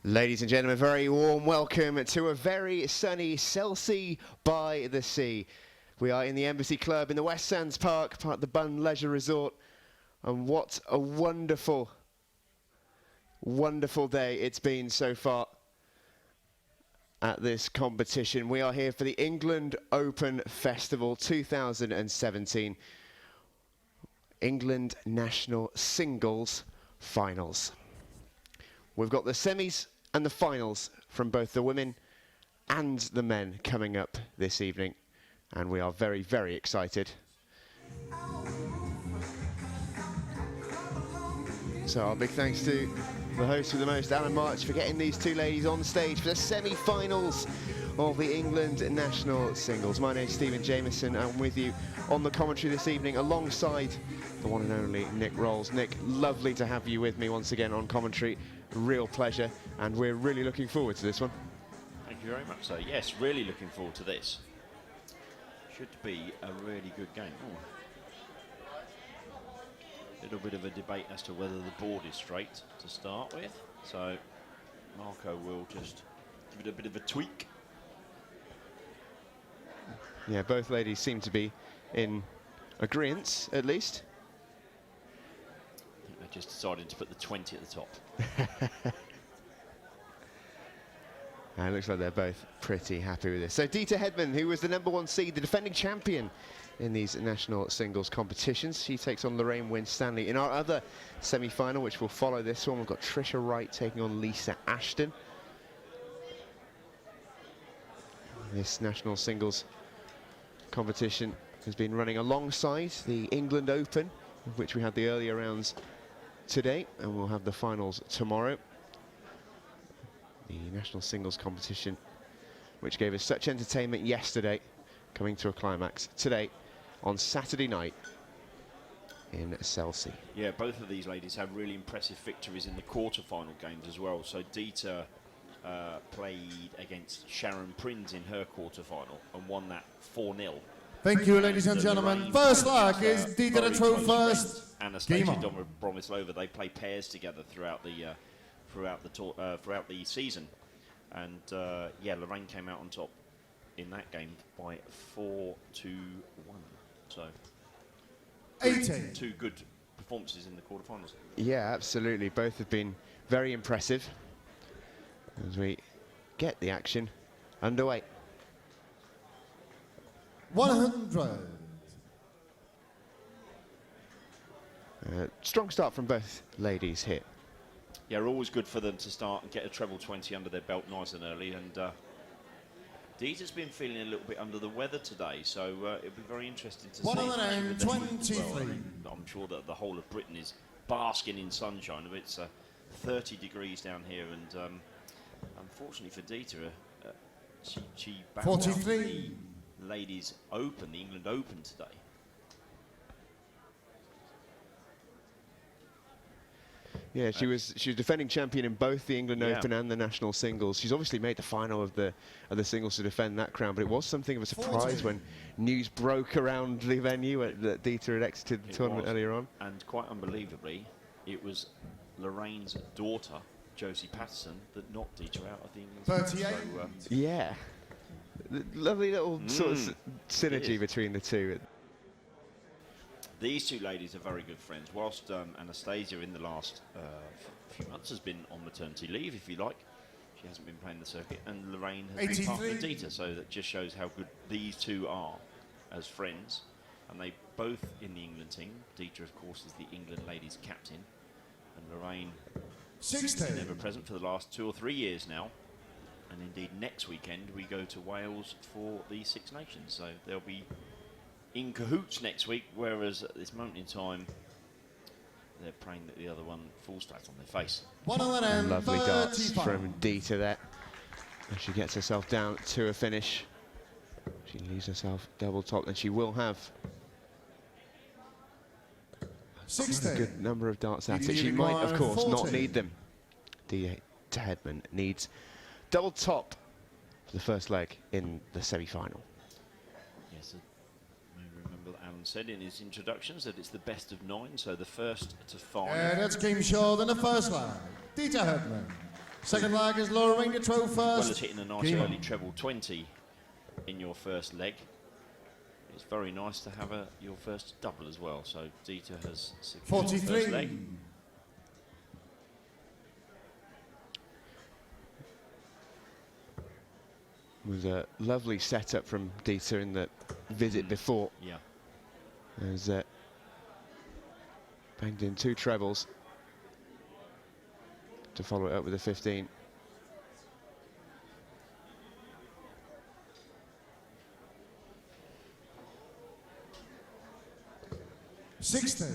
Ladies and gentlemen, a very warm welcome to a very sunny Chelsea by the sea. We are in the Embassy Club in the West Sands Park, part of the Bun Leisure Resort. And what a wonderful, wonderful day it's been so far at this competition. We are here for the England Open Festival 2017. England National Singles Finals. We've got the semis and the finals from both the women and the men coming up this evening, and we are very, very excited. So our big thanks to the host with the most, Alan March, for getting these two ladies on stage for the semi-finals of the England National Singles. My name's Stephen Jameson. I'm with you on the commentary this evening alongside the one and only Nick Rolls. Nick, lovely to have you with me once again on commentary. Real pleasure, and we're really looking forward to this one. Thank you very much. So yes, really looking forward to this. Should be a really good game. A little bit of a debate as to whether the board is straight to start with. So Marco will just give it a bit of a tweak. Yeah, both ladies seem to be in agreement, at least. I think they're just deciding to put the 20 at the top. It looks like they're both pretty happy with this. So Dita Hedman, who was the #1 seed, the defending champion in these national singles competitions, she takes on Lorraine Winstanley. In our other semi-final, which will follow this one, we've got Trisha Wright taking on Lisa Ashton. This national singles competition has been running alongside the England Open, of which we had the earlier rounds today, and we'll have the finals tomorrow. The national singles competition, which gave us such entertainment yesterday, coming to a climax today on Saturday night in Chelsea. Yeah, both of these ladies have really impressive victories in the quarter-final games as well. So Dita played against Sharon Prinz in her quarter-final and won that 4-0. Thank you, ladies and gentlemen. First leg is Dita the True first. Anastasia Bromислova. They play pairs together throughout the season, and yeah, Lorraine came out on top in that game by 4-1. So 18. Two good performances in the quarterfinals. Yeah, absolutely. Both have been very impressive as we get the action underway. 100. Strong start from both ladies here. Yeah, always good for them to start and get a treble 20 under their belt nice and early. And Dita's been feeling a little bit under the weather today, so it'll be very interesting to see. 123. Well, I'm sure that the whole of Britain is basking in sunshine. It's 30 degrees down here, and unfortunately for Dita, she backed out 43. the Ladies Open, the England Open today. Yeah, she was defending champion in both the England Open and the national singles. She's obviously made the final of the singles to defend that crown, but it was something of a surprise when news broke around the venue that Dita had exited the tournament earlier on. And quite unbelievably, it was Lorraine's daughter, Josie Patterson, that knocked Dita out of the England. 38. So, yeah, lovely little sort of synergy between the two. These two ladies are very good friends. Whilst Anastasia in the last few months has been on maternity leave, if you like, she hasn't been playing the circuit, and Lorraine has been part of Dita, so that just shows how good these two are as friends. And they both in the England team. Dita, of course, is the England ladies captain, and Lorraine 16. Never present for the last 2 or 3 years now. And indeed, next weekend we go to Wales for the Six Nations, so they'll be in cahoots next week, whereas at this moment in time they're praying that the other one falls flat on their face. Lovely darts from Dita there. And she gets herself down to a finish. She leaves herself double top, and she will have a good number of darts at it. She might, of course, not need them. Dita Hedman needs double top for the first leg in the semi-final. Yes, remember that Alan said in his introductions that it's the best of 9, so the first to 5. That's game short in the first leg. Dita Hedman. Second leg is lowering the throw As well as first. hitting a nice early treble 20 in your first leg, it's very nice to have your first double as well. So Dieter has secured the first leg. 43. It was a lovely setup from Dieter in the visit before. Yeah. As banged in 2 trebles to follow it up with a 15. Sixteen.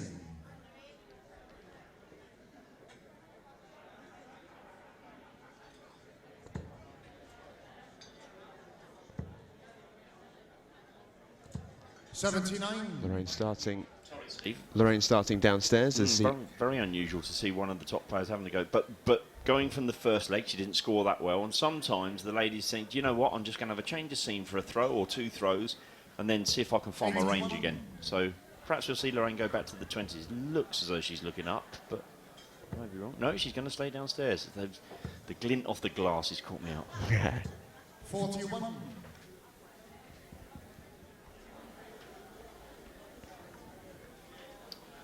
Lorraine starting. Sorry, Steve. Lorraine starting downstairs as Very, very unusual to see one of the top players having to go. But going from the first leg, she didn't score that well. And sometimes the ladies think, do you know what? I'm just going to have a change of scene for a throw or 2 throws, and then see if I can find my range again. So perhaps we'll see Lorraine go back to the 20s. Looks as though she's looking up, but I might be wrong. No, she's going to stay downstairs. The glint off the glass has caught me out. 41.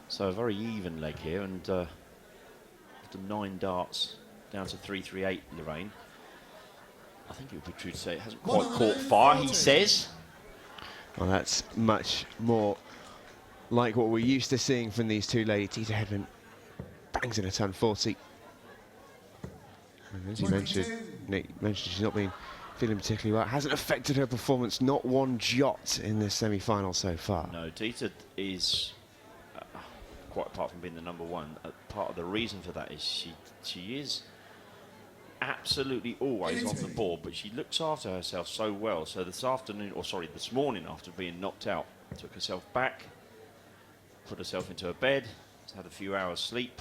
So a very even leg here, and after 9 darts down to 338, Lorraine. I think it would be true to say it hasn't quite caught fire, he says. Well, that's much more like what we're used to seeing from these two ladies. Dieter Hedman bangs in a ton 40. And as you mentioned, Nick mentioned she's not been feeling particularly well. It hasn't affected her performance, not one jot in this semi-final so far. No, Dieter is, quite apart from being the #1, part of the reason for that is she is absolutely always on the board, but she looks after herself so well. So this afternoon, or sorry, this morning after being knocked out, took herself back, put herself into her bed, had a few hours sleep,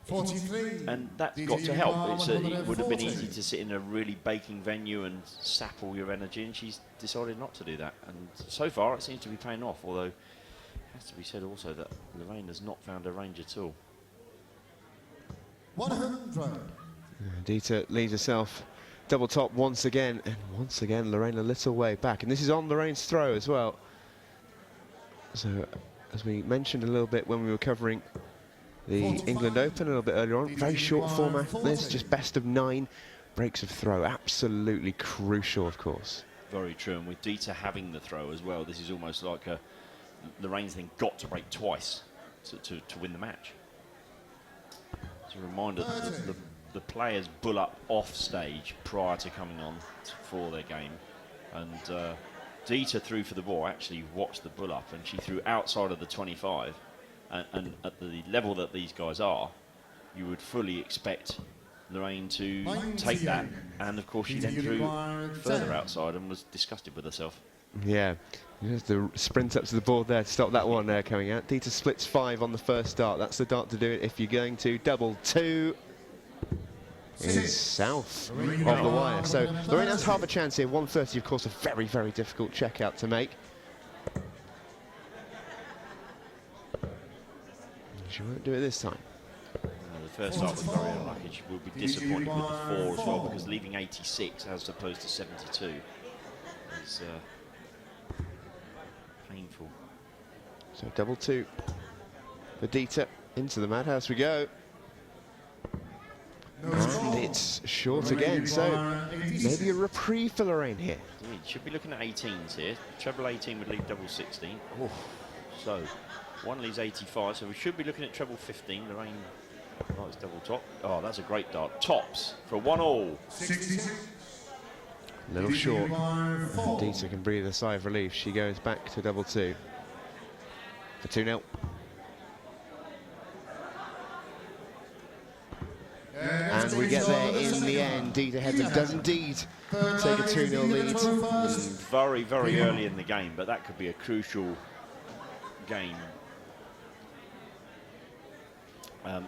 43. and that got to help. It would have been easy to sit in a really baking venue and sap all your energy, and she's decided not to do that. And so far, it seems to be paying off, although it has to be said also that Lorraine has not found her range at all. 100. Dieter leads herself double top once again, and once again Lorraine a little way back, and this is on Lorraine's throw as well. So as we mentioned a little bit when we were covering the England Open a little bit earlier on, very short format this, just best of 9 breaks of throw, absolutely crucial of course. Very true, and with Dieter having the throw as well, this is almost like Lorraine's then got to break twice to win the match. It's a reminder that the players bull up off stage prior to coming on for their game, and Dieter threw for the ball, actually watched the bull up, and she threw outside of the 25, and at the level that these guys are, you would fully expect Lorraine to take that, and of course she then threw further outside and was disgusted with herself. Yeah, just the sprint up to the board there to stop that one there coming out. Dieter splits 5 on the first dart. That's the dart to do it if you're going to. Double 2 is south of the wire. So Lorraine has half a chance here. 130, of course, a very, very difficult checkout to make. She won't do it this time. The first start was very unlucky. She will be disappointed with the 4 as well, because leaving 86 as opposed to 72 is painful. So double 2 for Dieter. Into the madhouse we go. And it's short again, so maybe a reprieve for Lorraine here. Indeed, should be looking at 18s here. Treble 18 would leave double 16. Oh, so one leaves 85, so we should be looking at treble 15. Lorraine likes double top. Oh, that's a great dart. Tops for 1-all. A little short. Dieter can breathe a sigh of relief. She goes back to double 2 for 2-0. And we get there in the end. Dieter Hedman does indeed take a 2-0 lead. Very, very early in the game, but that could be a crucial game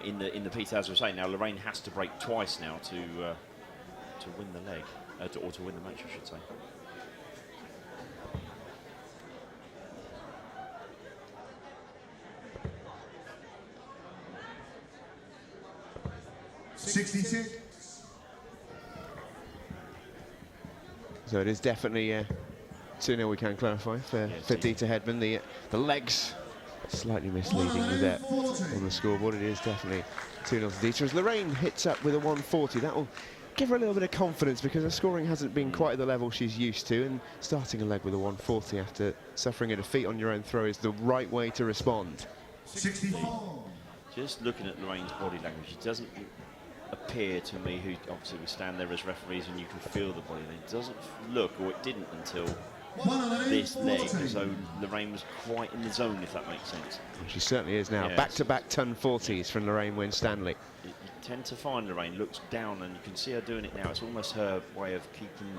in the piece, as we're saying. Now Lorraine has to break twice now to win the leg, or to win the match, I should say. So it is definitely 2-0, we can clarify, for Dieter Hedman. The legs slightly misleading with that on the scoreboard. It is definitely 2-0 to Dieter. As Lorraine hits up with a 140, that will give her a little bit of confidence because her scoring hasn't been quite at the level she's used to, and starting a leg with a 140 after suffering a defeat on your own throw is the right way to respond. 64. Just looking at Lorraine's body language, it doesn't appear to me, who obviously we stand there as referees and you can feel the body, it doesn't look, or it didn't until this leg, as though Lorraine was quite in the zone, if that makes sense. Well, she certainly is now. Back-to-back ton 40s from Lorraine Winstanley. You tend to find Lorraine looks down, and you can see her doing it now. It's almost her way of keeping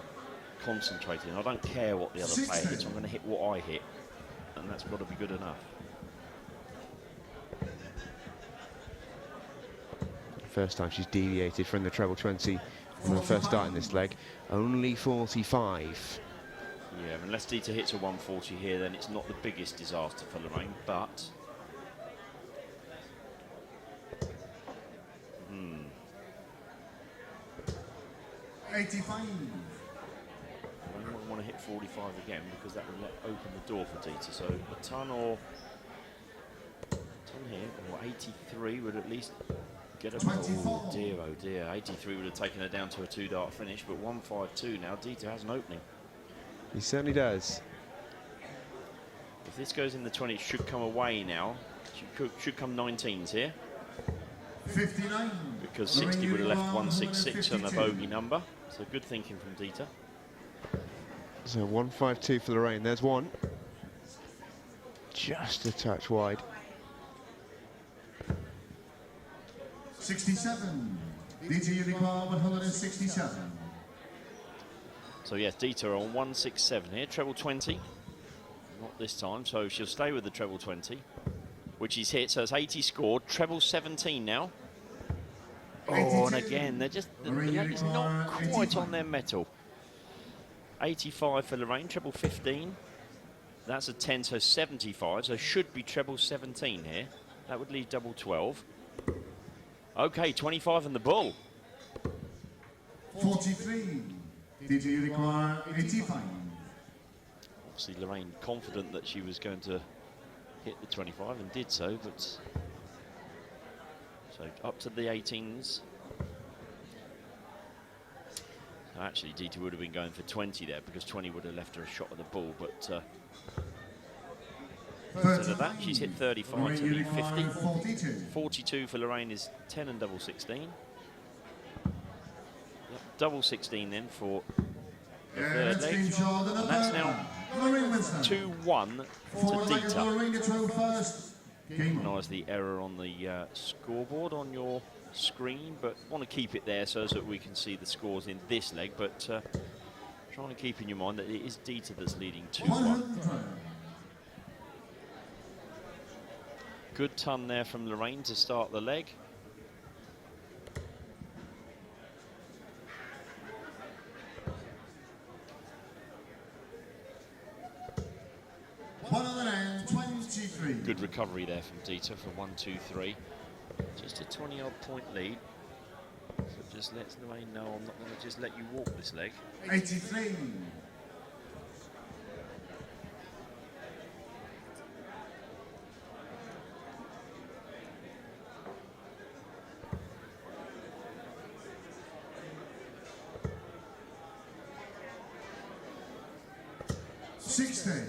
concentrating. I don't care what the other player hits, I'm going to hit what I hit, and that's got to be good enough. First time she's deviated from the treble 20 on her first start in this leg. Only 45. Yeah, unless Dieter hits a 140 here, then it's not the biggest disaster for Lorraine, but... 85. I don't want to hit 45 again because that would open the door for Dieter. So a ton here, or 83 would at least get her. Oh dear, 83 would have taken her down to a 2-dart finish, but 152 now. Dieter has an opening. He certainly does. If this goes in the 20, it should come away now. Should come 19s here. 59. Because 60 would have left 166 on a bogey number. So good thinking from Dieter. So 152 for Lorraine. There's one. Just a touch wide. 67. Dieter Unicorn 167. So yes, Dieter on 167 here, treble 20. Not this time, so she'll stay with the treble 20, which is hit. So it's 80 scored, treble 17 now. Oh, and again, the leg is not quite on their mettle. 85 for Lorraine, treble 15. That's a 10, so 75. So should be treble 17 here. That would leave double 12. Okay, 25 and the bull. 43. Dieter Unicorn 85. Obviously, Lorraine confident that she was going to hit the 25 and did so, but so up to the 18s. So actually, Dieter would have been going for 20 there because 20 would have left her a shot at the bull, but instead of that, she's hit 35 to leave 50. 42 for Lorraine is 10 and double 16. Yep, double 16 then for the third leg. And that's now 2-1 to Dieter. Recognise the error on the scoreboard on your screen, but want to keep it there so that we can see the scores in this leg. But trying to keep in your mind that it is Dieter that's leading 2-1. Good ton there from Lorraine to start the leg. Good recovery there from Dieter for 1-2-3. Just a 20-odd point lead. So just lets Lorraine know I'm not going to just let you walk this leg. 83.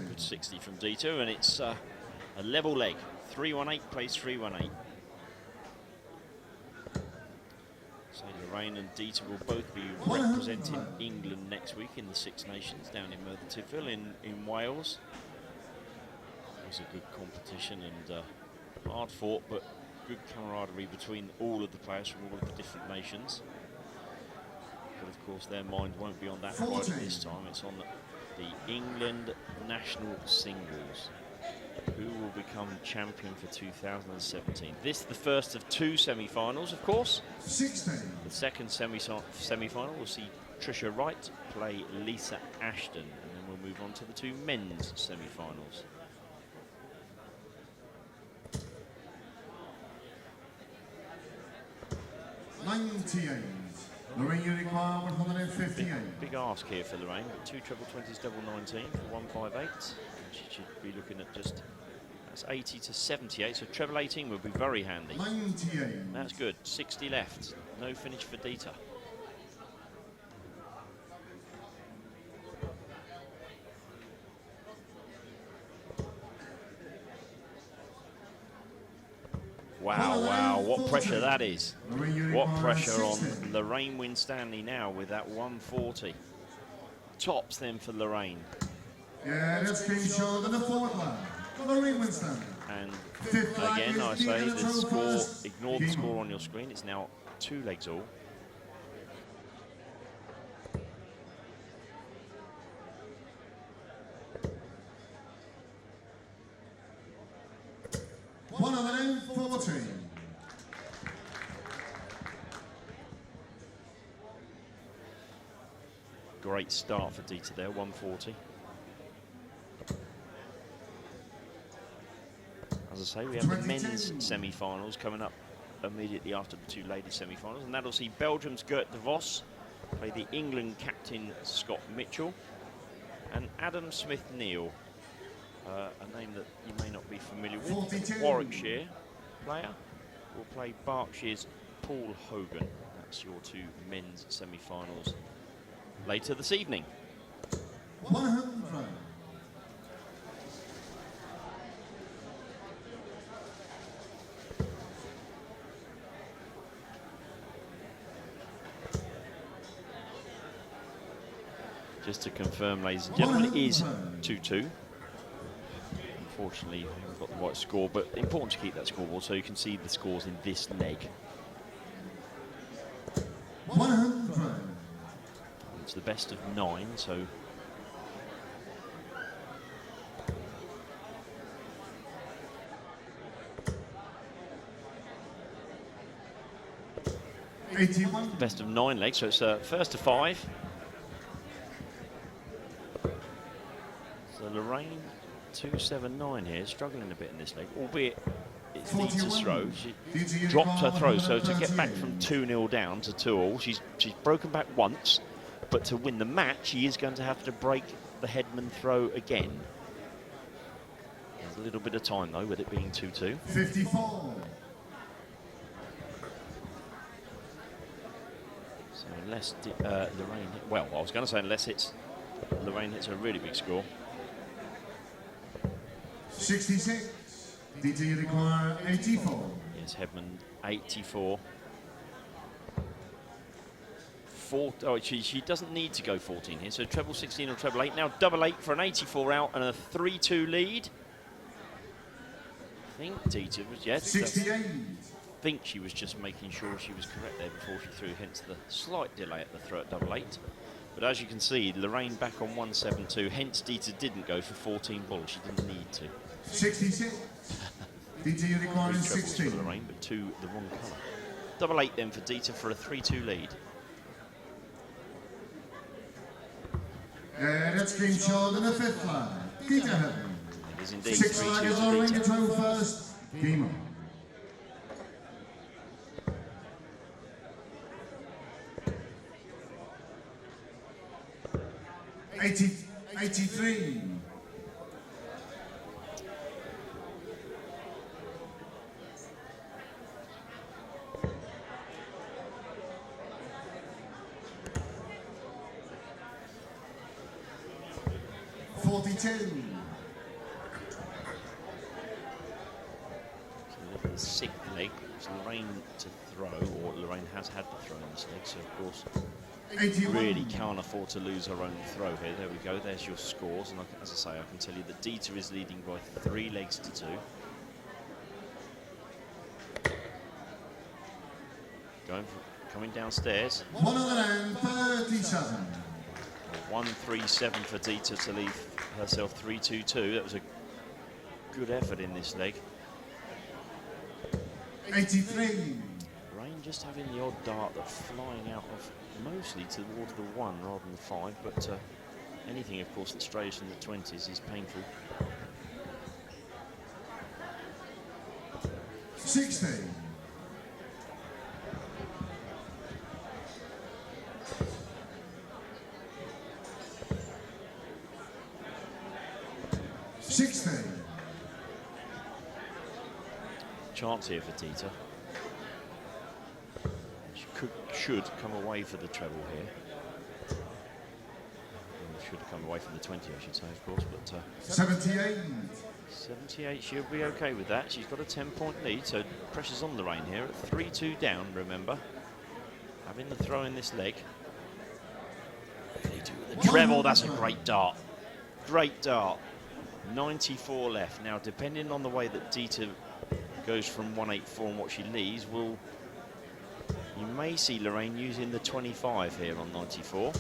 Good 60 from Dieter, and it's a level leg. 3-1-8 plays 3-1-8. So Lorraine and Dieter will both be representing England next week in the Six Nations down in Merthyr Tydfil in Wales. It was a good competition and hard fought, but good camaraderie between all of the players from all of the different nations. But of course their mind won't be on that Friday this time. It's on the England national singles. Who will become champion for 2017? This the first of two semi-finals, of course. 16. The second semi-final will see Trisha Wright play Lisa Ashton, and then we'll move on to the two men's semi-finals. Lorraine, you require 158. Big ask here for Lorraine, but 2 treble 20s, double 19 for 158. She should be looking at just, that's 80 to 78, so treble 18 would be very handy. 98. That's good, 60 left, no finish for Dieter. Wow, wow, what pressure that is. What pressure on Lorraine Winstanley now with that 140. Tops then for Lorraine. Yeah, that's been shown in the forward line. Lorraine Winstanley. And again, I say the score, ignore the score on your screen. It's now 2 legs all. Great start for Dieter there, 140. As I say, we have the men's semi-finals coming up immediately after the 2 ladies semi-finals, and that'll see Belgium's Gert de Vos play the England captain Scott Mitchell, and Adam Smith-Neal, a name that you may not be familiar with, Warwickshire player, will play Berkshire's Paul Hogan. That's your 2 men's semi-finals later this evening. 100. Just to confirm, ladies and gentlemen, it is 2-2. Unfortunately, I haven't got the right score, but important to keep that scoreboard so you can see the scores in this leg. 100. It's the best of 9, so 81. best of 9 legs, so it's first to 5. So Lorraine 279 here, struggling a bit in this leg, albeit it's Dieter's throw. She dropped her throw, so to get back from 2-0 down to 2-all, she's broken back once, but to win the match, she is going to have to break the Hedman throw again. There's a little bit of time though, with it being 2-2. 54. So unless Lorraine, well, I was going to say unless Lorraine hits a really big score. 66. Did you require 84? Yes, Hedman 84. Oh, she doesn't need to go 14 here, so treble 16 or treble 8. Now double 8 for an 84 out and a 3-2 lead. I think Dieter was, yes. 68. I think she was just making sure she was correct there before she threw, hence the slight delay at the throw at double 8. But as you can see, Lorraine back on 172, hence Dieter didn't go for 14 balls. She didn't need to. 66. Did you require 3 trebles 16? for Lorraine, but 2 the wrong colour. Double 8 then for Dieter for a 3-2 lead. That's been shown in the 5th line. Dieter Hedman. It is indeed 6 line 3-2 is for Lorraine Dieter. to throw first. Game on. 83. 42. So the 6th leg, it's Lorraine to throw, or Lorraine has had the throw in this leg, so of course 81. really can't afford to lose her own throw here. There we go, there's your scores, and as I say, I can tell you that Dieter is leading by 3 legs to 2. Coming downstairs. 137. 137 for Dieter to leave herself 3-2-2. That was a good effort in this leg. 83. Rain just having the odd dart that's flying out of mostly towards the 1 rather than the 5, but anything, of course, that strays from the 20s is painful. 60. 60. Chance here for Dieter. She should come away for the treble here. Should have come away from the 20, I should say, of course, but 78. 78, she'll be okay with that. She's got a 10-point lead, so pressure's on Lorraine here at 3-2 down, remember. Having the throw in this leg. The treble, that's a great dart. Great dart. 94 left. Now, depending on the way that Dieter goes from 184 and what she leaves, you may see Lorraine using the 25 here on 94.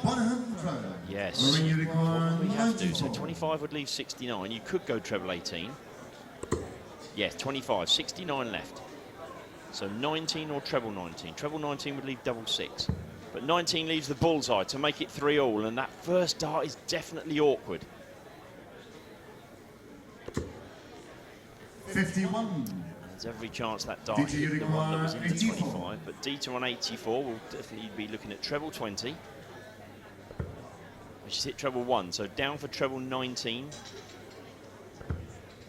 100. Yes, probably have to. So 25 would leave 69. You could go treble 18. Yes, 25, 69 left. So 19 or treble 19. Treble 19 would leave double 6. But 19 leaves the bullseye to make it 3-all, and that first dart is definitely awkward. 51. There's every chance that dart hit the one that was in the 25, but Dieter on 84 will definitely be looking at treble 20. She's hit treble 1, so down for treble 19.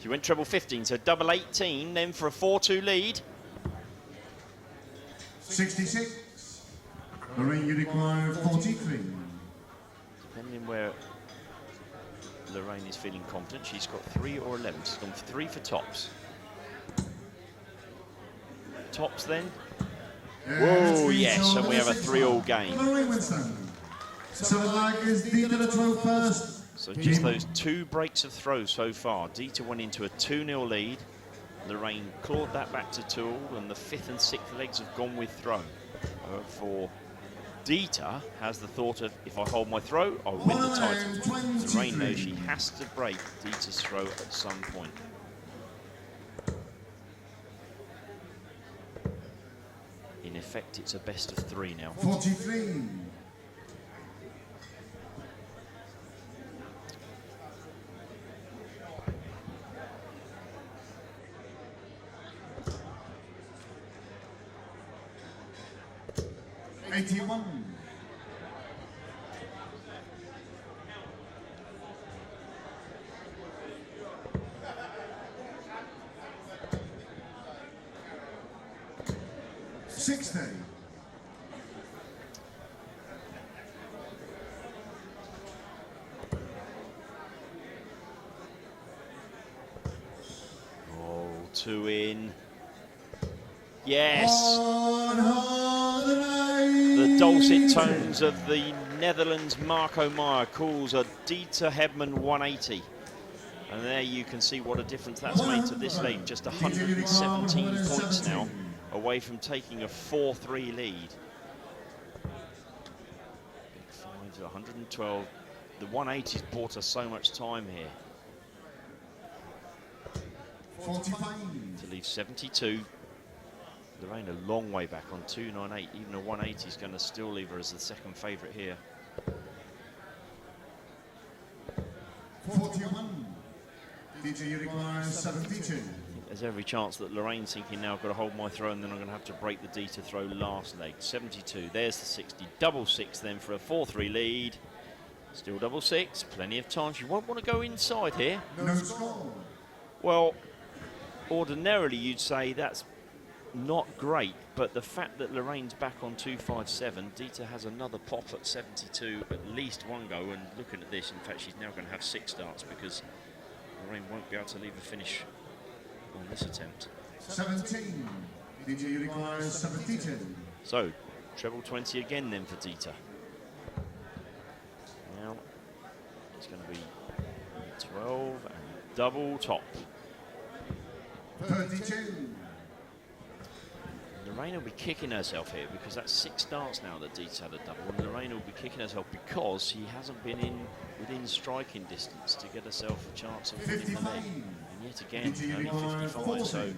She went treble 15, so double 18, then for a 4-2 lead. 66. Lorraine, you require 43. Depending where Lorraine is feeling confident, she's got 3 or 11. She's gone for 3 for tops. Tops then. Whoa, yes, and we have a 3-all game. Lorraine Winstanley. So the lag is Dieter to throw first. So just those 2 breaks of throw so far. Dieter went into a 2-0 lead. Lorraine clawed that back to 2-all, and the 5th and 6th legs have gone with throw. For Dieter has the thought of, if I hold my throw, I'll win the title. Lorraine knows she has to break Dieter's throw at some point. In effect, it's a best of 3 now. 43. '81. '60. Oh, 2 in. Yes. The dulcet tones of the Netherlands Marco Meyer calls a Dieter Hedman 180. And there you can see what a difference that's made to this lead. Just 117 points now away from taking a 4-3 lead. Big 5 to 112. The 180's bought us so much time here. 45. To leave 72. Lorraine a long way back on 298. Even a 180 is going to still leave her as the second favourite here. 41. Dieter, you require 72. There's every chance that Lorraine's thinking now I've got to hold my throw and then I'm going to have to break the Dieter throw last leg. 72, there's the 60. Double 6 then for a 4-3 lead. Still double 6, plenty of time. She won't want to go inside here. No score. Well, ordinarily you'd say that's not great, but the fact that Lorraine's back on 257, Dieter has another pop at 72, at least one go, and looking at this, in fact, she's now going to have 6 starts because Lorraine won't be able to leave a finish on this attempt. 17. Dieter, you require 72. So, treble 20 again then for Dieter. Now, it's going to be 12 and double top. 32. Lorraine will be kicking herself here because that's 6 starts now that Dieter's had a double, and Lorraine will be kicking herself because she hasn't been within striking distance to get herself a chance of winning the leg. And yet again, only 55, so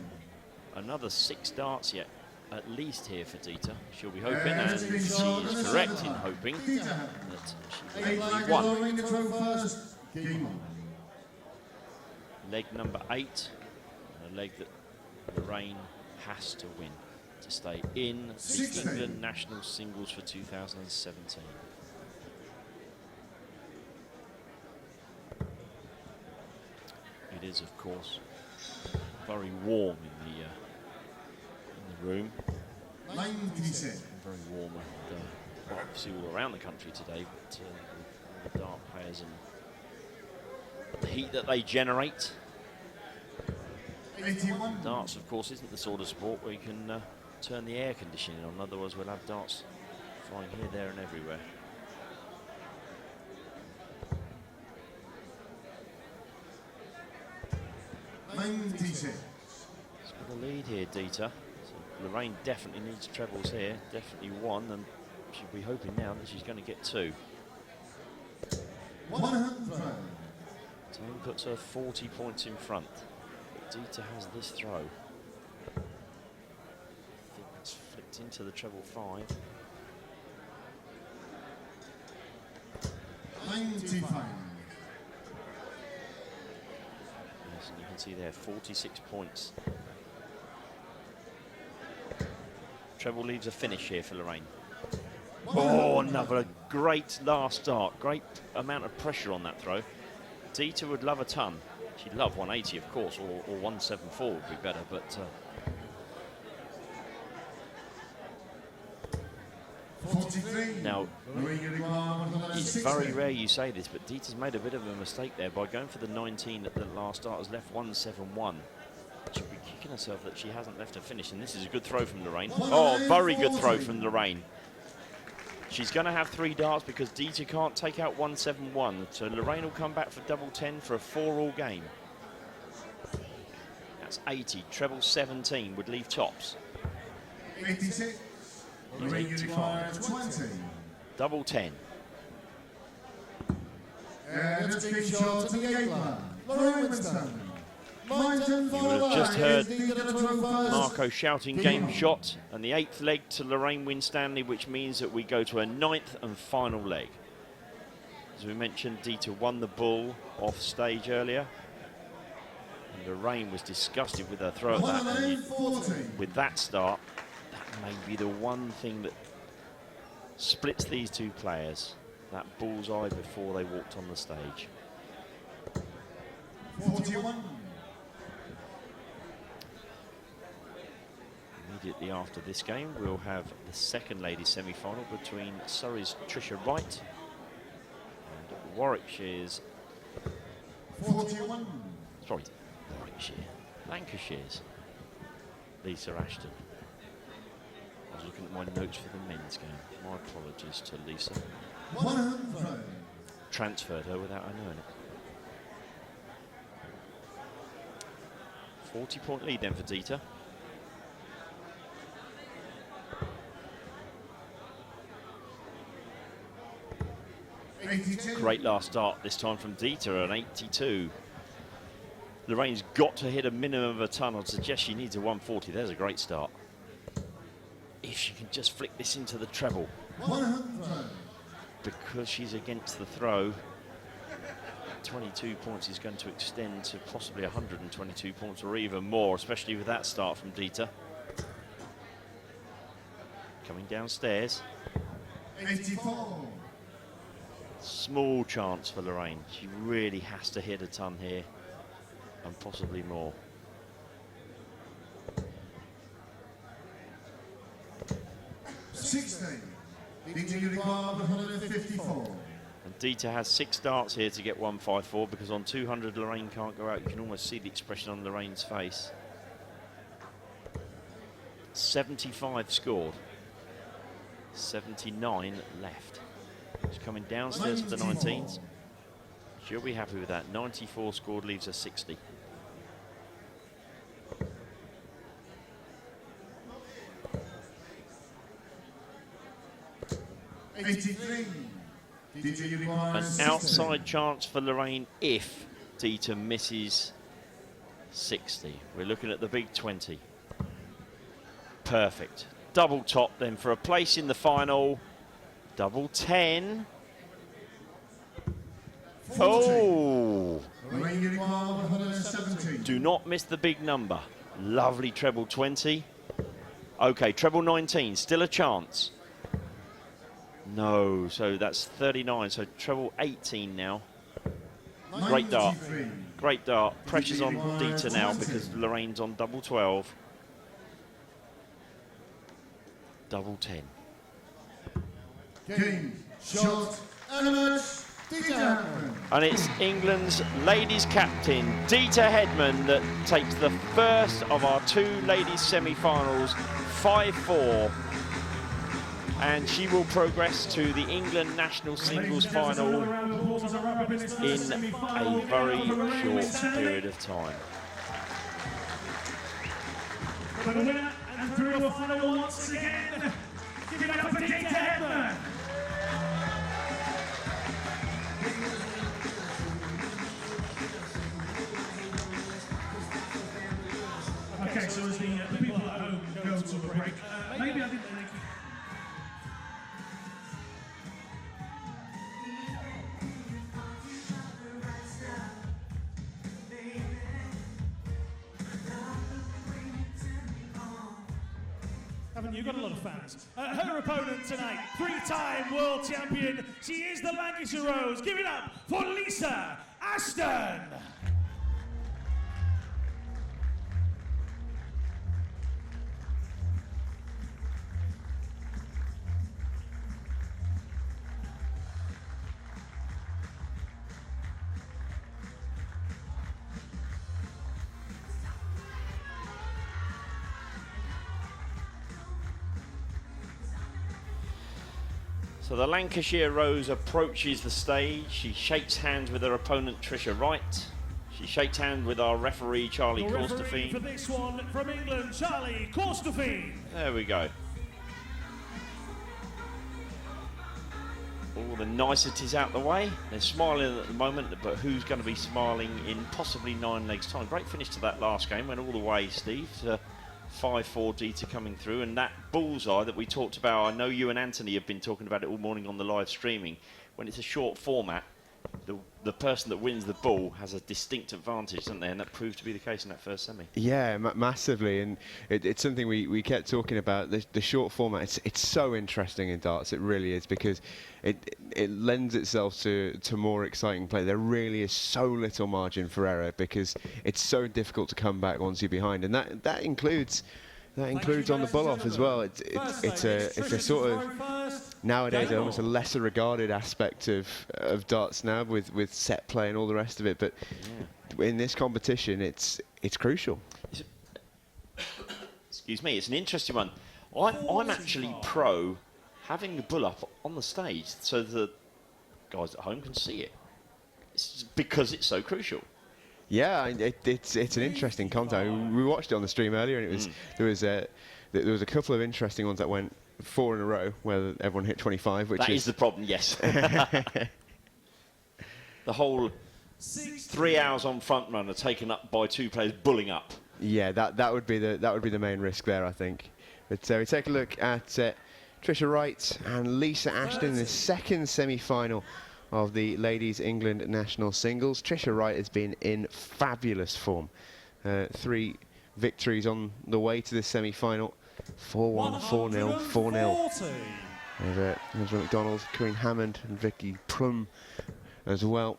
another 6 starts yet, at least here for Dieter. She'll be hoping, and she is correct in hoping, that she will lead 1. Leg number 8, a leg that Lorraine has to win to stay in the England national singles for 2017. It is, of course, very warm in the room. 96. Very warm, and well, obviously all around the country today, but with the dart players and the heat that they generate. 81. Darts, of course, isn't the sort of sport where you can turn the air conditioning on. Otherwise, we'll have darts flying here, there, and everywhere. She's got the lead here, Dieter. So Lorraine definitely needs trebles here, definitely one, and she'll be hoping now that she's going to get two. 100. Time puts her 40 points in front. But Dieter has this throw. I think that's flicked into the treble 5. 95. Yes, and you can see there, 46 points. Treble leaves a finish here for Lorraine. Oh, another great last start. Great amount of pressure on that throw. Dieter would love a ton. She'd love 180, of course, or 174 would be better, but 43. now, it's very rare you say this, but Dieter's made a bit of a mistake there by going for the 19 at the last start. Has left 171. She'll be kicking herself that she hasn't left a finish, and this is a good throw from Lorraine. Oh, very good throw from Lorraine. She's going to have 3 darts because Dieter can't take out 171, so Lorraine will come back for double 10 for a 4-all game. That's 80. Treble 17 would leave tops. 86. Lorraine requires 20. Double 10. And a screenshot to the 8-man. Lorraine Winstanley. You would have just heard Marco shouting game shot, and the 8th leg to Lorraine Winstanley, which means that we go to a 9th and final leg. As we mentioned, Dieter won the bull off stage earlier, and Lorraine was disgusted with her throw at that. And with that start, that may be the one thing that splits these two players, that bullseye before they walked on the stage. 41. Immediately after this game, we'll have the second ladies semi-final between Surrey's Trisha Wright and Warwickshire's 41. Sorry, Warwickshire, Lancashire's Lisa Ashton. I was looking at my notes for the men's game. My apologies to Lisa. 100. Transferred her without her knowing it. 40-point lead then for Dieter. Great last start this time from Dieter, an 82. Lorraine's got to hit a minimum of a ton. I'd suggest she needs a 140. There's a great start. If she can just flick this into the treble. 100. Because she's against the throw, 22 points is going to extend to possibly 122 points or even more, especially with that start from Dieter. Coming downstairs. 84. Small chance for Lorraine. She really has to hit a ton here, and possibly more. Dieter requires 154. And Dieter has 6 darts here to get 154, because on 200 Lorraine can't go out. You can almost see the expression on Lorraine's face. 75 scored. 79 left. She's coming downstairs for the 19s. She'll be happy with that. 94 scored leaves her 60. An outside chance for Lorraine if Dieter misses 60. We're looking at the big 20. Perfect. Double top then for a place in the final. Double 10. Oh! Do not miss the big number. Lovely treble 20. Okay, treble 19, still a chance. No, so that's 39, so treble 18 now. Great dart. Great dart. Pressure's on Dieter now because Lorraine's on double 12. Double 10. Game, shot, element, Dieter Hedman. And it's England's ladies captain, Dieter Hedman, that takes the first of our two ladies semi-finals, 5-4. And she will progress to the England national singles final in a very short period of time. For the winner and through the final once again, give it up for Dieter Hedman. Okay, so as the people at home go to a break, maybe I didn't think. Haven't you got a lot of fans? Her opponent tonight, 3-time world champion. She is the Lancashire Rose. Give it up for Lisa Ashton. So the Lancashire Rose approaches the stage. She shakes hands with her opponent, Tricia Wright. She shakes hands with our referee, Charlie Your referee Corstafine. for this one from England, Charlie Corstafine. There we go. All the niceties out the way. They're smiling at the moment, but who's going to be smiling in possibly 9 legs' time? Great finish to that last game. Went all the way, Steve, to 5-4 Dieter coming through, and that bullseye that we talked about, I know you and Anthony have been talking about it all morning on the live streaming. When it's a short format, the person that wins the ball has a distinct advantage, doesn't they? And that proved to be the case in that first semi. Yeah, massively, and it's something we kept talking about. The short format, it's so interesting in darts. It really is, because it lends itself to more exciting play. There really is so little margin for error because it's so difficult to come back once you're behind, and that includes on the bull off as well. It's a sort of nowadays almost a lesser regarded aspect of darts now with set play and all the rest of it. But in this competition, it's crucial. Excuse me, it's an interesting one. I'm actually pro having the bull up on the stage so the guys at home can see it. It's because it's so crucial. Yeah, it's an interesting contact. We watched it on the stream earlier, and it was there was a couple of interesting ones that went 4 in a row where everyone hit 25, which is the problem. Yes. The whole 3 hours on front runner taken up by 2 players bulling up. Yeah, that would be the main risk there, I think. But we take a look at Tricia Wright and Lisa Ashton in the second semi-final of the Ladies England National Singles. Tricia Wright has been in fabulous form. 3 victories on the way to the semi-final. 4-1, 4-0, 4-0. Over Angela McDonald, Corinne Hammond and Vicky Plum as well.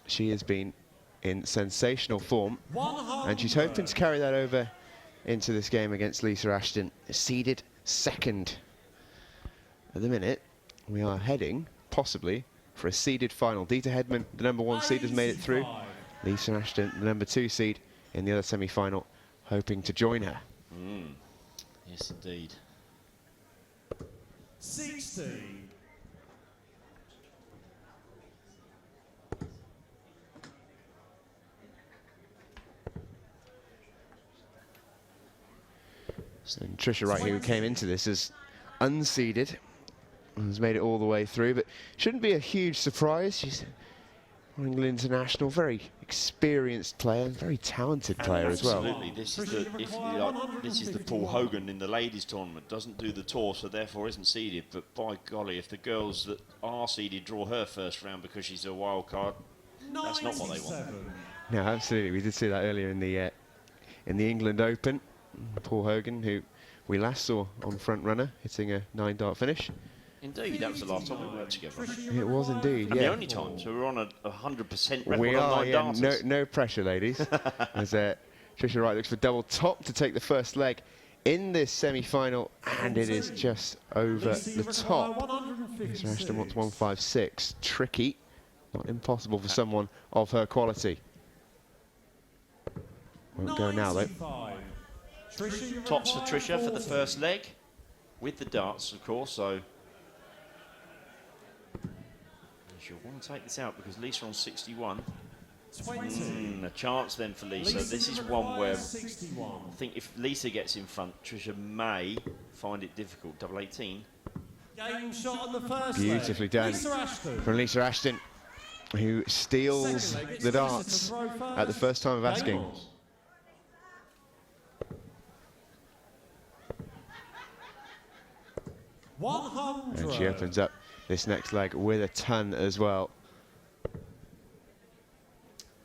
She has been in sensational form, and she's hoping to carry that over into this game against Lisa Ashton, seeded second. At the minute, we are heading, possibly, for a seeded final. Dieter Hedman, the #1 seed, has made it through. Lisa Ashton, the #2 seed, in the other semi-final, hoping to join her. Yes, indeed. 60. And Tricia Wright, who came into this as unseeded, has made it all the way through, but shouldn't be a huge surprise. She's an England international, very experienced player, very talented player as well. Absolutely, this is the Paul Hogan in the ladies tournament. Doesn't do the tour, so therefore isn't seeded. But by golly, if the girls that are seeded draw her first round because she's a wild card, that's not what they want. No, absolutely. We did see that earlier in the England Open. Paul Hogan, who we last saw on front runner, hitting a 9-dart finish. Indeed, that was the last time we worked together. It was indeed, And yeah. the only time, so we're on a 100% record We on are, 9 yeah, darters. no pressure, ladies. As Tricia Wright looks for double top to take the first leg in this semi-final, and it is just over the top. Lisa Ashton wants 156. Tricky, not impossible for someone of her quality. Won't go now, though. Tops for Tricia for the first leg, with the darts, of course, so she'll want to take this out because Lisa on 61. A chance then for Lisa. This is one where I think if Lisa gets in front, Tricia may find it difficult. Double 18. Game shot on the first Beautifully done from Lisa Ashton, who steals the darts at the first time of asking. And she opens up this next leg with a ton as well.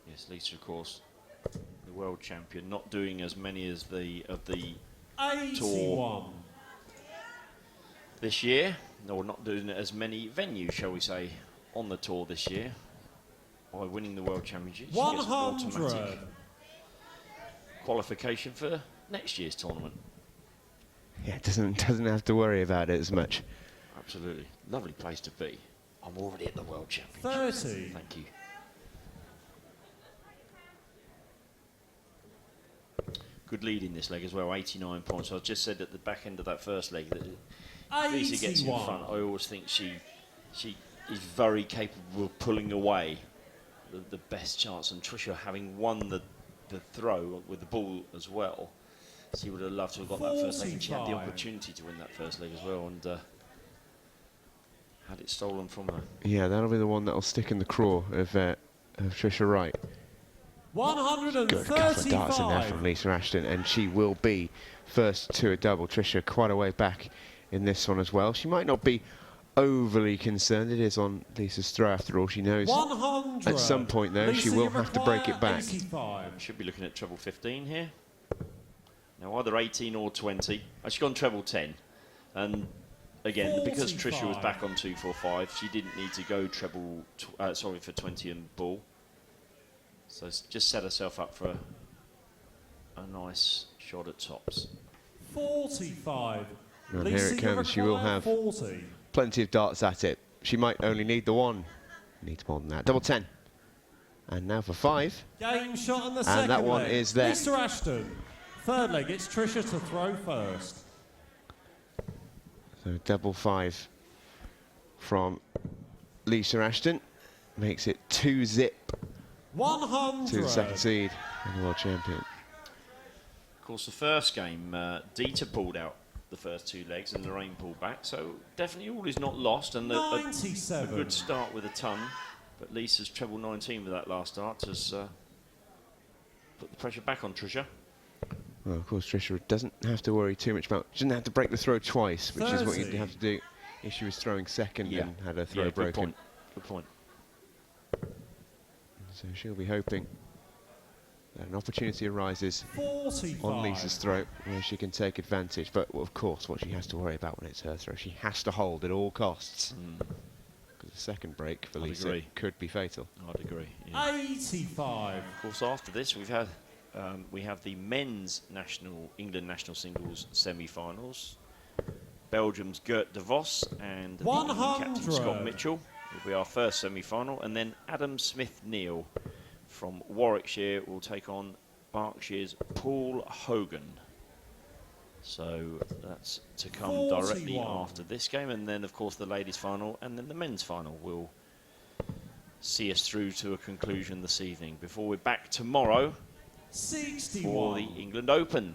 Yes, Lisa, of course, the world champion, not doing as many as the tour this year, or not doing as many venues, shall we say, on the tour this year. By winning the world championship, she gets an automatic qualification for next year's tournament. Yeah, doesn't have to worry about it as much. Absolutely, lovely place to be. I'm already at the world championship. 30. Thank you. Good lead in this leg as well, 89 points. I just said at the back end of that first leg that Lisa gets in front. I always think she is very capable of pulling away the best chance. And Tricia, having won the throw with the ball as well, she would have loved to have got that first leg. And she had the opportunity to win that first leg as well, and had it stolen from her. Yeah, that'll be the one that'll stick in the craw of Tricia Wright. 135. Good couple of darts in there from Lisa Ashton, and she will be first to a double. Tricia quite a way back in this one as well. She might not be overly concerned. It is on Lisa's throw after all. She knows 100. at some point though she will have to break it back. 85. Should be looking at treble 15 here. Now either 18 or 20. She's gone treble 10, and again, because Tricia was back on 245, she didn't need to go treble for 20 and ball. So just set herself up for a nice shot at tops. 45. And here it comes. She will have 40. plenty of darts at it. She might only need the one. Needs more than that. Double 10. And now for 5. Game shot on the second And that one leg. is there. Lisa Ashton. Third leg, it's Tricia to throw first. So double 5 from Lisa Ashton. Makes it 2-0 100. to the second seed and the world champion. Of course, the first game, Dieter pulled out the first 2 legs and Lorraine pulled back, so definitely all is not lost, and a 97. good start with a ton. But Lisa's treble 19 with that last start has put the pressure back on Tricia. Well, of course, Tricia doesn't have to worry too much about. She didn't have to break the throw twice, which is what you'd have to do if she was throwing second and had her throw broken. Good point. So she'll be hoping that an opportunity arises 45. on Lisa's throw where she can take advantage. But of course, what she has to worry about when it's her throw, she has to hold at all costs. Because the second break for Lisa could be fatal. I'd agree. Yeah. 85. Of course, after this, we have the men's England national singles semi-finals. Belgium's Gert de Vos and the England captain Scott Mitchell will be our first semi-final, and then Adam Smith-Neal from Warwickshire will take on Berkshire's Paul Hogan. So that's to come directly after this game, and then of course the ladies' final, and then the men's final will see us through to a conclusion this evening before we're back tomorrow 61. for the England Open.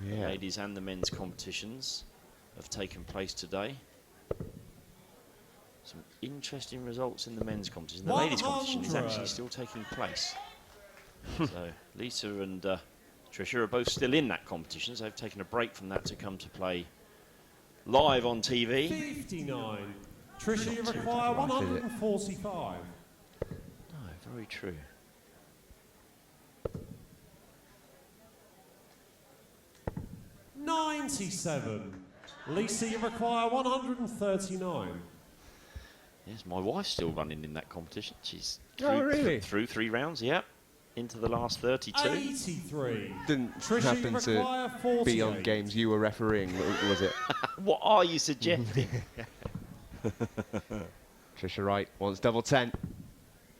Yeah. The ladies and the men's competitions have taken place today. Some interesting results in the men's competition. The ladies' competition is actually still taking place. So Lisa and Tricia are both still in that competition, so they've taken a break from that to come to play live on TV. 59. Tricia, you require 145. No, very true. 97. Lisa, you require 139. Yes, my wife's still running in that competition. She's through 3 rounds, yeah, into the last 32. 83. Didn't Tricia, happen you to require 48. be on games you were refereeing, was it? What are you suggesting? Trisha Wright wants double 10.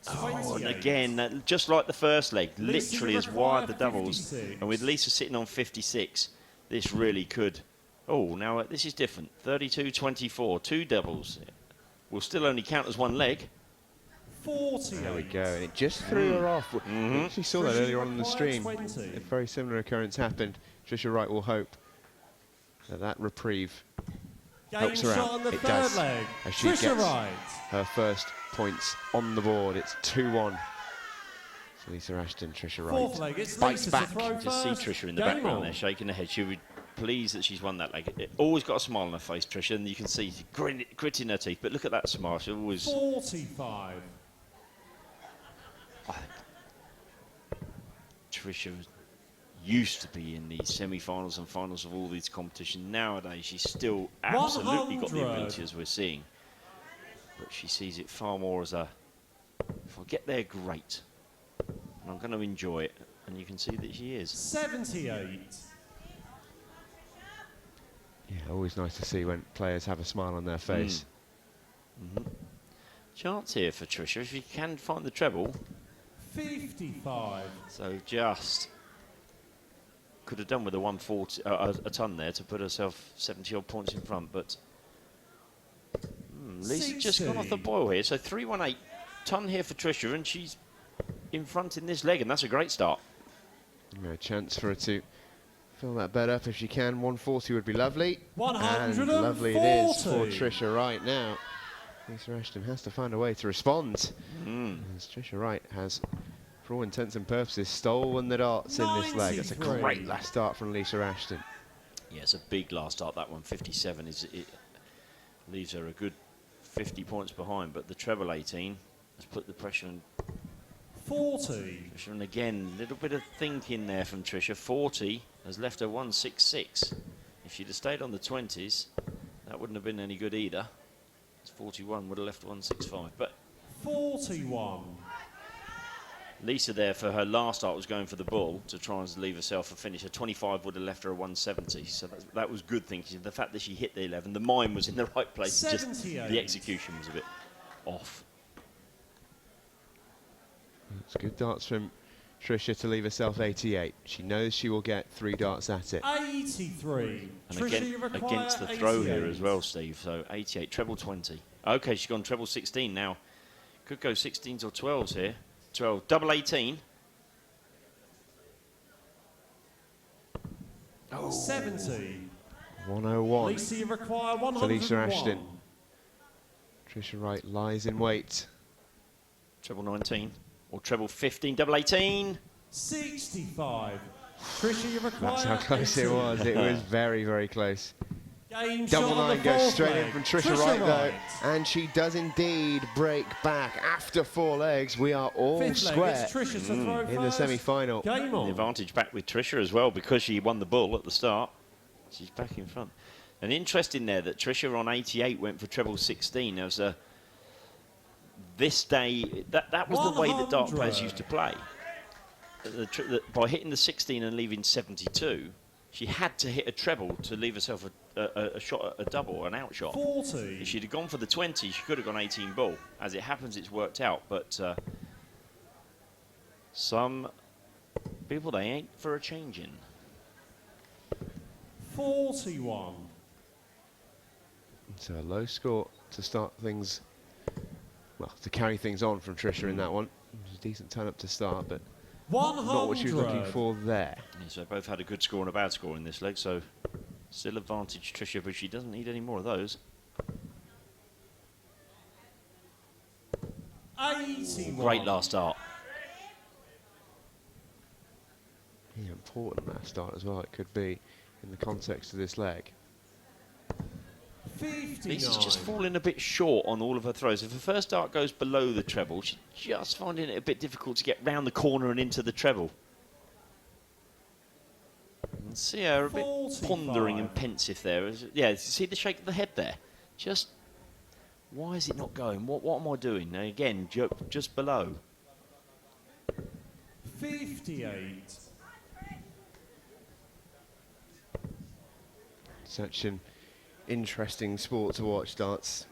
Oh, and again, just like the first leg, Lisa, literally you as wide the require doubles. 56. And with Lisa sitting on 56, this really could. Oh, now this is different. 32-24, 2 doubles. Will still only count as 1 leg. 40. There we go, and it just threw her off. We actually saw that Tricia, earlier on in the stream. 20. A very similar occurrence happened. Trisha Wright will hope that that reprieve helps her shot out. on the It third does. leg. As she Tricia gets Wright. her first points on the board. It's 2-1. So Lisa Ashton, Trisha Fourth Wright leg, it's bites Lisa back. to throw Just see first. Trisha in the Game background on. there, shaking her head. She would pleased that she's won that leg. Always got a smile on her face, Trisha, and you can see gritting her teeth. But look at that smile. She always. 45. Trisha used to be in the semi-finals and finals of all these competitions. Nowadays, she's still absolutely got the 100. ability, as we're seeing. But she sees it far more as a, if I get there, great. And I'm going to enjoy it. And you can see that she is. 78. Yeah, always nice to see when players have a smile on their face. Chance here for Trisha, if you can find the treble. 55. So just could have done with a 140, a ton there to put herself 70 odd points in front, but Lisa just gone off the boil here. So 318 ton here for Trisha, and she's in front in this leg, and that's a great start. A chance for her to fill that bet up if she can. 140 would be lovely. 140. And lovely it is for Trisha Wright now. Lisa Ashton has to find a way to respond. As Trisha Wright has, for all intents and purposes, stolen the darts in this leg. It's a 93. great last start from Lisa Ashton. Yeah, it's a big last start, that one. 57 it leaves her a good 50 points behind, but the treble 18 has put the pressure on 40. Trisha, and again, a little bit of thinking there from Trisha. 40 has left her 166. If she'd have stayed on the 20s, that wouldn't have been any good either. 41 would have left 165. But 41. Lisa there for her last start was going for the bull to try and leave herself a finish. A 25 would have left her a 170. So that was good thinking. The fact that she hit the 11, the mind was in the right place. Just the execution was a bit off. It's good darts from Trisha to leave herself 88. She knows she will get 3 darts at it. 83. And Trisha, again, you require against the throw 88. here as well, Steve. So 88, treble 20. Okay, she's gone treble 16 now. Could go 16s or 12s here. 12, double 18. 70. 101 Lisa, you require for 101. Lisa Ashton. Trisha Wright lies in wait. Treble 19 or treble 15, double 18. 65. Trisha, you require That's how close it 18. was. It was very, very close. Game Double shot on the 9 goes fourth straight leg. in from Trisha Wright, though. And she does indeed break back after 4 legs. We are all Fifth leg, square it's Trisha to throw in the first. semi-final. Game The on. advantage back with Trisha as well because she won the bull at the start. She's back in front. And interesting there that Trisha on 88 went for treble 16. There was a this day that was the way that dart 100. players used to play. By hitting the 16 and leaving 72, she had to hit a treble to leave herself a shot, a double, an out shot. 40. If she'd have gone for the 20, she could have gone 18 bull. As it happens, it's worked out. But some people, they ain't for a changing. 41. So a low score to start things, well, to carry things on from Trisha in that one. It was a decent turn up to start, but 100. not what she was looking for there. Yeah, so both had a good score and a bad score in this leg, so still advantage Trisha, but she doesn't need any more of those. 81. Great last start. Yeah, important that start as well, it could be in the context of this leg. 59. Lisa's just falling a bit short on all of her throws. If her first dart goes below the treble, she's just finding it a bit difficult to get round the corner and into the treble. See her a bit 45. pondering and pensive there. Yeah, see the shake of the head there? Just, why is it not going? What am I doing? Now again, just below. 58. Such an interesting sport to watch, darts,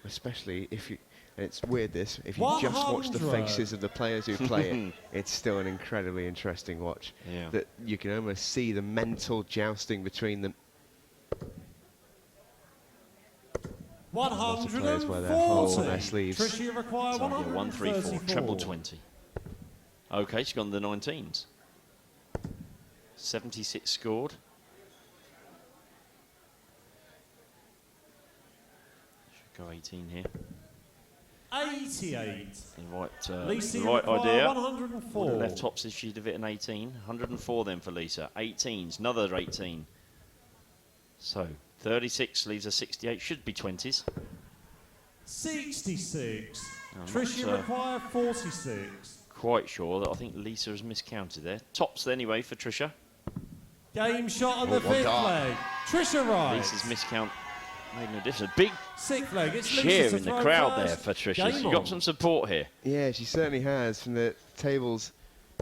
especially if you. And it's weird this, if you just watch the 100. faces of the players who play it, it's still an incredibly interesting watch. Yeah. That you can almost see the mental jousting between them. Lots of players wear their hearts on their 140. sleeves. Tricia require So, yeah, 1, 3, 4, 134. treble 20. Okay, she's gone to the 19s. 76 scored. Should go 18 here. 88. Lisa, The you right require idea. 104. Would have left tops if she'd have hit an 18. 104 then for Lisa. 18s, another 18. So 36 leaves her 68. Should be 20s. 66. I'm Tricia not, require 46. Quite sure that I think Lisa has miscounted there. Tops anyway for Tricia. Game shot on the one fifth dart. leg. Tricia Wright. Lisa's miscount made no difference. A big Sixth leg. It's cheer Lisa to in the throw crowd there first. for Tricia. Game She's on. got some support here. Yeah, she certainly has, from the tables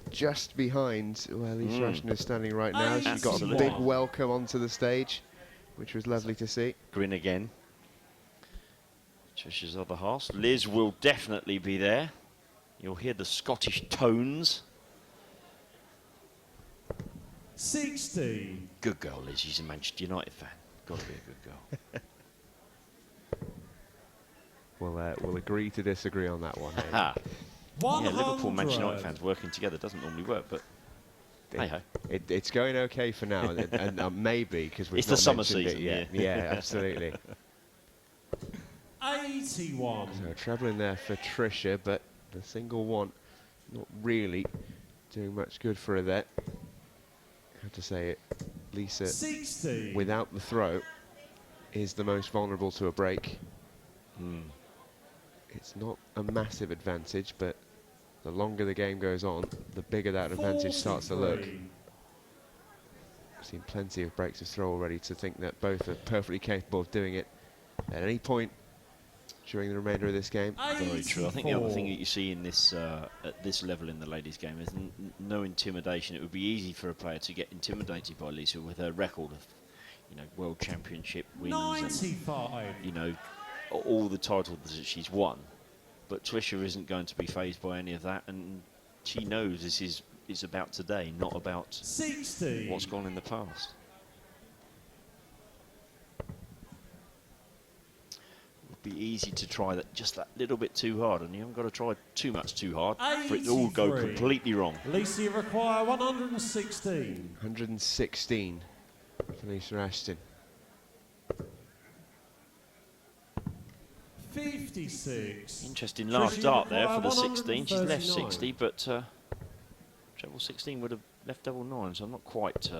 just behind where Lisa Ashton is standing right now. She got a Absolutely. big welcome onto the stage, which was lovely to see. Grin again. Tricia's other half. Liz will definitely be there. You'll hear the Scottish tones. 60. Good girl, Liz. She's a Manchester United fan. Got to be a good girl. We'll agree to disagree on that one. Ah, 100. yeah, Liverpool Manchester United fans working together doesn't normally work, but hey ho. It's going okay for now, and maybe because we've It's not the summer mentioned season, it yet. Yeah, absolutely. 81. So treble in there for Tricia, but the single one not really doing much good for her there. I have to say it, Lisa, 60. without the throw, is the most vulnerable to a break. It's not a massive advantage, but the longer the game goes on, the bigger that advantage starts to look. 43. I've seen plenty of breaks of throw already to think that both are perfectly capable of doing it at any point during the remainder of this game. Very true. I think the other thing that you see in this at this level in the ladies' game is no intimidation. It would be easy for a player to get intimidated by Lisa with her record of, world championship wins 95. and, all the titles that she's won. But Tricia isn't going to be fazed by any of that, and she knows this is about today, not about 60. what's gone in the past. It would be easy to try that just that little bit too hard, and you haven't got to try too hard for it to all go 83. completely wrong. Lisa, you require 116. 116 for Lisa Ashton. 56. Interesting last Tricia, dart there for require the 16. She's left 139. 60, but treble 16 would have left double 9, so I'm not quite.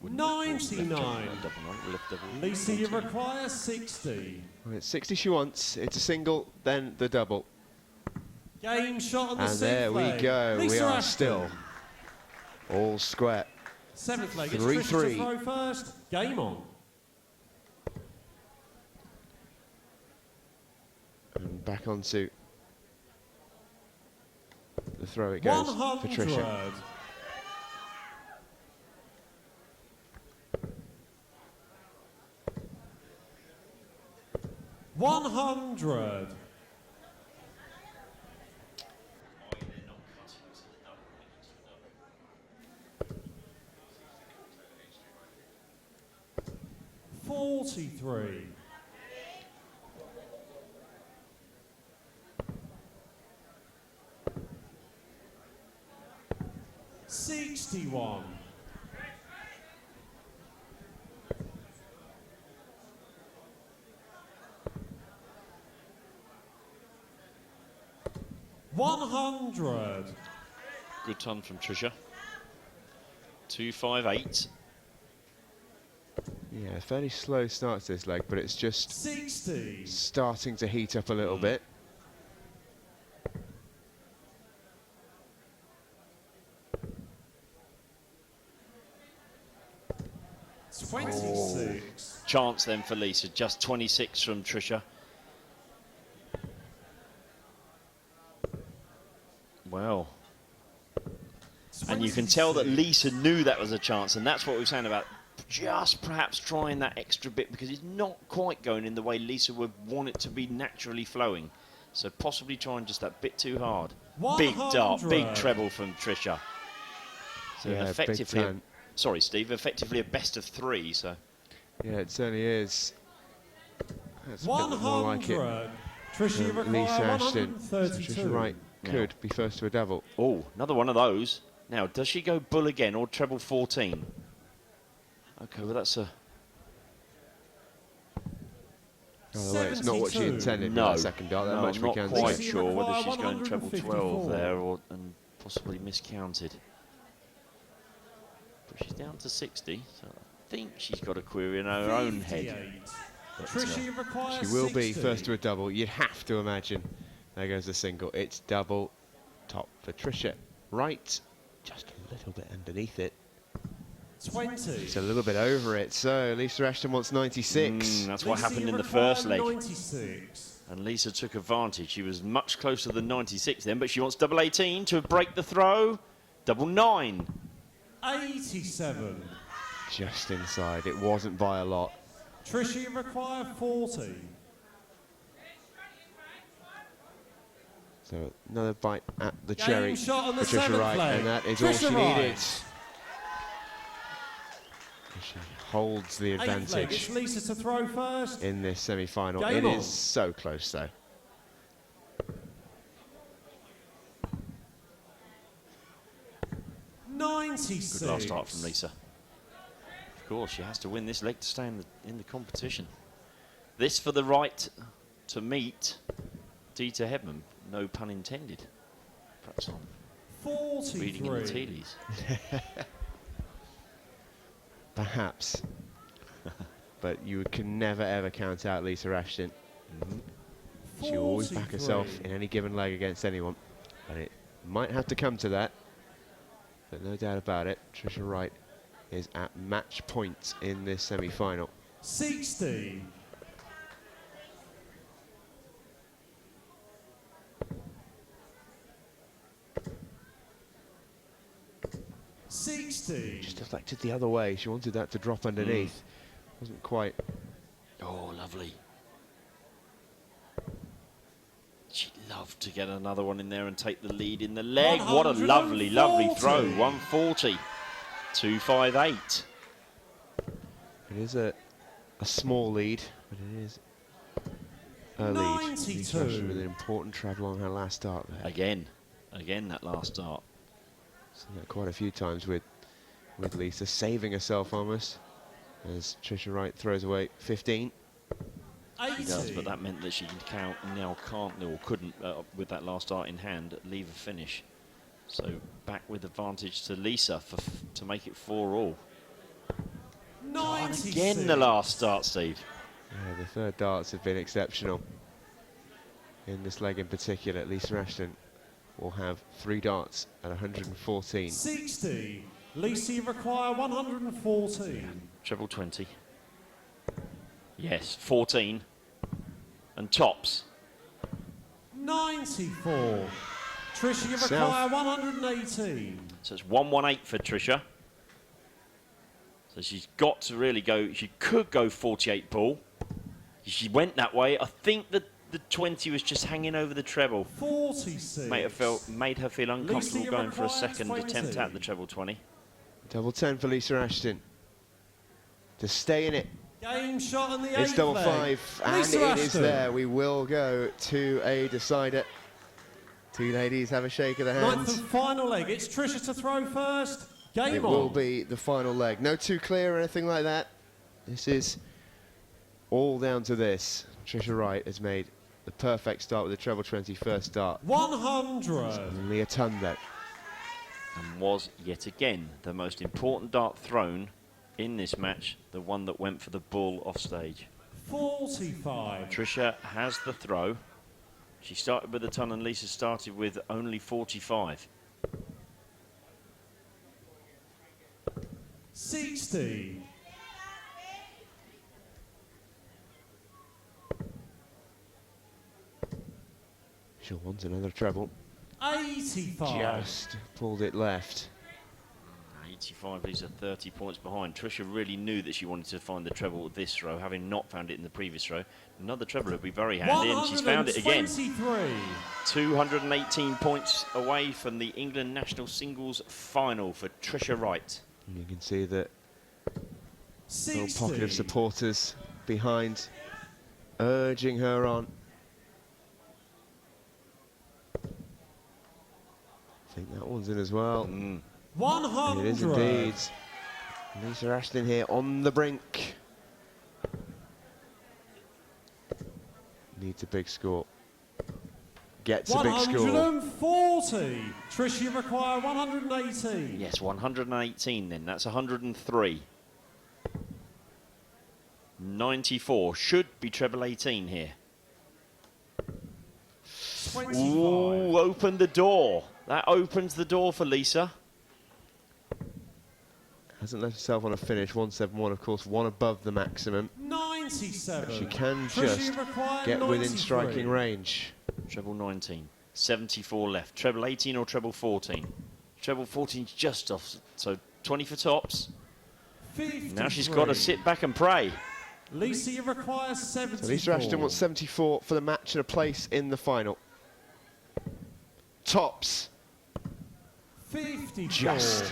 Wouldn't 99. Double 9, left double Lisa, you 14. require 60. Well, it's 60 she wants. It's a single, then the double. Game shot on the And sixth there we leg. go. Lisa We are Ashton. still all square. Seventh leg. It's 3-3. Tricia to throw first. Game on. And back onto the throw it goes for 100. Tricia. 100. $43. 61. 100. Good ton from Tricia. 258. Yeah, fairly slow start to this leg, but it's just 60. starting to heat up a little bit. 26. Chance then for Lisa, just 26 from Tricia. Well, and you can tell that Lisa knew that was a chance, and that's what we were saying about just perhaps trying that extra bit, because it's not quite going in the way Lisa would want it to be naturally flowing. So possibly trying just that bit too hard. 100. Big dart, big treble from Tricia. So Yeah, effectively, big sorry Steve, effectively a best of 3, so. Yeah, it certainly is. That's a bit more like it. 100. Tricia require Lisa Ashton. 132. Tricia Wright could be first to a double. Oh, another one of those. Now, does she go bull again or treble 14? Okay, well that's a... By the way, it's not what she 72. intended No, with that second dart. That no, much I'm we not can quite say. sure whether she's going treble 12 154. there or and possibly miscounted. But she's down to 60, so I think she's got a query in her own head. 58. But, Tricia requires She will be 60. first to a double. You'd have to imagine. There goes the single. It's double top for Tricia. Right, just a little bit underneath it. 20. It's a little bit over it. So Lisa Ashton wants 96. that's what Lisa, happened you in the require first leg. 96. And Lisa took advantage. She was much closer than 96 then, but she wants double 18 to break the throw. Double 9. 87. Just inside. It wasn't by a lot. Tricia, you require 40. So another bite at the Game cherry. shot on the Patricia seventh Wright, leg. and that is all Tricia she Wright. needed. She holds the Eighth leg. advantage It's Lisa to throw first. in this semi-final. Game It on. is so close, though. $96. Good last start from Lisa. Of course, she has to win this leg to stay in the competition. This for the right to meet Dieter Hedman. No pun intended. Perhaps I'm reading in the tea 43. leaves. Perhaps. But you can never, ever count out Lisa Ashton. She'll always back herself 43. in any given leg against anyone. But it might have to come to that. But no doubt about it, Tricia Wright is at match point in this semi-final. 60. Just deflected the other way. She wanted that to drop underneath. Wasn't quite. Oh, lovely. She'd love to get another one in there and take the lead in the leg. What a lovely, lovely throw. 140. 258. It is a small lead, but it is a lead. 92. Lisa Ashton with an important treble on her last start there. Again that last start. Seen that quite a few times with Lisa, saving herself almost, as Tricia Wright throws away 15. She does, but that meant that she can't, or couldn't, with that last start in hand, leave a finish. So back with advantage to Lisa to make it 4-all. 96. Again the last start, Steve. Yeah, the third darts have been exceptional. In this leg in particular, Lisa Ashton will have 3 darts at 114. 60. Lisa, you require 114. Treble 20. Yes, 14. And tops. 94. Tricia, you South. require 118. So it's 118 for Tricia. So she's got to really go. She could go 48 ball. She went that way. I think that the 20 was just hanging over the treble. 46. Made her feel uncomfortable Lisa, going for a requires second 20. attempt at the treble 20. Double 10 for Lisa Ashton. To stay in it. Game shot on the It's eighth double leg. 5, and Lisa it is Ashton. there. We will go to a decider. Two ladies have a shake of the Ninth hands. and final leg. It's Tricia to throw first. Game It on. will be the final leg. No too clear or anything like that. This is all down to this. Tricia Wright has made the perfect start with the treble 20 first start. 100. Only a ton though. And was yet again the most important dart thrown in this match, the one that went for the bull off stage. 45. Tricia has the throw. She started with a ton and Lisa started with only 45. 60. Mitchell wants another treble. 85. Just pulled it left. 85, Lisa 30 points behind. Tricia really knew that she wanted to find the treble with this row, having not found it in the previous row. Another treble would be very handy, and she's found it again. 218 points away from the England national singles final for Tricia Wright. And you can see that 60. little pocket of supporters behind, urging her on. I think that one's in as well. 100. It is indeed. Lisa Ashton here on the brink. Needs a big score. Gets a big score. 140. Trish, you require 118. Yes, 118 then. That's 103. 94. Should be treble 18 here. 25. Ooh, open the door. That opens the door for Lisa. Hasn't left herself on a finish. 171, of course, one above the maximum. 97. She can Trish, just you require get within 93. striking range. Treble 19. 74 left. Treble 18 or treble 14? Treble 14's just off, so 20 for tops. 53. Now she's got to sit back and pray. Lisa, you require 74. So Lisa Ashton wants 74 for the match and a place in the final. Tops. 54. Just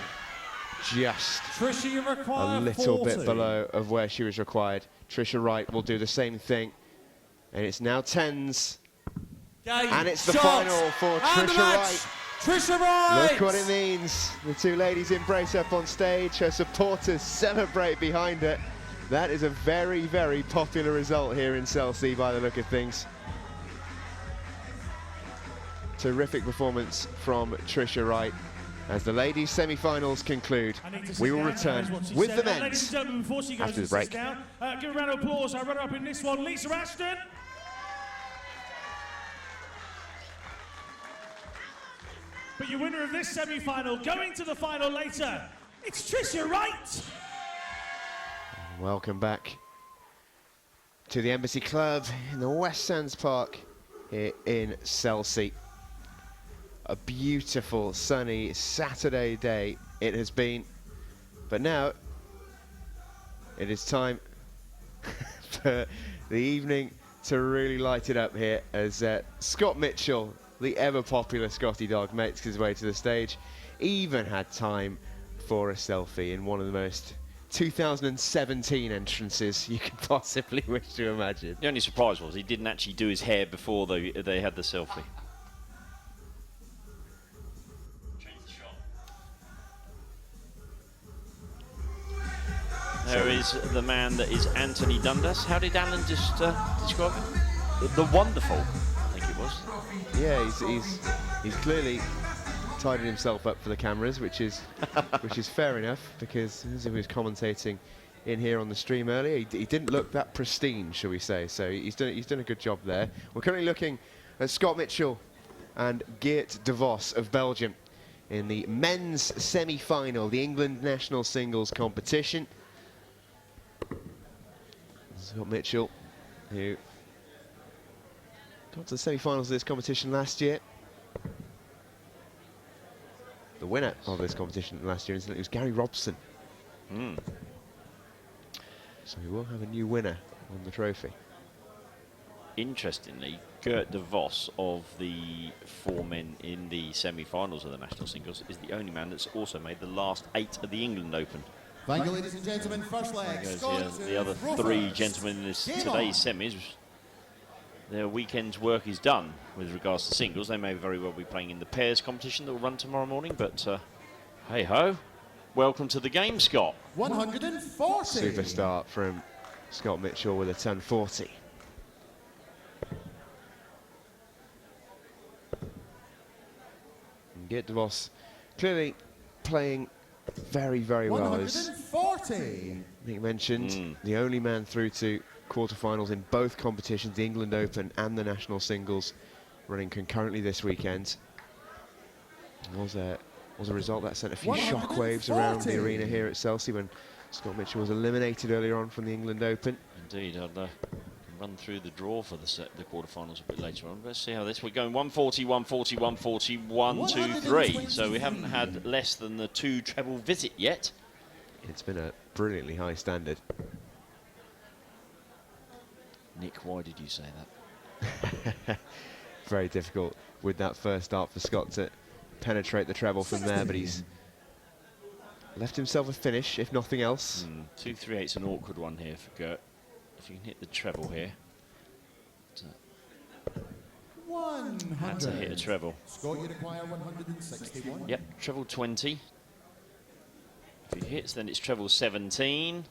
Trisha, you require a little 40. bit below of where she was required. Tricia Wright will do the same thing. And it's now tens. Game, And it's the shot, final for and Tricia the match. Wright. Tricia Wright! Look what it means. The two ladies embrace up on stage. Her supporters celebrate behind her. That is a very, very popular result here in Chelsea by the look of things. Terrific performance from Tricia Wright. As the ladies' semi-finals conclude, we will return with the men's Ladies and gentlemen, before she goes after the and break. sits down, give a round of applause. Our runner-up in this one, Lisa Ashton. But your winner of this semi-final, going to the final later, it's Tricia Wright. Welcome back to the Embassy Club in the West Sands Park here in Chelsea. A beautiful sunny Saturday day it has been, but now it is time for the evening to really light it up here as Scott Mitchell, the ever popular Scotty dog, makes his way to the stage. Even had time for a selfie in one of the most 2017 entrances you could possibly wish to imagine. The only surprise was he didn't actually do his hair before they had the selfie. There is the man that is Anthony Dundas. How did Alan just describe him? The wonderful, I think it was. Yeah, he's clearly tidied himself up for the cameras, which is fair enough, because as he was commentating in here on the stream earlier, he didn't look that pristine, shall we say. So he's done a good job there. We're currently looking at Scott Mitchell and Geert de Vos of Belgium in the men's semi-final, the England national singles competition. Scott Mitchell, who got to the semi-finals of this competition last year. The winner of this competition last year, incidentally, was Gary Robson. So we will have a new winner on the trophy. Interestingly, Geert de Vos of the four men in the semi-finals of the national singles is the only man that's also made the last 8 of the England Open. Thank you, ladies and gentlemen. First leg. Because the other 3 gentlemen in this today's semis, their weekend's work is done with regards to singles. They may very well be playing in the pairs competition that will run tomorrow morning, but hey ho, welcome to the game, Scott. 140. Super start from Scott Mitchell with a 1040. And Geert de Vos clearly playing very, very well. As 140. Nick mentioned, the only man through to quarterfinals in both competitions, the England Open and the national singles, running concurrently this weekend. Was a result that sent a few shockwaves around the arena here at Chelsea when Scott Mitchell was eliminated earlier on from the England Open. Indeed, I'd run through the draw for the quarterfinals a bit later on. Let's see how this. We're going 140, 140, 140, 1, 2, 3. So we haven't had less than the 2 treble visit yet. It's been a brilliantly high standard. Nick, why did you say that? Very difficult with that first start for Scott to penetrate the treble from there, but he's left himself a finish, if nothing else. 238's an awkward one here for Gert. If you can hit the treble here. Had to hit a treble. Scott, you require 161. Yep, treble 20. If he hits, then it's treble 17.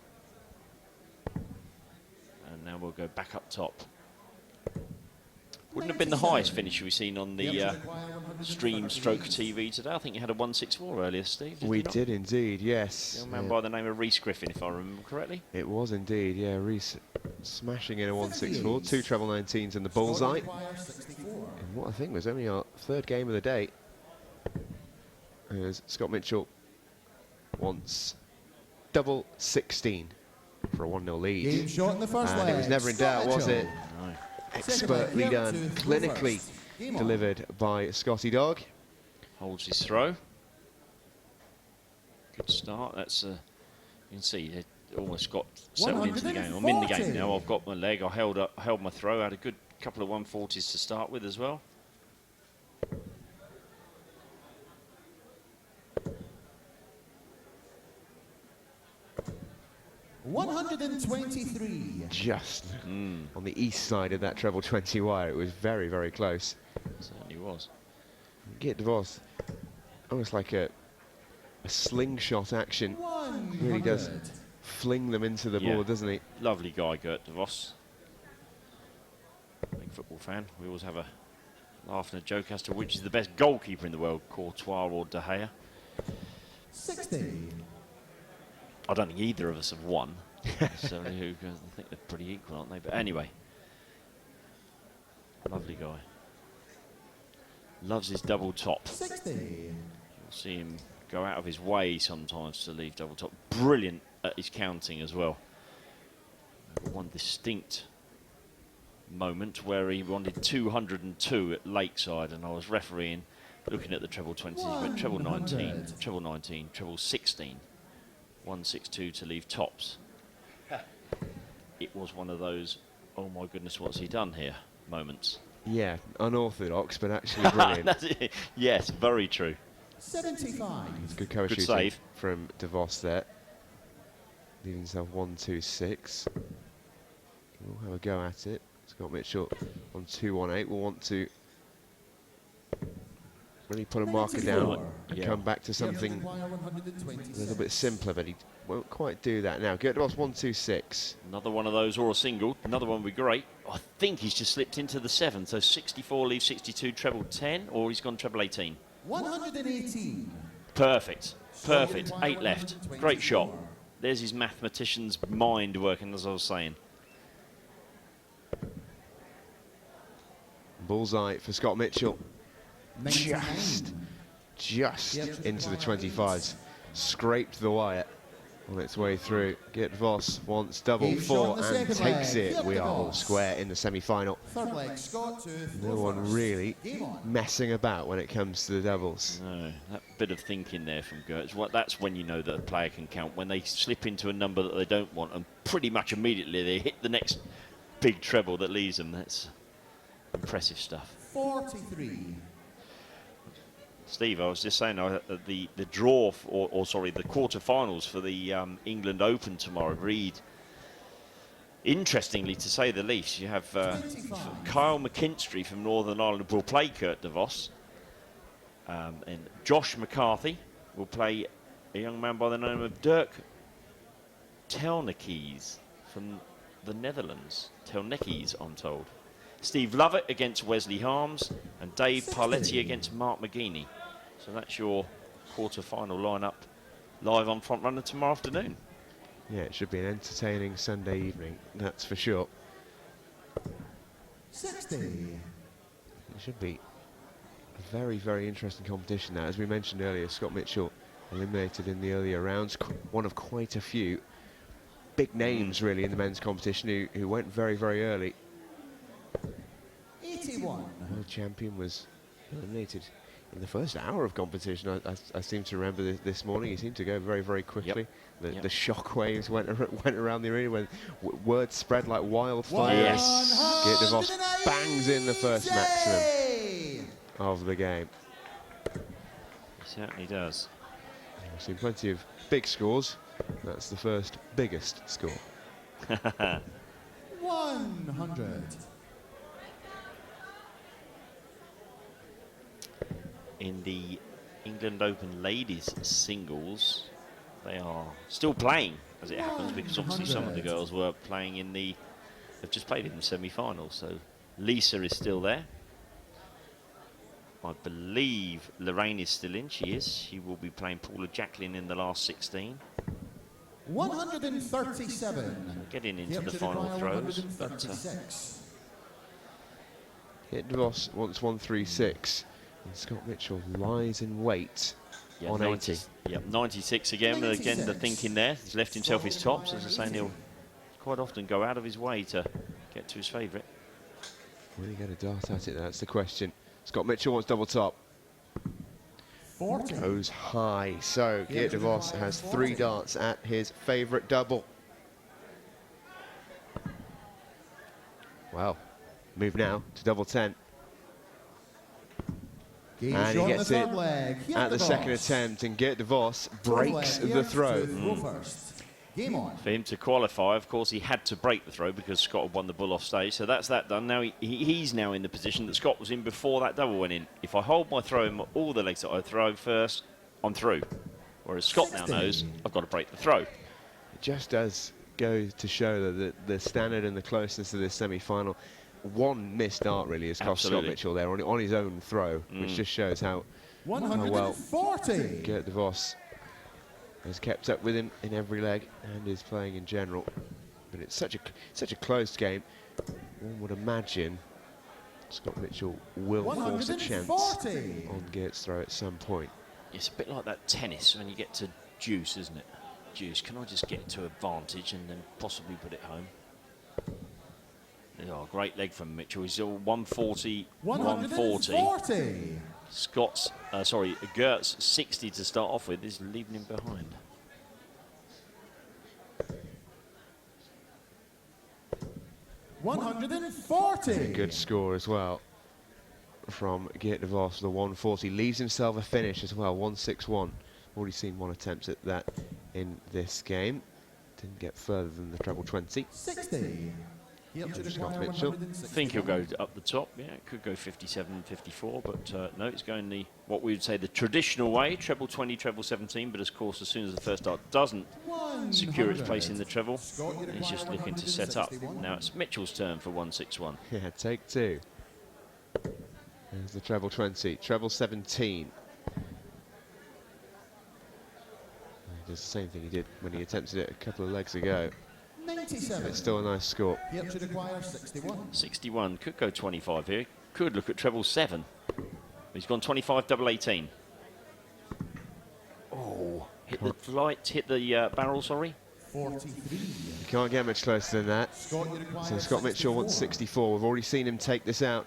And now we'll go back up top. Wouldn't have been the highest finish we've seen on the stream stroke TV today. I think you had a 164 earlier, Steve. We did indeed, yes. Young man by the name of Rhys Griffin, if I remember correctly. It was indeed, yeah. Rhys smashing in a 164, 2 treble 19s in the bullseye. And what I think was only our 3rd game of the day. As Scott Mitchell wants double 16 for a 1-0 lead. Game shot in the first and leg. it was never in doubt, was it? No. Expertly done, clinically delivered by Scotty Dog. Holds his throw. Good start. That's you can see it almost got settled into the game. I'm in the game now. I've got my leg. I held my throw. Had a good couple of 140s to start with as well. $123. Just on the east side of that treble 20 wire. It was very, very close. Certainly was. Geert de Vos, almost like a slingshot action. Really does fling them into the board, doesn't he? Lovely guy, Geert de Vos. Big football fan. We always have a laugh and a joke as to which is the best goalkeeper in the world, Courtois or De Gea. 60. I don't think either of us have won. So I think they're pretty equal, aren't they? But anyway, lovely guy. Loves his double top. 60. You'll see him go out of his way sometimes to leave double top. Brilliant at his counting as well. One distinct moment where he wanted 202 at Lakeside, and I was refereeing, looking at the treble 20. He went treble 19, treble 19, treble 16. 162 to leave tops. It was one of those, oh my goodness, what's he done here moments. Yeah, unorthodox, but actually brilliant. Yes, very true. 75. Good cover Good shooting save from de Vos there. Leaving himself 126. We'll have a go at it. Scott Mitchell on 218. We'll want to really put a marker down and come back to something a little bit simpler, but he won't quite do that now. Geert de Vos 126. Another one of those, or a single. Another one would be great. I think he's just slipped into the 7. So 64 leaves 62, treble 10, or he's gone treble 18. 118. Perfect. Perfect. 8 left. Great shot. There's his mathematician's mind working, as I was saying. Bullseye for Scott Mitchell. Just into the 25s. Scraped the wire on its way through. Geert de Vos wants double 4 and takes it. We are all square in the semi-final. No one really messing about when it comes to the doubles. No, that bit of thinking there from Gert. That's when you know that a player can count. When they slip into a number that they don't want, and pretty much immediately they hit the next big treble that leaves them. That's impressive stuff. 43. Steve, I was just saying the draw, sorry, the quarterfinals for the England Open tomorrow read, interestingly to say the least. You have Kyle McKinstry from Northern Ireland will play Geert de Vos, and Josh McCarthy will play a young man by the name of Dirk Telnekies from the Netherlands. Telnekies, I'm told. Steve Lovett against Wesley Harms, and Dave Parletti against Mark McGeaney. So that's your quarter-final lineup live on Front Runner tomorrow afternoon. Yeah, it should be an entertaining Sunday evening, that's for sure. 60. It should be a very, very interesting competition now. As we mentioned earlier, Scott Mitchell eliminated in the earlier rounds, one of quite a few big names really in the men's competition who went very, very early. 81. World champion was eliminated in the first hour of competition. I seem to remember this morning. He seemed to go very, very quickly. The shock waves went around the arena when word spread like wildfire. Yes. Geert de Vos bangs in the first maximum of the game. He certainly does. I've seen plenty of big scores. That's the first biggest score. 100. In the England Open ladies singles, they are still playing as it happens, because obviously some of the girls were playing in the, they've just played in the semi-final. So Lisa is still there. I believe Lorraine is still in. She is. She will be playing Paula Jacqueline in the last 16. 137. Getting into the final throws. Geert de Vos wants 136. And Scott Mitchell lies in wait on 80. Yep, 96 again. 96. Again, the thinking there. He's left himself his tops. As I say, he'll quite often go out of his way to get to his favourite. Will he get a dart at it? That's the question. Scott Mitchell wants double top. 40. Goes high. So Geert de Vos has 3 darts at his favourite double. Well, move now to double 10. And he gets it at the second attempt, and Geert de Vos breaks the throw. For him to qualify, of course, he had to break the throw because Scott had won the bull off stage. So that's that done. Now he's now in the position that Scott was in before that double went in. If I hold my throw in all the legs that I throw first, I'm through. Whereas Scott now knows I've got to break the throw. It just does go to show that the standard and the closeness of this semi-final. One missed dart really has cost Scott Mitchell there on his own throw, which just shows how well Geert de Vos has kept up with him in every leg and is playing in general. But it's such a close game. One would imagine Scott Mitchell will force a chance on Geert's throw at some point. It's a bit like that tennis when you get to deuce, isn't it? Deuce, can I just get to advantage and then possibly put it home? Oh, great leg from Mitchell. He's all 140, 140. Scott's, Geert's 60 to start off with is leaving him behind. A good score as well from Geert de Vos, the 140. Leaves himself a finish as well, 161. Already seen one attempt at that in this game. Didn't get further than the treble 20. 60. Scott Mitchell. I think he'll go up the top. Yeah, it could go 57, 54, but no, it's going the what we would say the traditional way, treble 20, treble 17. But of course, as soon as the first dart doesn't secure its place in the treble, he's just looking to set up. Now it's Mitchell's turn for 161. Yeah, take 2. There's the treble 20, treble 17. He does the same thing he did when he attempted it a couple of legs ago. 97. It's still a nice score. Yep, should acquire 61. 61 could go 25 here. Could look at treble 7. He's gone 25, double 18. Oh, hit the flight, hit the barrel, sorry. 43. You can't get much closer than that. So Scott Mitchell wants 64. We've already seen him take this out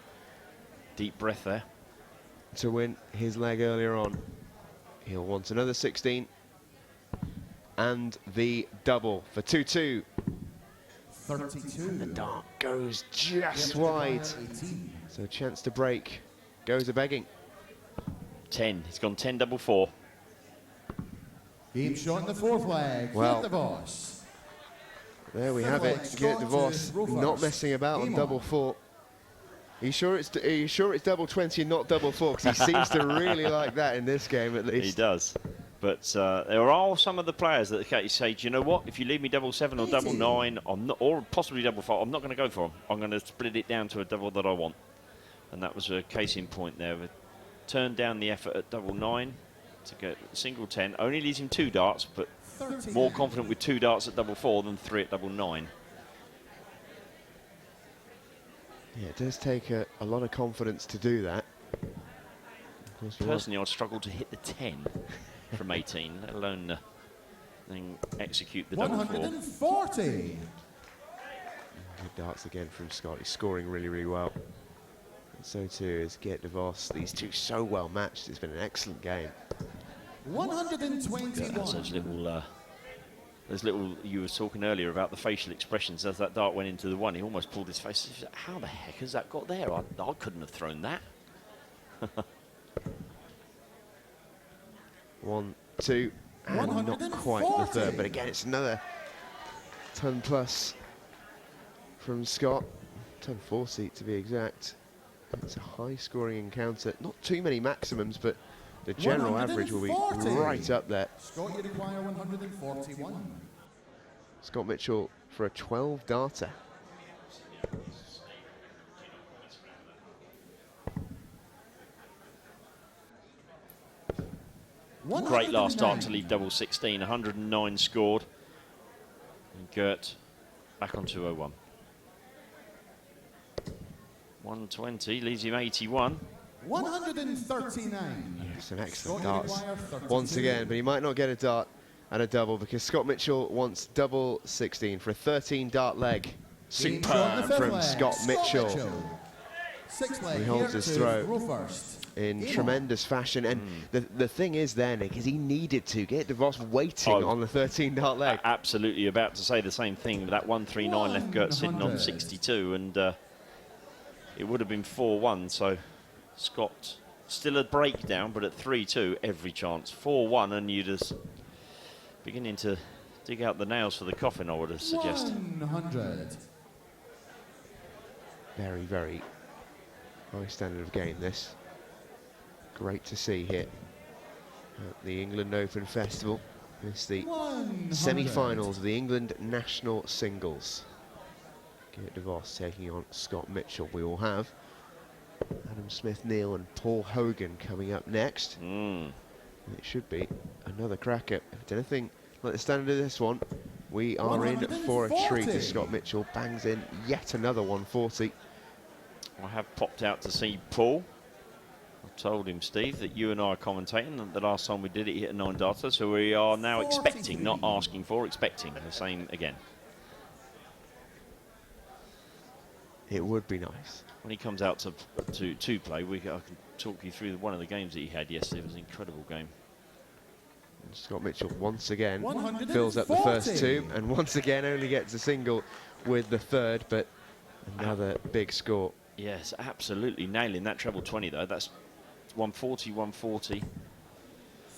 Deep breath there. to win his leg earlier on. He'll want another 16. And the double for 2-2. 32. The dart goes just wide. So a chance to break. Goes a begging. 10. He's gone 10, double 4. Game shot in the 4th leg. Well, Geert de Vos. There we have it. Geert de Vos not messing about on double 4. Are you sure it's double 20 and not double 4? Because he seems to really like that in this game at least. He does. But there are some of the players that say, do you know what? If you leave me double 7 or double 9, I'm not, or possibly double 5, I'm not going to go for them. I'm going to split it down to a double that I want. And that was a case in point there. Turned down the effort at double 9 to get single 10. Only leaves him 2 darts, but more confident with 2 darts at double 4 than 3 at double 9. Yeah, it does take a lot of confidence to do that. Personally, I'd struggle to hit the 10 from 18, let alone and execute the double four. 140. Good darts again from Scott. He's scoring really, really well. And so too is Geert de Vos. These two so well matched. It's been an excellent game. 121. That's those little, you were talking earlier about the facial expressions as that dart went into the one. He almost pulled his face. He said, how the heck has that got there? I couldn't have thrown that. 1, 2, and not quite the third. But again, it's another ton plus from Scott. 1040 to be exact. It's a high scoring encounter. Not too many maximums, but the general average will be right up there. Scott, you require 141. Scott Mitchell for a 12 darter. Great last start to leave double 16. 109 scored. And Geert back on 201. 120 leaves him 81. 139. It's an excellent darts once again, but he might not get a dart and a double because Scott Mitchell wants double 16 for a 13 dart leg. Superb from Scott Mitchell. He holds his throw in tremendous fashion, and the thing is there, Nick, is he needed to get de Vos waiting on the 13 dart leg. Absolutely, about to say the same thing. That 139 left Geert sitting on 62, and it would have been 4-1. So Scott still a breakdown, but at 3-2, every chance. 4-1, and you're just beginning to dig out the nails for the coffin, I would have suggested. 100. Very, very high standard of game, this. Great to see here at the England Open Festival. It's the semi-finals of the England National Singles. Geert de Vos taking on Scott Mitchell. We will have Adam Smith-Neal and Paul Hogan coming up next. It should be another cracker. If anything like the standard of this one, we are in for a treat as Scott Mitchell bangs in yet another 140. I have popped out to see Paul. I told him, Steve, that you and I are commentating, and the last time we did it, he hit a 9 darter, so we are now expecting, not asking for, expecting the same again. It would be nice. When he comes out to play, I can talk you through one of the games that he had yesterday. It was an incredible game. And Scott Mitchell once again fills up the first two, and once again only gets a single with the third, but another big score. Yes, absolutely nailing that treble 20 though. That's 140, 140.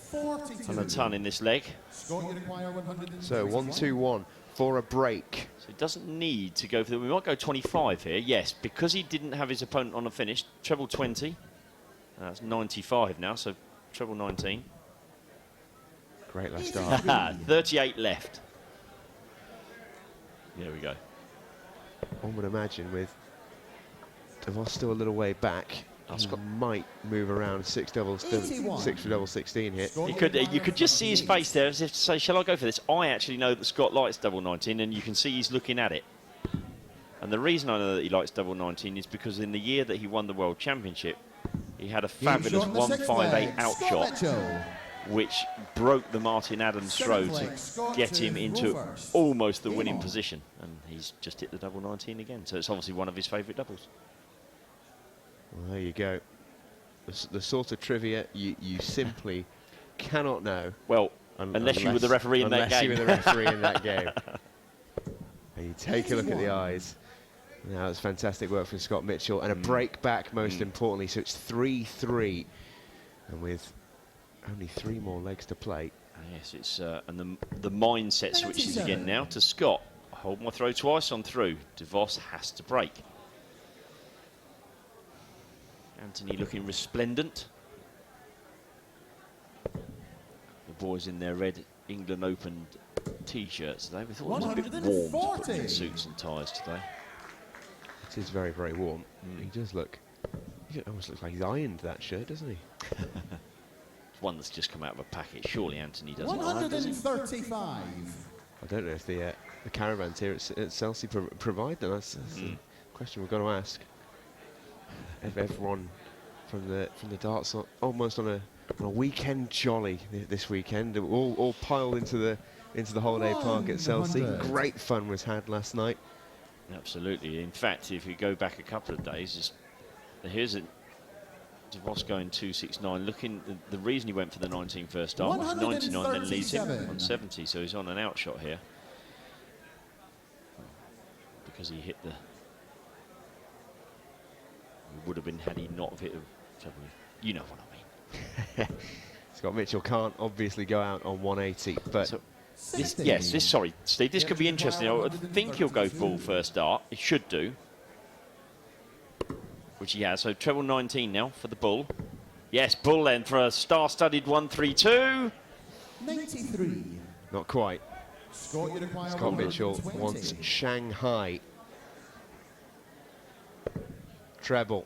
42. And a ton in this leg. Scott, you require 121. So 1-2-1 for a break. So he doesn't need to go for we might go 25 here. Yes, because he didn't have his opponent on a finish. Treble 20. That's 95 now, so treble 19. Great last start. 38 left. There we go. One would imagine with de Vos still a little way back, Scott might move around 6 for double 16 here. You could just see his face there as if to say, shall I go for this? I actually know that Scott likes double 19, and you can see he's looking at it. And the reason I know that he likes double 19 is because in the year that he won the World Championship, he had a fabulous 158 outshot, which broke the Martin Adams throw to get him into almost the winning position. And he's just hit the double 19 again. So it's obviously one of his favourite doubles. Well, there you go. The sort of trivia you simply cannot know. Well, unless you were the referee in that game. Unless you were the referee in that game. And you take a look at the eyes. Now it's fantastic work from Scott Mitchell, and a break back most importantly, so it's 3-3. And with only 3 more legs to play. Yes, it's and the mindset switches again now to Scott. Hold my throw twice on through. De Vos has to break. Anthony looking resplendent. The boys in their red England Open T-shirts today. We thought it was a bit warm to put in suits and ties today. It is very, very warm. He does look. He almost looks like he's ironed that shirt, doesn't he? It's one that's just come out of a packet. Surely Anthony doesn't. 135. I don't know if the caravans here at Chelsea provide them. That's a question we've got to ask. If everyone from the darts almost on a weekend jolly this weekend, all piled into the into the holiday park at Chelsea. Great fun was had last night. Absolutely. In fact, if you go back a couple of days, here's a DeVos going 269. Looking, the reason he went for the 19 first start was 99, then leads him on 70. So he's on an outshot here because he hit the. He would have been had he not have hit the. You know what I mean. Scott Mitchell can't obviously go out on 180, but. So sorry, Steve, this could be interesting. I think he'll go full first start. He should do. Which he has. So treble 19 now for the bull. Yes, bull then for a star-studded 132. 93. Not quite. Scott Mitchell wants Shanghai. Treble.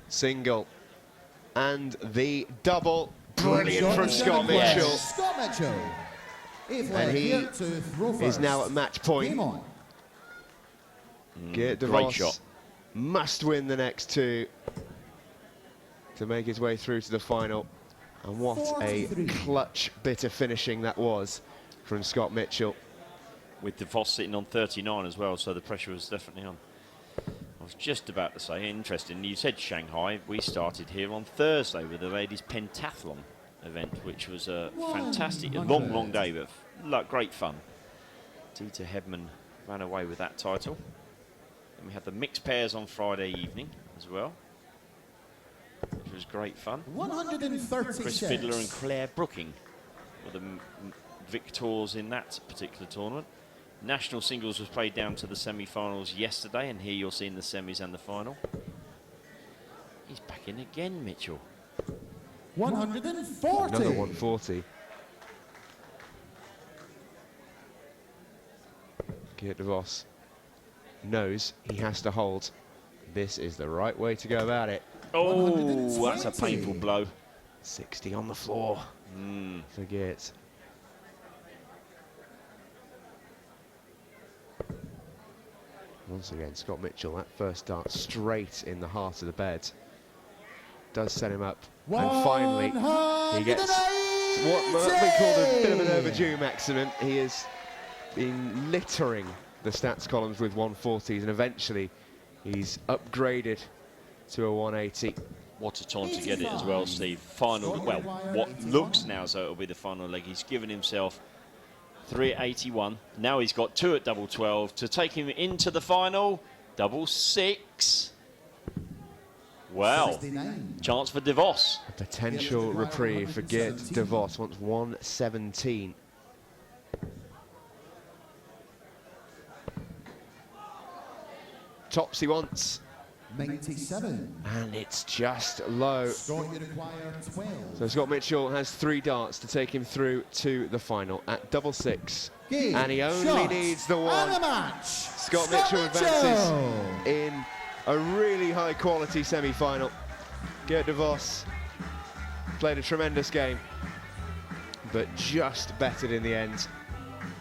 Single. And the double. Brilliant from Scott Mitchell. Scott Mitchell. And he is now at match point. Geert de Great Vos shot. Must win the next two to make his way through to the final. And what a clutch bit of finishing that was from Scott Mitchell. With de Vos sitting on 39 as well, so the pressure was definitely on. I was just about to say, interesting, you said Shanghai. We started here on Thursday with the ladies' pentathlon event, which was a fantastic, a long day, but great fun. Dieter Hedman ran away with that title. And we had the mixed pairs on Friday evening as well, which was great fun. 136. Chris Fiddler and Claire Brooking were the victors in that particular tournament. National singles was played down to the semi-finals yesterday, and here you're seeing the semis and the final. He's back in again, Mitchell. 140. Another 140. Geert de Vos knows he has to hold. This is the right way to go about it. Oh, that's a painful blow. 60 on the floor for Geert. Once again, Scott Mitchell, that first dart straight in the heart of the bed, does set him up. And finally, he gets what might be called a bit of an overdue maximum. He has been littering the stats columns with 140s, and eventually he's upgraded to a 180. What a time to get it as well, Steve. Final, well, what looks now as though it'll be the final leg. He's given himself 3 at 81. Now he's got 2 at double 12 to take him into the final. Double 6. Well, chance for de Vos. A potential reprieve for Geert de Vos. Wants 117. Tops he wants. 97. And it's just low. Scott, you require 12. So Scott Mitchell has 3 darts to take him through to the final at double 6. And he only needs the one. Scott Mitchell advances in a really high quality semi-final. Geert de Vos played a tremendous game, but just bettered in the end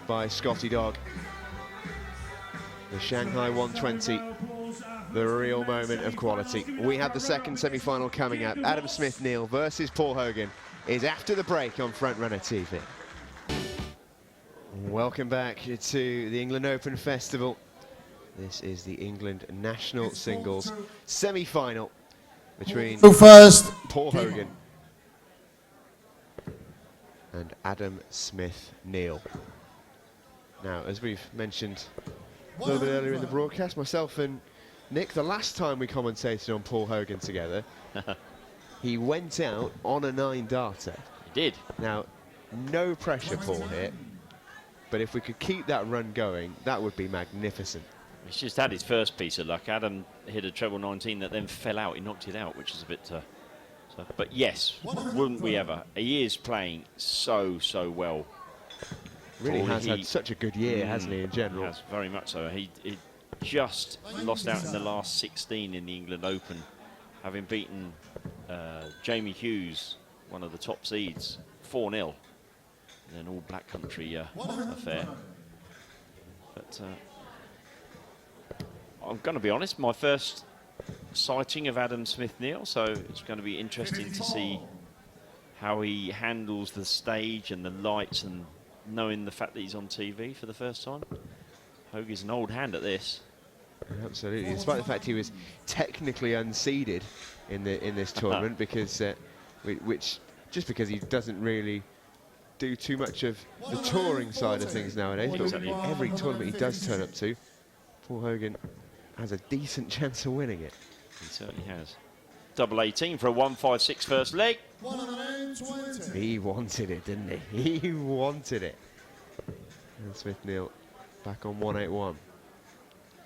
by Scotty Dog. The Shanghai 120, the real moment of quality. We have the second semi-final coming up. Adam Smith-Neal versus Paul Hogan is after the break on Frontrunner TV. Welcome back to the England Open Festival. This is the England National Singles semi-final between Paul Hogan and Adam Smith-Neal. Now, as we've mentioned a little bit earlier in the broadcast, myself and Nick, the last time we commentated on Paul Hogan together, he went out on a 9-darter. He did. Now, no pressure, Paul, here, but if we could keep that run going, that would be magnificent. He's just had his first piece of luck. Adam hit a treble 19 that then fell out. He knocked it out, which is a bit... but yes, wouldn't we ever? He is playing so well. Really has had such a good year, hasn't he, in general? Has, very much so. He just lost out in the last 16 in the England Open, having beaten Jamie Hughes, one of the top seeds, 4-0 in an all-black country affair. But I'm going to be honest, my first sighting of Adam Smith-Neal, so it's going to be interesting to see how he handles the stage and the lights, and knowing the fact that he's on TV for the first time. Hogan's an old hand at this. Absolutely, despite the fact he was technically unseeded in this tournament, because just because he doesn't really do too much of the touring side of things nowadays, but every tournament he does turn up to, Paul Hogan has a decent chance of winning it. He certainly has. Double 18 for a 1-5-6 first leg. 120. He wanted it, didn't he? He wanted it. And Smith-Neal back on 181.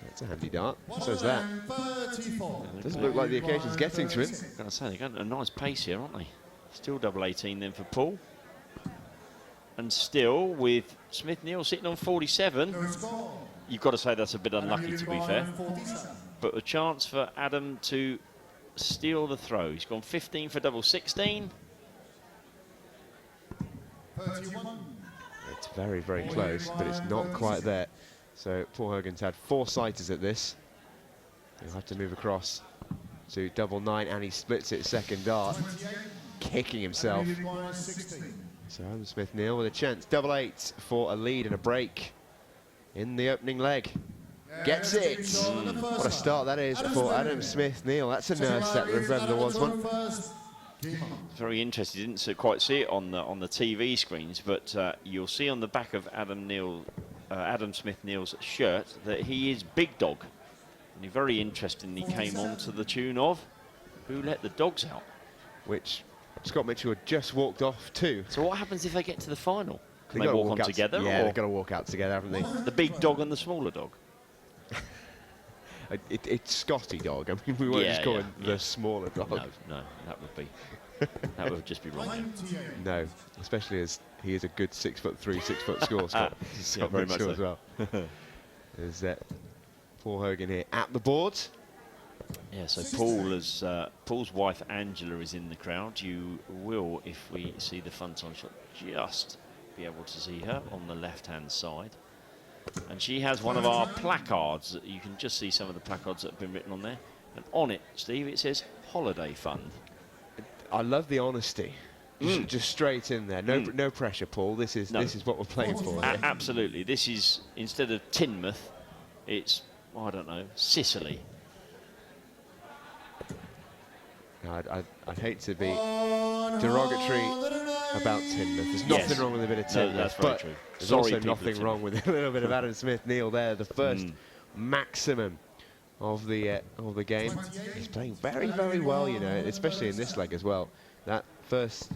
That's a handy dart. So's that. 134. Doesn't look like the occasion's getting to him. I've got to say, they've got a nice pace here, aren't they? Still double 18 then for Paul. And still with Smith-Neal sitting on 47. No score. You've got to say that's a bit unlucky, to be fair. 47. But a chance for Adam to steal the throw. He's gone 15 for double 16. 31. It's very, very close, but it's not quite there. So Paul Hogan's had 4 sighters at this. He'll have to move across to double 9, and he splits it second dart, kicking himself. 16. So Adam Smith-Neal with a chance. Double 8 for a lead and a break in the opening leg. Gets it. What a start that is for Adam Smith-Neal. That's a nerve settler if ever there was one. Very interesting. Didn't quite see it on the TV screens, but you'll see on the back of Adam Smith-Neal's shirt that he is Big Dog. And he very interestingly came on to the tune of Who Let the Dogs Out? Which Scott Mitchell had just walked off to. So what happens if they get to the final? Can They they gotta walk on out together? Yeah, or they've got to walk out together, haven't they? the big dog and the smaller dog? It's Scotty Dog. I mean, we won't just call him the smaller dog. No, that would just be wrong. No, especially as he is a good 6'3", 6 foot score, Scott. Yeah, very much so. as well. There's Paul Hogan here at the board. Yeah, so Paul's wife Angela is in the crowd. You will, if we see the fun time shot, just be able to see her on the left-hand side. And she has one of our placards. You can just see some of the placards that have been written on there. And on it, Steve, it says Holiday Fund. I love the honesty. Just straight in there. No pressure, Paul. This is what we're playing for. Absolutely. This is, instead of Teignmouth, it's, I don't know, Sicily. No, I'd hate to be derogatory about Teignmouth. There's nothing wrong with a bit of Teignmouth, that's very but true. there's Sorry, also people of nothing wrong with a little bit of Adam Smith-Neal there. The first maximum of the game. He's playing very, very well, you know, especially in this leg as well. That first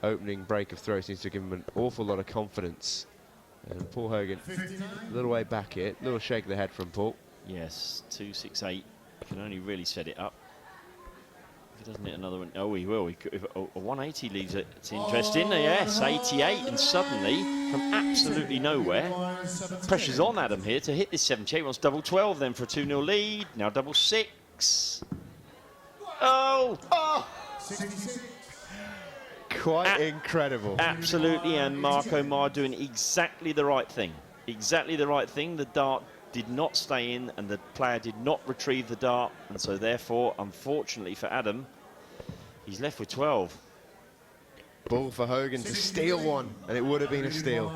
opening break of throw seems to give him an awful lot of confidence. And Paul Hogan, a little way back here, little shake of the head from Paul. Yes, 268. You can only really set it up. If he doesn't hit another one, oh, he will. If a 180 leaves it. It's interesting. Yes, 88, and suddenly, from absolutely nowhere, pressure's on Adam here to hit this 78. Wants double 12 then for a 2-0 lead. Now double 6. Oh! 66. Quite incredible. Absolutely, and Marco Marr doing exactly the right thing. Exactly the right thing. The dart did not stay in, and the player did not retrieve the dart, and so therefore, unfortunately for Adam, he's left with 12. Ball for Hogan to steal one, and it would have been a steal.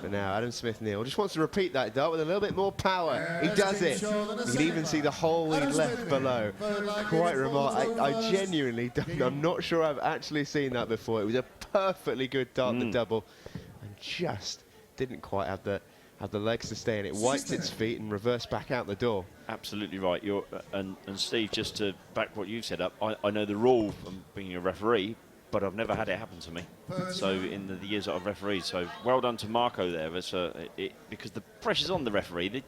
But now Adam Smith-Neal just wants to repeat that dart with a little bit more power. He does it. You can even see the hole he left below. Quite remarkable. I genuinely don't, I'm not sure I've actually seen that before. It was a perfectly good dart, the double, and just didn't quite have the legs to stay in. It wiped its feet and reversed back out the door. Absolutely right. And Steve, just to back what you've set up, I know the rule from being a referee, but I've never had it happen to me. So in the years that I've refereed, so well done to Marco there. Because the pressure's on the referee.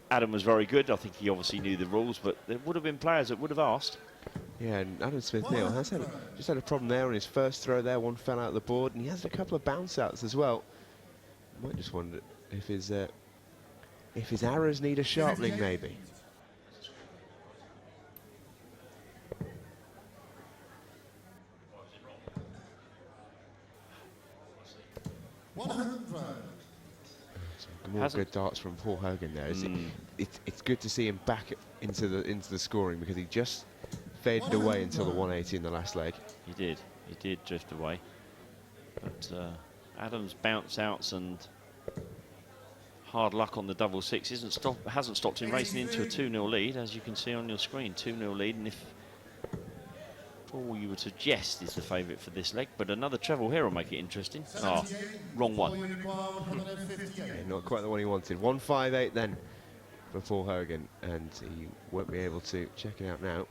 Adam was very good. I think he obviously knew the rules, but there would have been players that would have asked. Yeah, and Adam Smith-Neal has just had a problem there on his first throw there. One fell out of the board, and he has a couple of bounce outs as well. Might just wonder if his arrows need a sharpening, maybe. More good darts from Paul Hogan there. It's good to see him back into the scoring, because he just faded away until the 180 in the last leg. He did drift away. But Adams' bounce outs and hard luck on the double six hasn't stopped him racing into a 2-0 lead, as you can see on your screen. 2-0 lead, and if Paul, you would suggest, is the favourite for this leg, but another treble here will make it interesting. Ah, wrong one. Yeah, not quite the one he wanted. 158 then for Paul Hogan, and he won't be able to check it out now.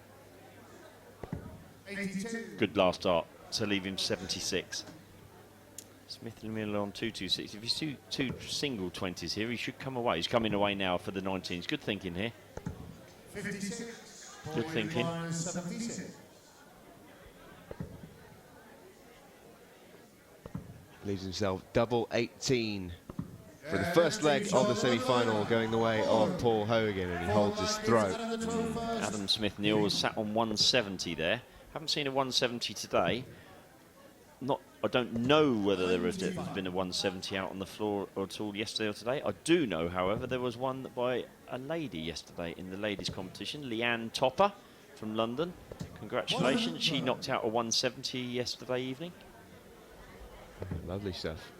Good last start to leave him 76. Smith-Neal on 226. If he's two single 20s here, he should come away. He's coming away now for the 19s. Good thinking here. Good thinking. Leaves himself double 18 for the first leg of the semi-final, going the way of Paul Hogan, and he holds his throat. Adam Smith-Neal was sat on 170 there. Haven't seen a 170 today. I don't know whether there has been a 170 out on the floor at all yesterday or today. I do know, however, there was one by a lady yesterday in the ladies' competition, Leanne Topper from London. Congratulations, she knocked out a 170 yesterday evening. Lovely stuff.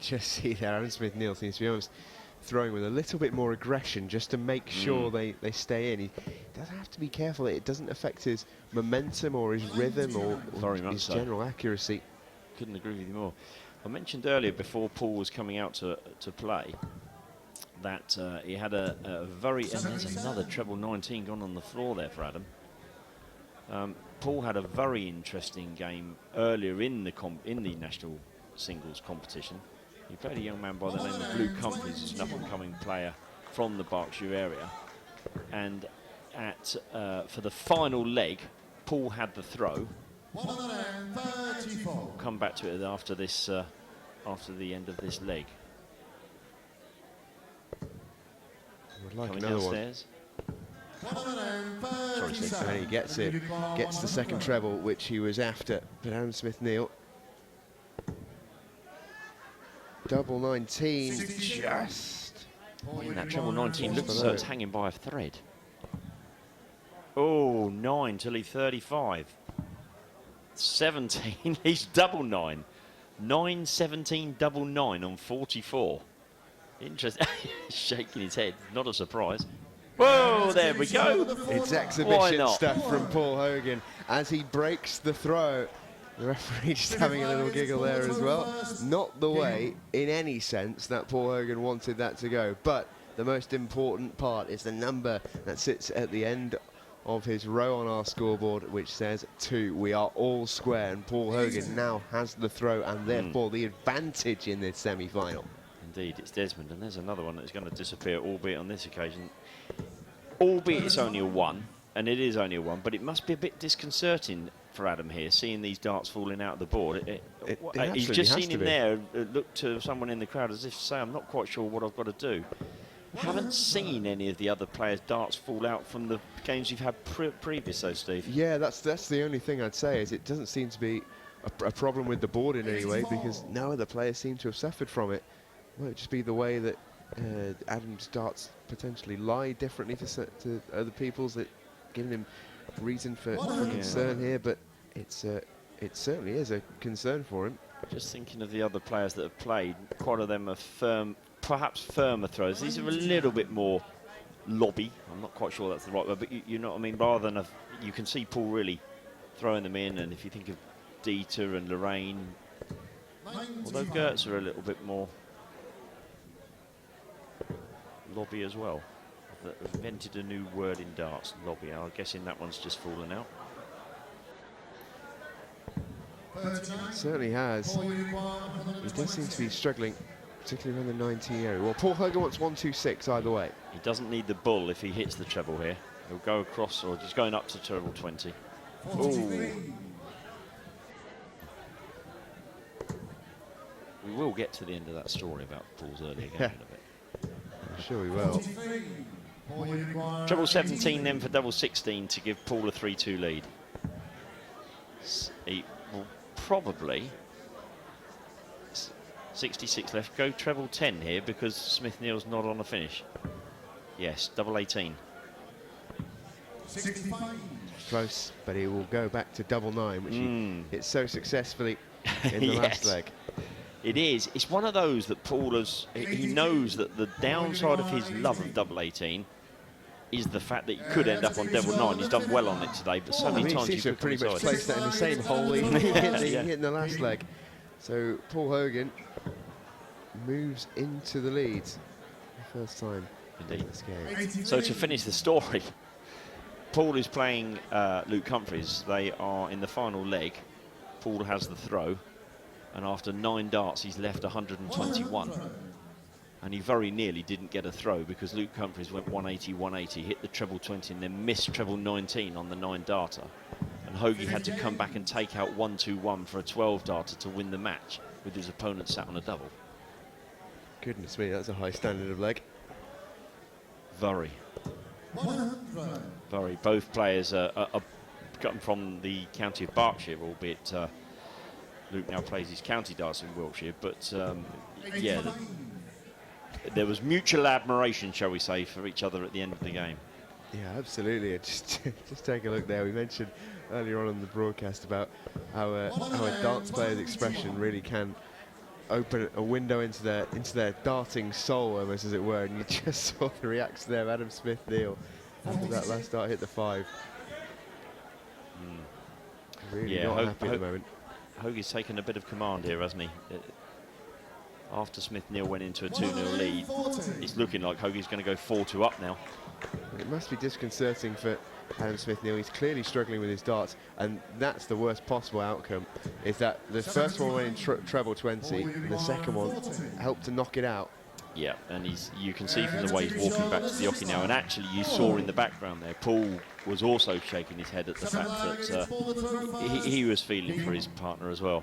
Just see there, Adam Smith-Neal seems to be almost throwing with a little bit more aggression just to make sure they stay in. He does have to be careful it doesn't affect his momentum or his rhythm or his general accuracy. Couldn't agree with you more. I mentioned earlier, before Paul was coming out to play, that he had a very... And there's another treble 19 gone on the floor there for Adam. Paul had a very interesting game earlier in the national singles competition. He played a young man by the name of Blue Companies, who's an up-and-coming player from the Berkshire area. And for the final leg, Paul had the throw. We'll come back to it after this, after the end of this leg. Would like Coming another downstairs. Sorry, and he gets it, gets the second treble, which he was after. But Adam Smith-Neal, double 19, just. That treble 19 looks as though it's hanging by a thread. Oh, 9 to leave 35. 17, he's double 9. 9, 17, double 9 on 44. Interesting. Shaking his head, not a surprise. Whoa, there we go. It's exhibition stuff from Paul Hogan as he breaks the throw. The referee just having a little giggle there as well. Not the way, in any sense, that Paul Hogan wanted that to go. But the most important part is the number that sits at the end of his row on our scoreboard, which says 2. We are all square, and Paul Hogan now has the throw and therefore the advantage in this semi-final. Indeed, it's Desmond, and there's another one that's going to disappear, albeit on this occasion. Albeit it's only a 1, and it is only a 1, but it must be a bit disconcerting for Adam here, seeing these darts falling out of the board. He's just seen him there, look to someone in the crowd as if to say, I'm not quite sure what I've got to do. Haven't seen any of the other players' darts fall out from the games you've had previous, though, Steve. Yeah, that's the only thing I'd say, is it doesn't seem to be a problem with the board in any way, because no other players seem to have suffered from it. Well, it'd just be the way that Adam's darts potentially lie differently to other people's, that giving him reason for concern here, but it certainly is a concern for him. Just thinking of the other players that have played, quite a them are firm, perhaps firmer throws. These are a little bit more lobby. I'm not quite sure that's the right word, but you know what I mean. Rather than you can see Paul really throwing them in, and if you think of Dieter and Lorraine, although Gertz are a little bit more lobby as well. I've invented a new word in darts, lobby. I'm guessing that one's just fallen out. It certainly has. He does seem to be struggling, particularly around the 19 area. Well, Paul Hogan wants 126 either way. He doesn't need the bull if he hits the treble here. He'll go across, or just going up to treble 20. Ooh. We will get to the end of that story about Paul's earlier game in a bit. I'm sure we will. Treble 17 then for double 16 to give Paul a 3-2 lead. He will probably, 66 left, go treble 10 here because Smith-Neal's not on a finish. Yes, double 18. close, but he will go back to double 9, which he hit so successfully in the last leg. It is. It's one of those that Paul has. He knows that the downside of his love of double 18 is the fact that he could end up on double 9. He's done well on it today, but so many times he he pretty much placed that in the same hole he hit in the last leg. So Paul Hogan moves into the lead the first time in this game. So to finish the story, Paul is playing Luke Humphries. They are in the final leg. Paul has the throw, and after 9 darts, he's left 121. And he very nearly didn't get a throw because Luke Humphries went 180, 180, hit the treble 20 and then missed treble 19 on the 9 darter. And Hoagie had to come back and take out 1-2-1 for a 12 darter to win the match with his opponent sat on a double. Goodness me, that's a high standard of leg. Very. Very. Both players are gotten from the county of Berkshire, albeit Luke now plays his county darts in Wiltshire. But yeah, there was mutual admiration, shall we say, for each other at the end of the game. Yeah, absolutely. Just take a look there. We mentioned earlier on in the broadcast about how a darts player's expression really can open a window into their darting soul, almost, as it were. And you just saw the reaction there of Adam Smith-Neal after that last dart hit the 5. Really not happy at the moment. Hoagie's taken a bit of command here, hasn't he? After Smith-Neal went into a 2-0 lead, it's looking like Hoagie's going to go 4-2 up now. It must be disconcerting for Adam Smith-Neal. He's clearly struggling with his darts, and that's the worst possible outcome, is that the first one went in treble 20, and the second one helped to knock it out. Yeah, and you can see from the way he's walking back to the oche now, and actually you saw in the background there, Paul was also shaking his head at the fact that he was feeling for his partner as well,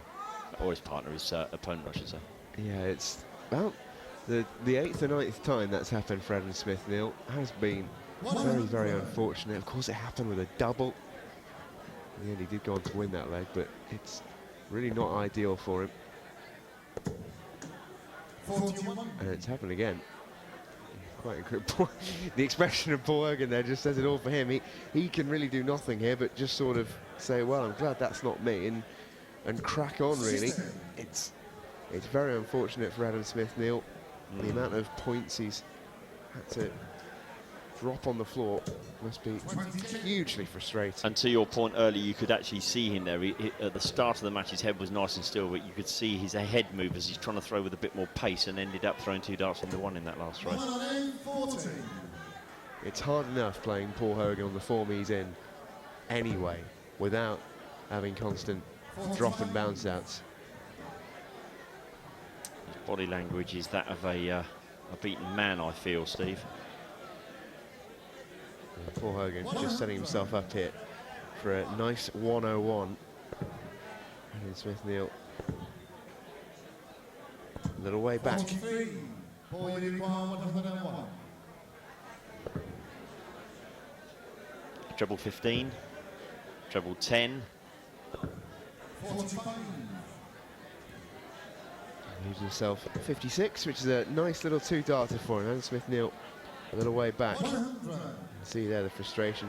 or his partner, his opponent, I should say. Yeah, it's, well, the 8th or 9th time that's happened for Adam Smith-Neal has been very, very unfortunate. Of course, it happened with a double. In the end, he did go on to win that leg, but it's really not ideal for him. And it's happened again. Quite incredible. The expression of Paul Hogan there just says it all for him. He can really do nothing here, but just sort of say, well, I'm glad that's not me, and crack on, really. It's very unfortunate for Adam Smith-Neal. The amount of points he's had to drop on the floor must be hugely frustrating. And to your point earlier, you could actually see him there. At the start of the match, his head was nice and still, but you could see his head move as he's trying to throw with a bit more pace, and ended up throwing 2 darts into 1 in that last throw. It's hard enough playing Paul Hogan on the form he's in anyway, without having constant drop and bounce outs. His body language is that of a beaten man, I feel, Steve. Paul Hogan just setting himself up here for a nice 101. And Smith-Neal a little way back. Treble 15, treble 10. Leaves himself 56, which is a nice little 2-darter for him. And Smith-Neal a little way back. See there the frustration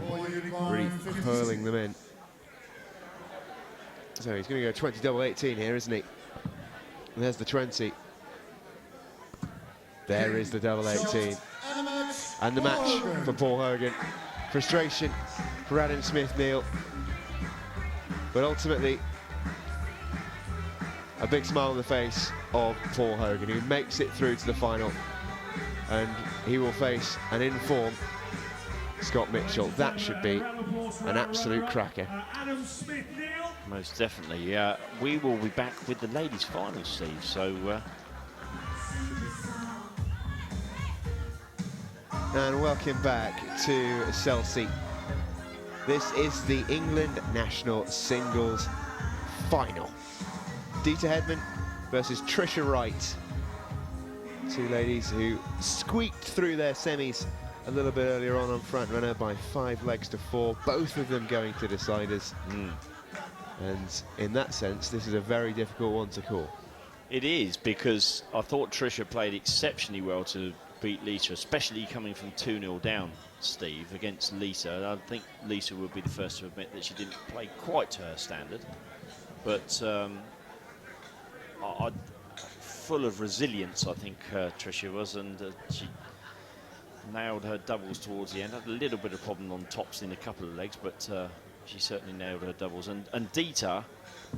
really hurling them in. So he's going to go 20 double 18 here, isn't he? And there's the 20. There is the double 18. And the match for Paul Hogan. Frustration for Adam Smith-Neal. But ultimately, a big smile on the face of Paul Hogan, who makes it through to the final. And he will face an in-form Scott Mitchell. That should be an absolute cracker. Most definitely. We will be back with the ladies' final, Steve. So. And welcome back to Chelsea. This is the England national singles final. Dita Hedman versus Trisha Wright. 2 ladies who squeaked through their semis a little bit earlier on front runner by 5 legs to 4, both of them going to deciders. And in that sense, this is a very difficult one to call. It is, because I thought Trisha played exceptionally well to beat Lisa, especially coming from 2-0 down, Steve, against Lisa. I think Lisa would be the first to admit that she didn't play quite to her standard. But full of resilience, I think Tricia was, and she nailed her doubles towards the end. Had a little bit of problem on tops in a couple of legs, but she certainly nailed her doubles. And Dita,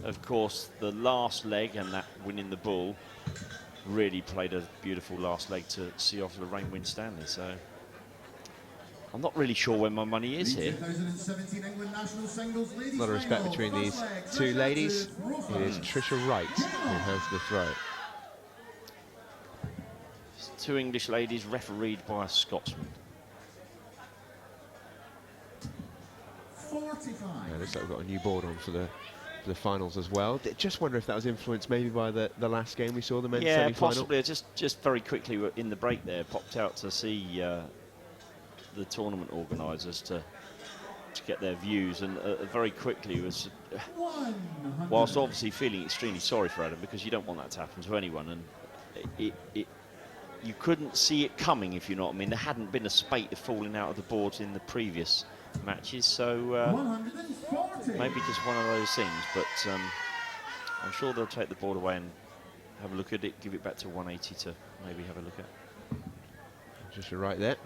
of course, the last leg and that winning the bull, really played a beautiful last leg to see off Lorraine Winstanley. So I'm not really sure where my money is here. A lot of respect between these two ladies. It is Tricia Wright who has the throw. Two English ladies refereed by a Scotsman. 45. Looks like we've got a new board on for the finals as well. Just wonder if that was influenced maybe by the last game we saw, the men's semi-final. Possibly. Just very quickly in the break there, popped out to see the tournament organisers to get their views, and very quickly was, whilst obviously feeling extremely sorry for Adam, because you don't want that to happen to anyone, and you couldn't see it coming, if you know what I mean. There hadn't been a spate of falling out of the boards in the previous matches, so maybe just one of those things, but I'm sure they'll take the board away and have a look at it, give it back to 180 to maybe have a look at. Just right there.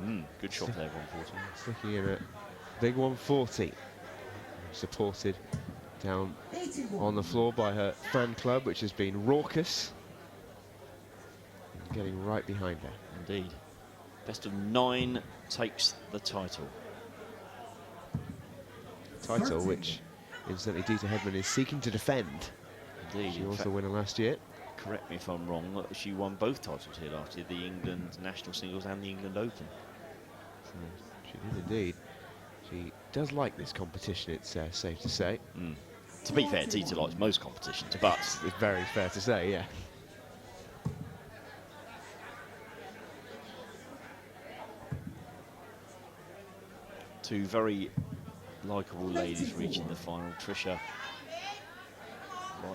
Good shot there, 140. Looking at a big 140. Supported down on the floor by her fan club, which has been raucous. And getting right behind her. Indeed. Best of 9 takes the title. Title, which incidentally Dita Hedman is seeking to defend. Indeed. She was the winner last year. Correct me if I'm wrong, she won both titles here last year, the England National Singles and the England Open. So she did indeed. She does like this competition, it's safe to say. To be fair, Dita likes most competitions, but it's very fair to say, yeah. Two very likeable ladies reaching the final. Tricia,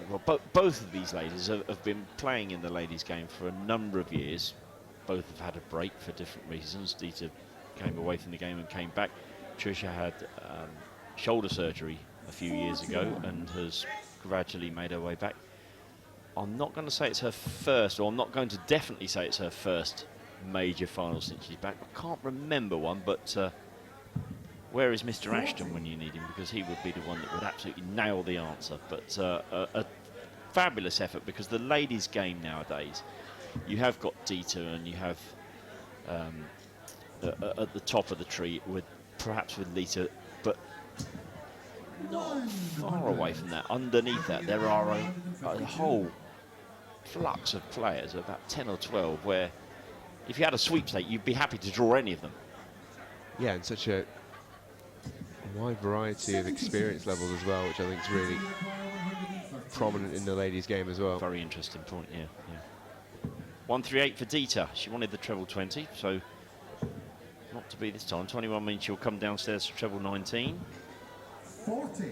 well, both of these ladies have been playing in the ladies' game for a number of years. Both have had a break for different reasons. Dita came away from the game and came back. Tricia had shoulder surgery a few years ago and has gradually made her way back. I'm not going to say it's her first, or I'm not going to definitely say it's her first major final since she's back. I can't remember one, but where is Mr. Ashton when you need him? Because he would be the one that would absolutely nail the answer. But a fabulous effort, because the ladies' game nowadays, you have got Dita and you have at the top of the tree perhaps with Lita, but not far away from that. Underneath that, there are a whole flux of players, about 10 or 12, where if you had a sweepstake, you'd be happy to draw any of them. Yeah, and such a wide variety of experience levels as well, which I think is really prominent in the ladies' game as well. Very interesting point, yeah. 138 for Dita. She wanted the treble 20, so not to be this time. 21 means she'll come downstairs for treble 19. 40.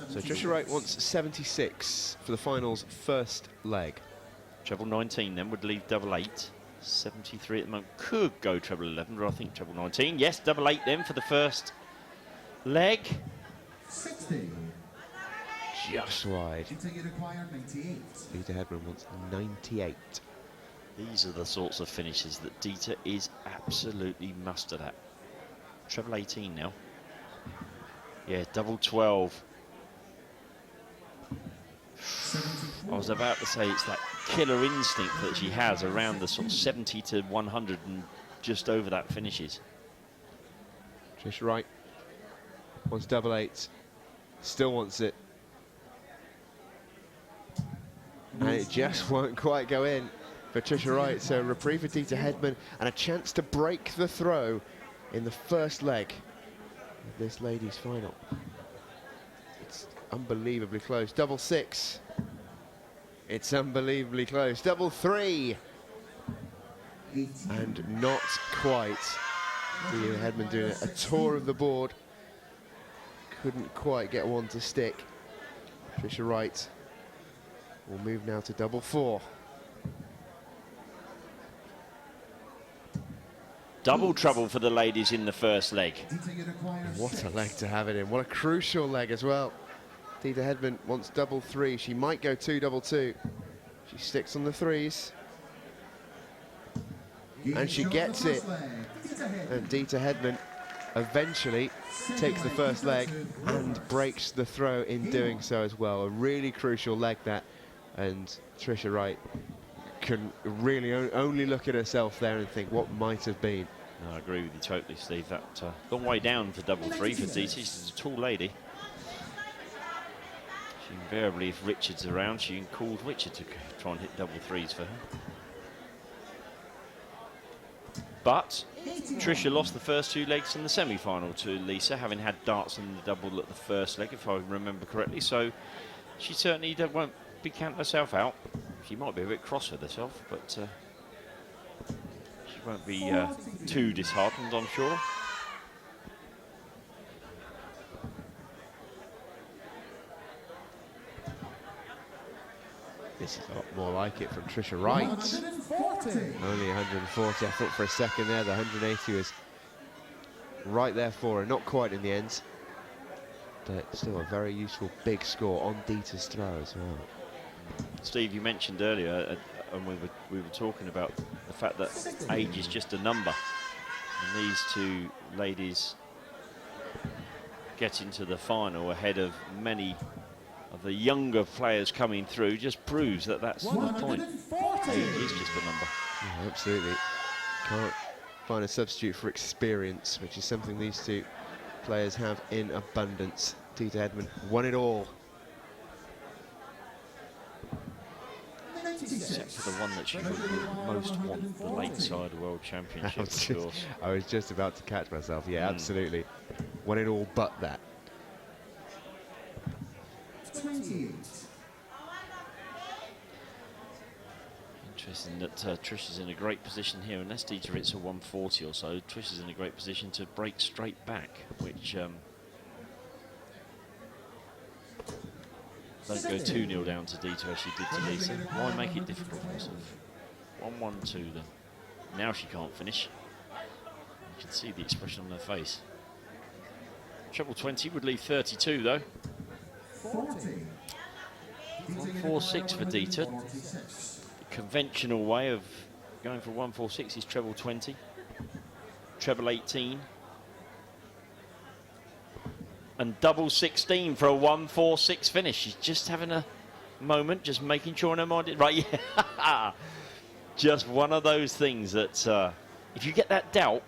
So Tricia Wright wants 76 for the finals first leg. Treble 19 then would leave double 8. 73 at the moment. Could go treble 11, but I think treble 19. Yes, double 8 then for the first leg. 60. Just wide. Dita require 98. Dita Hedman wants 98. These are the sorts of finishes that Dita is absolutely mustard at. Treble 18 now. Yeah, double 12. I was about to say it's that killer instinct that she has around the sort of 70 to 100 and just over that finishes. Tricia Wright wants double 8. Still wants it. And it just won't quite go in for Tricia Wright. So reprieve for Dita Hedman and a chance to break the throw in the first leg of this ladies' final. It's unbelievably close. Double 6. It's unbelievably close. Double 3. And not quite. Dita Hedman doing a tour of the board. Couldn't quite get one to stick. Tricia Wright will move now to double 4. Double trouble for the ladies in the first leg. What a leg to have it in. What a crucial leg as well. Dieter Hedman wants double three. She might go 2-2-2. She sticks on the threes. And she gets it. And Dieter Hedman eventually takes the first leg and breaks the throw in doing so as well. A really crucial leg that. And Trisha Wright can really only look at herself there and think what might have been. No, I agree with you totally, Steve. That long way down for double three for Dieter. She's a tall lady. She invariably, if Richard's around, she calls Richard to try and hit double threes for her. But Trisha lost the first two legs in the semi-final to Lisa, having had darts in the double at the first leg, if I remember correctly. So she certainly won't be counting herself out. She might be a bit cross with herself, but she won't be too disheartened, I'm sure. This is a lot more like it from Trisha Wright. 140. Only 140. I thought for a second there the 180 was right there for her. Not quite in the end, but still a very useful big score on Dieter's throw as well. Steve, you mentioned earlier, and we were talking about the fact that age is just a number. And these two ladies get into the final ahead of many of the younger players coming through just proves that that's the point. Age is just a number. Yeah, absolutely. Can't find a substitute for experience, which is something these two players have in abundance. Dieter Hedman won it all. Except for the one that she would most want, the Lakeside World Championship, of course. I was just about to catch myself. Yeah, absolutely. Won it all but that. 28. Interesting that Trisha's in a great position here. Unless Dieter hits a 140 or so, Trisha's in a great position to break straight back, which don't go 2-0 down to Dieter as she did to Lisa. Why make it difficult for herself? 1-1-2 then. Now she can't finish. You can see the expression on her face. Treble 20 would leave 32 though. 146 for Dieter. The conventional way of going for 146 is treble 20. Treble 18. And double 16 for a 146 finish. She's just having a moment, just making sure in her mind. Right, yeah. Just one of those things that if you get that doubt,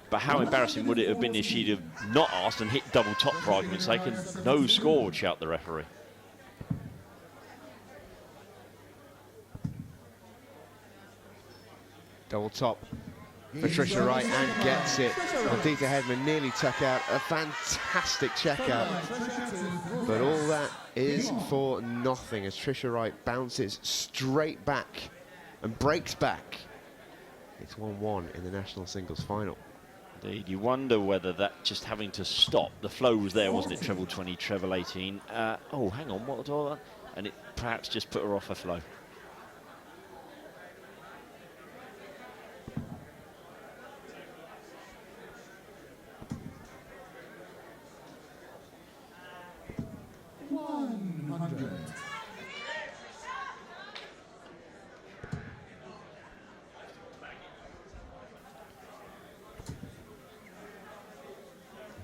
but how embarrassing would it have been if she'd have not asked and hit double top for argument's sake, and no score would shout the referee. Double top for Trisha Wright and gets it. And Dieter Hedman nearly took out a fantastic checkout. But all that is for nothing as Trisha Wright bounces straight back and breaks back. It's 1-1 in the national singles final. Indeed, you wonder whether that just having to stop, the flow was there, wasn't it? Treble 20, treble 18. Oh, hang on, what do I? And it perhaps just put her off her flow.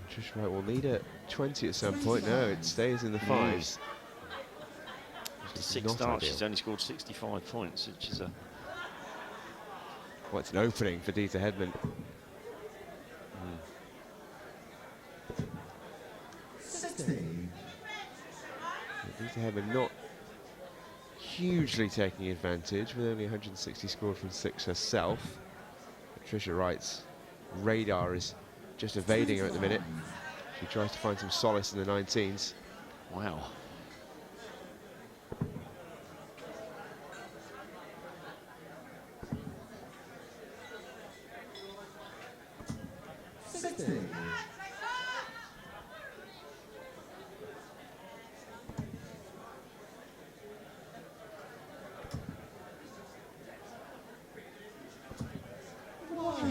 Trisha Wright will need a 20 at some point. No, it stays in the fives. After 6 starts, she's only scored 65 points, which is a... Well, it's an opening for Dieter Hedman. Dieter Hedman not hugely taking advantage with only 160 scored from 6 herself. But Trisha Wright's radar is just evading her at the minute. She tries to find some solace in the 19s. Wow.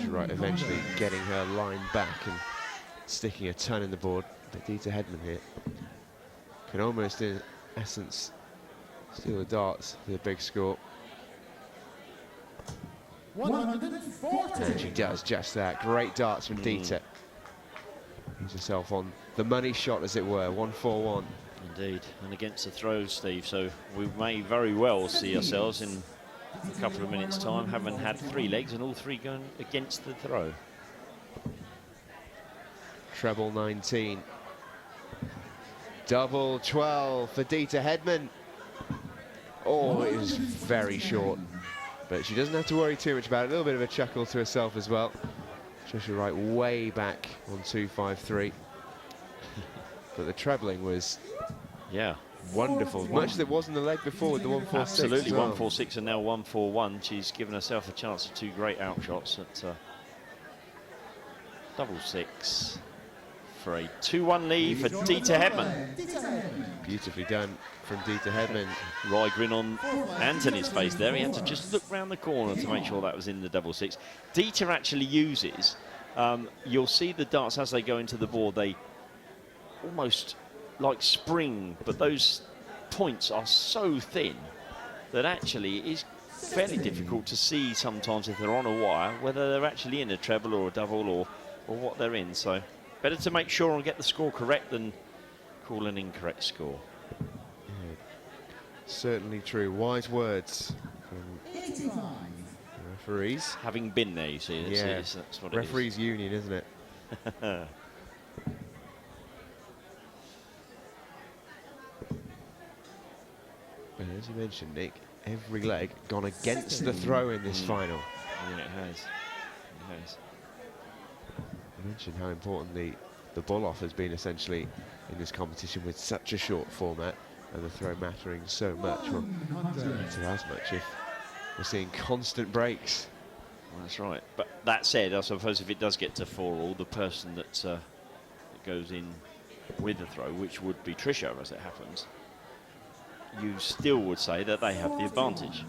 Trisha Wright eventually getting her line back and sticking a ton in the board. But Dieter Hedman here can almost, in essence, steal the darts with a big score. 140. And she does just that. Great darts from Dieter. Puts herself on the money shot, as it were. 141. Indeed, and against the throws, Steve, so we may very well see ourselves in a couple of minutes' time having had 3 legs and all 3 going against the throw. Treble 19. Double 12 for Dieter Hedman. Oh, it was very short. But she doesn't have to worry too much about it. A little bit of a chuckle to herself as well. Trisha Wright way back on 253. But the trebling was wonderful. Much as it was in the leg before with the 146. Absolutely, well. 146 and now 141. She's given herself a chance of 2 great outshots at double 6 for a 2-1 lead for Dieter Hedman. Beautifully done from Dieter Hedman. Wry grin on Anthony's face there. He had to just look round the corner to make sure that was in the double 6. Dieter actually uses, you'll see the darts as they go into the board, they almost like spring, but those points are so thin that actually it is fairly difficult to see sometimes if they're on a wire, whether they're actually in a treble or a double or what they're in. So better to make sure and get the score correct than call an incorrect score. Yeah, certainly true. Wise words from 85. the referees. Having been there, you see, that's what it is. Referees union, isn't it? But as you mentioned, Nick, every leg gone against the throw in this final. Yeah, it has. It has. You mentioned how important the ball-off has been essentially in this competition with such a short format and the throw mattering so much. Well, it's not matter as much if we're seeing constant breaks. Well, that's right. But that said, I suppose if it does get to 4-all, the person that goes in with the throw, which would be Trisha as it happens, you still would say that they have the advantage,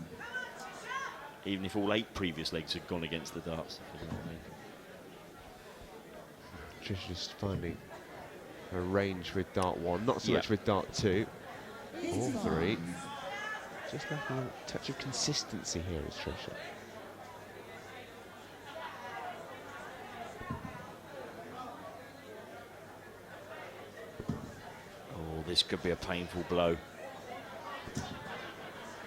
even if all 8 previous legs had gone against the darts. If you know what I mean. Trish just finding a range with dart 1, not so much with dart 2 or 3. Just lacking a touch of consistency here is Trisha. Oh, this could be a painful blow.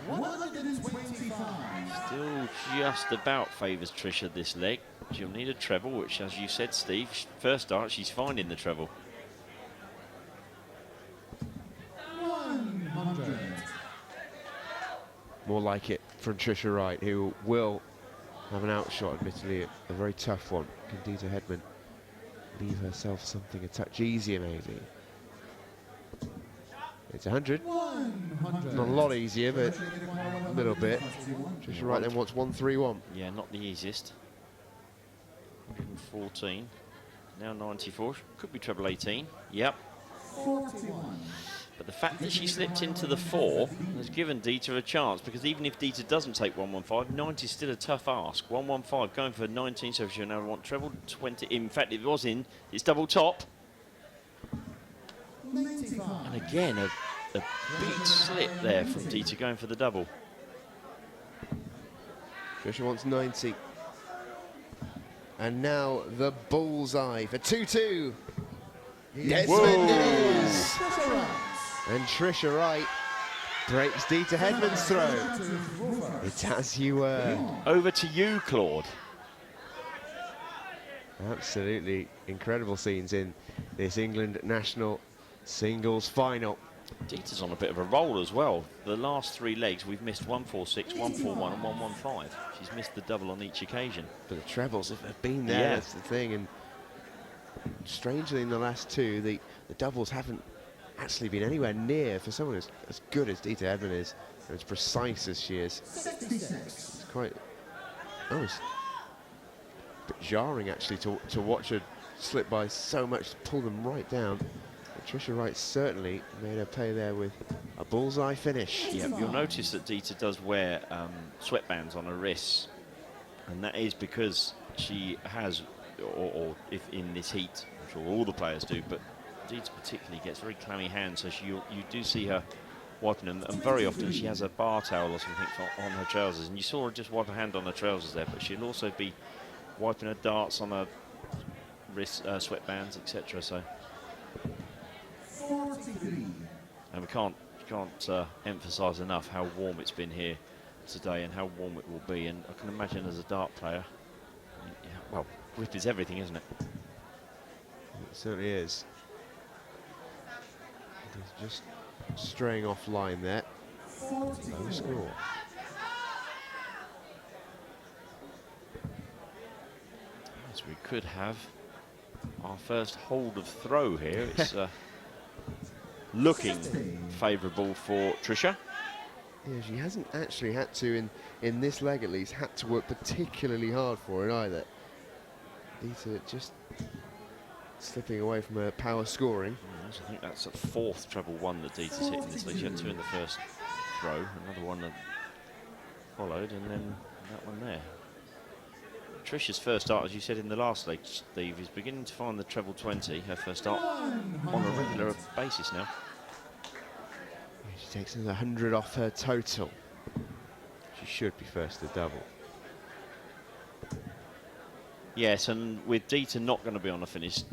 125. Still just about favours Trisha this leg. She'll need a treble, which, as you said, Steve, first dart, she's finding the treble. 100. More like it from Trisha Wright, who will have an outshot, admittedly, a very tough one. Can Dieter Hedman leave herself something a touch easier, maybe? It's 100. 100. Not a lot easier, but a little bit. Trisha Wright then wants 131. Yeah, not the easiest. 114. Now 94. Could be treble 18. Yep. 41. But the fact that she slipped into the 4 has given Dieter a chance, because even if Dieter doesn't take 115, 90 is still a tough ask. 115 going for 19, so she'll now want treble 20. In fact, it was in. It's double top. 95. And again, a big slip there from Dieter going for the double. Trisha wants 90. And now the bullseye for 2-2. Desmond it is. And Trisha Wright breaks Dieter Hedman's throw. It's as you were. Over to you, Claude. Absolutely incredible scenes in this England national singles final. Dieter's on a bit of a roll as well. The last 3 legs, we've missed 146, 141 and 115. She's missed the double on each occasion. But the trebles have been there, Yeah. that's the thing. And strangely, in the last 2, the doubles haven't actually been anywhere near for someone as good as Dieter Hedman is, and as precise as she is. 66. It's quite almost a bit jarring, actually, to watch her slip by so much, to pull them right down. But Trisha Wright certainly made her pay there with a bullseye finish. Yeah, you'll notice that Dieter does wear sweatbands on her wrists, and that is because she has, or if in this heat, I'm sure all the players do, but Dita particularly gets very clammy hands, so you do see her wiping them, and very often she has a bar towel or something on her trousers, and you saw her just wipe her hand on her trousers there, but she'll also be wiping her darts on her wrist, sweatbands, etc. So, and we can't emphasise enough how warm it's been here today and how warm it will be. And I can imagine as a dart player, well, grip is everything, isn't it? It certainly is. Just straying off line there. Low score. So we could have our first hold of throw here. It's looking favourable for Tricia. Yeah, she hasn't actually had to, in this leg at least, had to work particularly hard for it either. Dita just slipping away from her power scoring. Yes, I think that's the 4th treble 1 that Dita's hit in this league. She had 2 in the first throw, another one that followed, and then that one there. Tricia's first start, as you said in the last leg, Steve, is beginning to find the treble 20, her first start, on a regular basis now. She takes another 100 off her total. She should be first to double. Yes, and with Dita not going to be on a finish,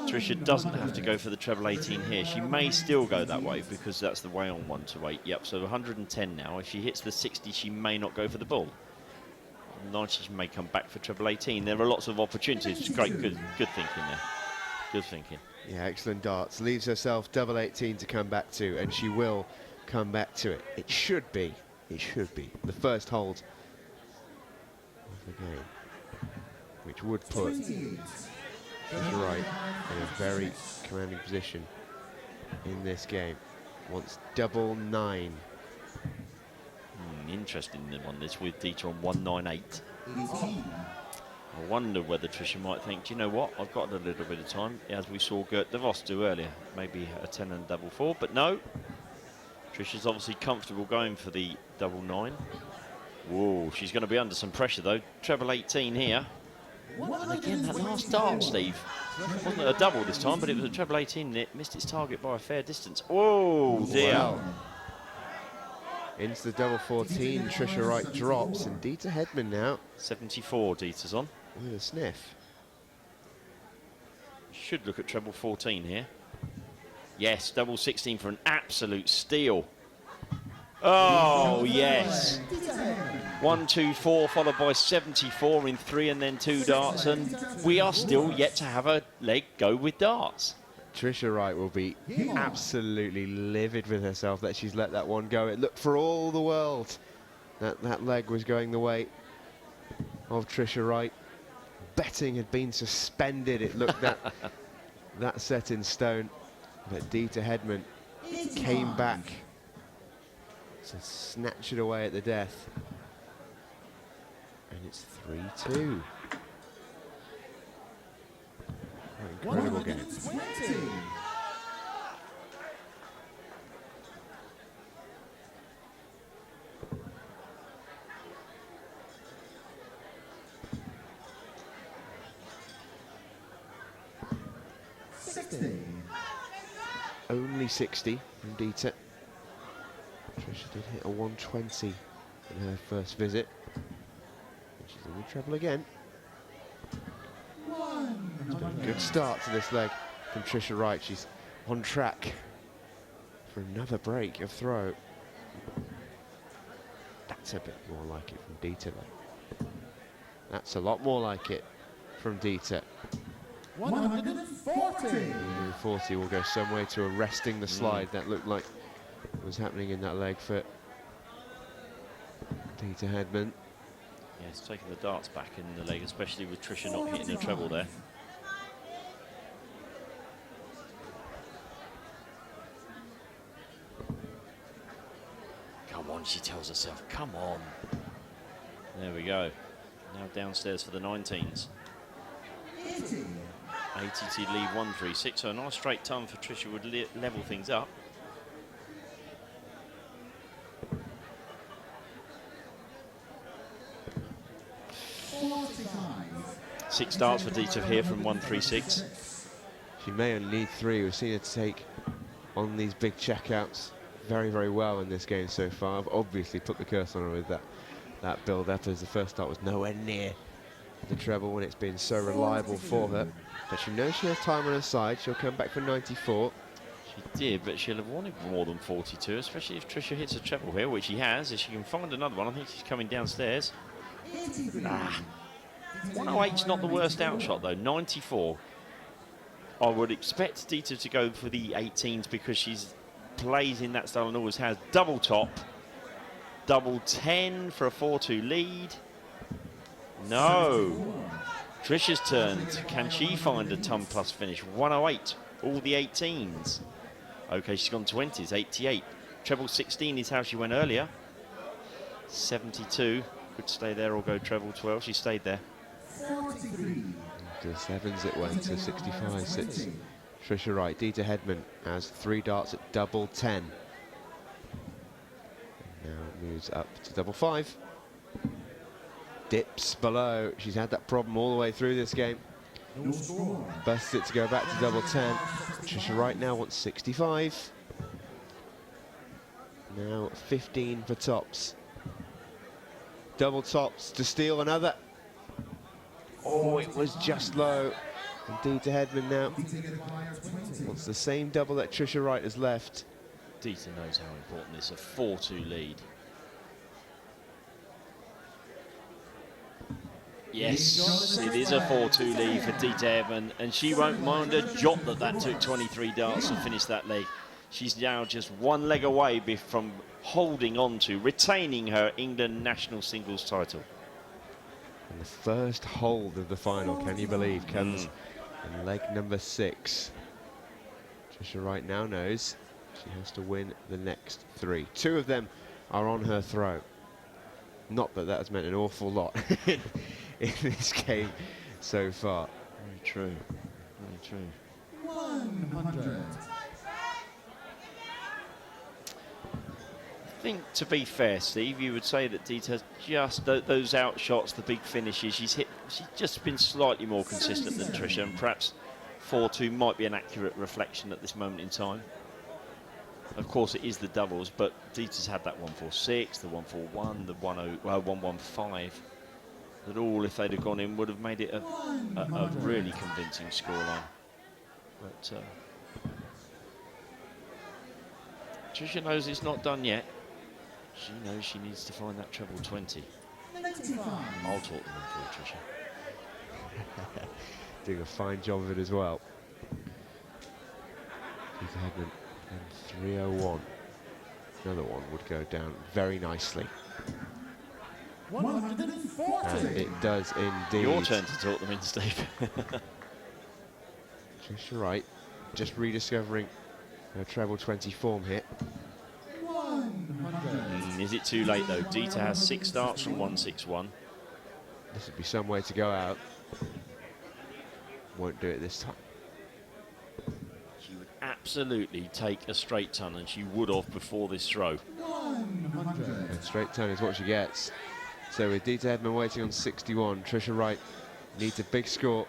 Tricia doesn't have to go for the treble 18 here. She may still go that way because that's the way on 1 to 8. Yep, so 110 now. If she hits the 60, she may not go for the ball. 90, she may come back for treble 18. There are lots of opportunities. Great, good thinking there. Good thinking. Yeah, excellent darts. Leaves herself double 18 to come back to, and she will come back to it. It should be the first hold of the game, which would put Wright in a very commanding position in this game. Wants double 9. Interesting on this with Dita on 198. I wonder whether Tricia might think, do you know what, I've got a little bit of time, as we saw Gert de Vos do earlier, maybe a 10 and double 4, but no. Tricia's obviously comfortable going for the double 9. Whoa, she's going to be under some pressure though. Treble 18 here. And again, that last dart, Steve, wasn't a double this time, but it was a treble 18. It missed its target by a fair distance. Oh dear. Wow. Into the double 14, Tricia Wright drops, and Dita Hedman now. 74 Dita's on. With a sniff. Should look at treble 14 here. Yes, double 16 for an absolute steal. Oh, yes. 1, 2, 4, followed by 74 in 3 and then 2 darts, and we are still yet to have a leg go with darts. Tricia Wright will be absolutely livid with herself that she's let that one go. It looked for all the world that leg was going the way of Tricia Wright. Betting had been suspended. It looked that set in stone. But Dita Hedman came back to snatch it away at the death. And it's 3-2. Incredible game. Only 60 from Dita. Tricia did hit a 120 in her first visit. And she's in the treble again. Good start to this leg from Tricia Wright. She's on track for another break of throw. That's a bit more like it from Dita though. That's a lot more like it from Dita. 140. 140 will go some way to arresting the slide that looked like was happening in that leg for Dita Hedman. Yeah, it's taking the darts back in the leg, especially with Tricia not hitting the treble there. Come on, she tells herself, come on. There we go. Now downstairs for the 19s. 80 to lead 136, so a nice straight ton for Tricia would level things up. 6 darts for Dieter here from 136. She may only need 3. We've seen her take on these big checkouts very, very well in this game so far. I've obviously put the curse on her with that build-up, as the first start was nowhere near the treble when it's been so reliable for her. But she knows she has time on her side. She'll come back for 94. She did, but she'll have wanted more than 42, especially if Tricia hits a treble here, which she has. If she can find another one, I think she's coming downstairs. 108's not the worst outshot, though. 94. I would expect Dieter to go for the 18s because she's plays in that style and always has. Double top. Double 10 for a 4-2 lead. No. Tricia's turn. Can she find a ton plus finish? 108. All the 18s. Okay, she's gone 20s. 88. Treble 16 is how she went earlier. 72. Could stay there or go treble 12. She stayed there. To the 7s it went to 65. Sits Tricia Wright. Dieter Hedman has 3 darts at double 10. And now moves up to double 5. Dips below. She's had that problem all the way through this game. Busts it to go back to double 10. Tricia Wright now wants 65. Now 15 for tops. Double tops to steal another. Oh, it was just low. And Dieter Hedman now wants the same double that Tricia Wright has left. Dieter knows how important this is. A 4-2 lead. Yes, it is a 4-2 lead for Dieter Hedman, and she won't mind a jot that took 23 darts to finish that leg. She's now just 1 leg away from holding on to, retaining her England national singles title. And the first hold of the final, can you believe, comes in leg number 6. Tricia Wright now knows she has to win the next 3. 2 of them are on her throw. Not that that has meant an awful lot in this game so far. Very true. Very true. 100. I think, to be fair, Steve, you would say that Dieter's just those outshots, the big finishes, she's just been slightly more consistent than Tricia, and perhaps 4-2 might be an accurate reflection at this moment in time. Of course, it is the doubles, but Dieter's had that 1-4-6, the 1-4-1, the 1-1-5. That all, if they'd have gone in, would have made it a really convincing scoreline. But Tricia knows it's not done yet. She knows she needs to find that treble 20. I'll talk them in for Tricia. Doing a fine job of it as well. Dieter Hedman and 301. Another one would go down very nicely. 140. And it does indeed. Your turn to talk them in, Steve. Tricia Wright just rediscovering her treble 20 form hit. 100. Is it too late though? Dieter has 6 starts from 161. This would be some way to go out. Won't do it this time. She would absolutely take a straight ton, and she would have before this throw. 100. And straight turn is what she gets. So with Dieter Hedman waiting on 61, Tricia Wright needs a big score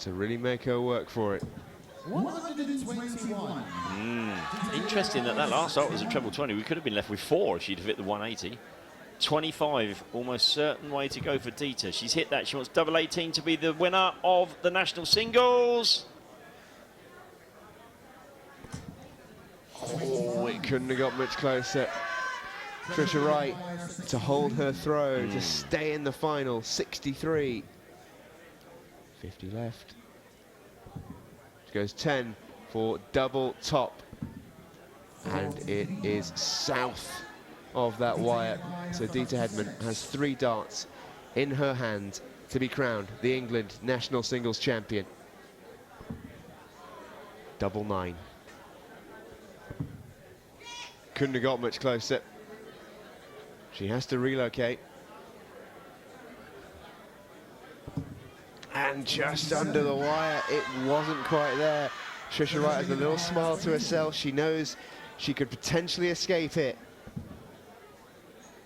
to really make her work for it. 121. Interesting that last start was a treble 20. We could have been left with 4 if she'd have hit the 180. 25, almost certain way to go for Dieter. She's hit that. She wants double 18 to be the winner of the national singles. Oh, it couldn't have got much closer. Tricia Wright to hold her throw, to stay in the final. 63. 50 left. She goes 10 for double top. And it is south of that wire. So Dieter Hedman has 3 darts in her hand to be crowned the England national singles champion. Double 9. Couldn't have got much closer. She has to relocate. And just under the wire, it wasn't quite there. Tricia Wright has a little smile to herself. She knows she could potentially escape it.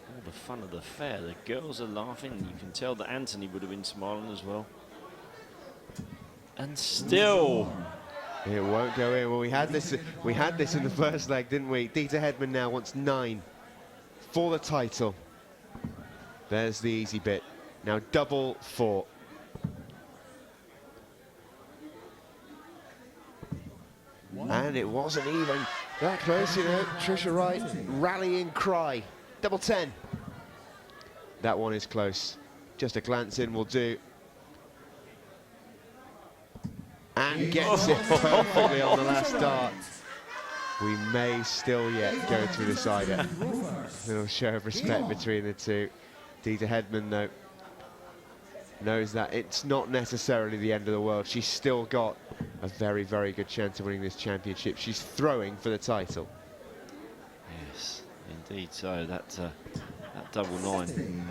All the the fun of the fair. The girls are laughing. You can tell that Anthony would have been smiling as well. And still, it won't go in. Well, we had this in the first leg, didn't we? Dieter Hedman now wants 9 for the title. There's the easy bit. Now double 4. And it wasn't even that close, you know. Trisha Wright, rallying cry. Double 10. That one is close. Just a glance in will do. And gets it perfectly on the last dart. We may still yet go to a decider. A little show of respect between the two. Dieter Hedman, though, knows that it's not necessarily the end of the world. She's still got a very, very good chance of winning this championship. She's throwing for the title. yes, indeed. So that double 9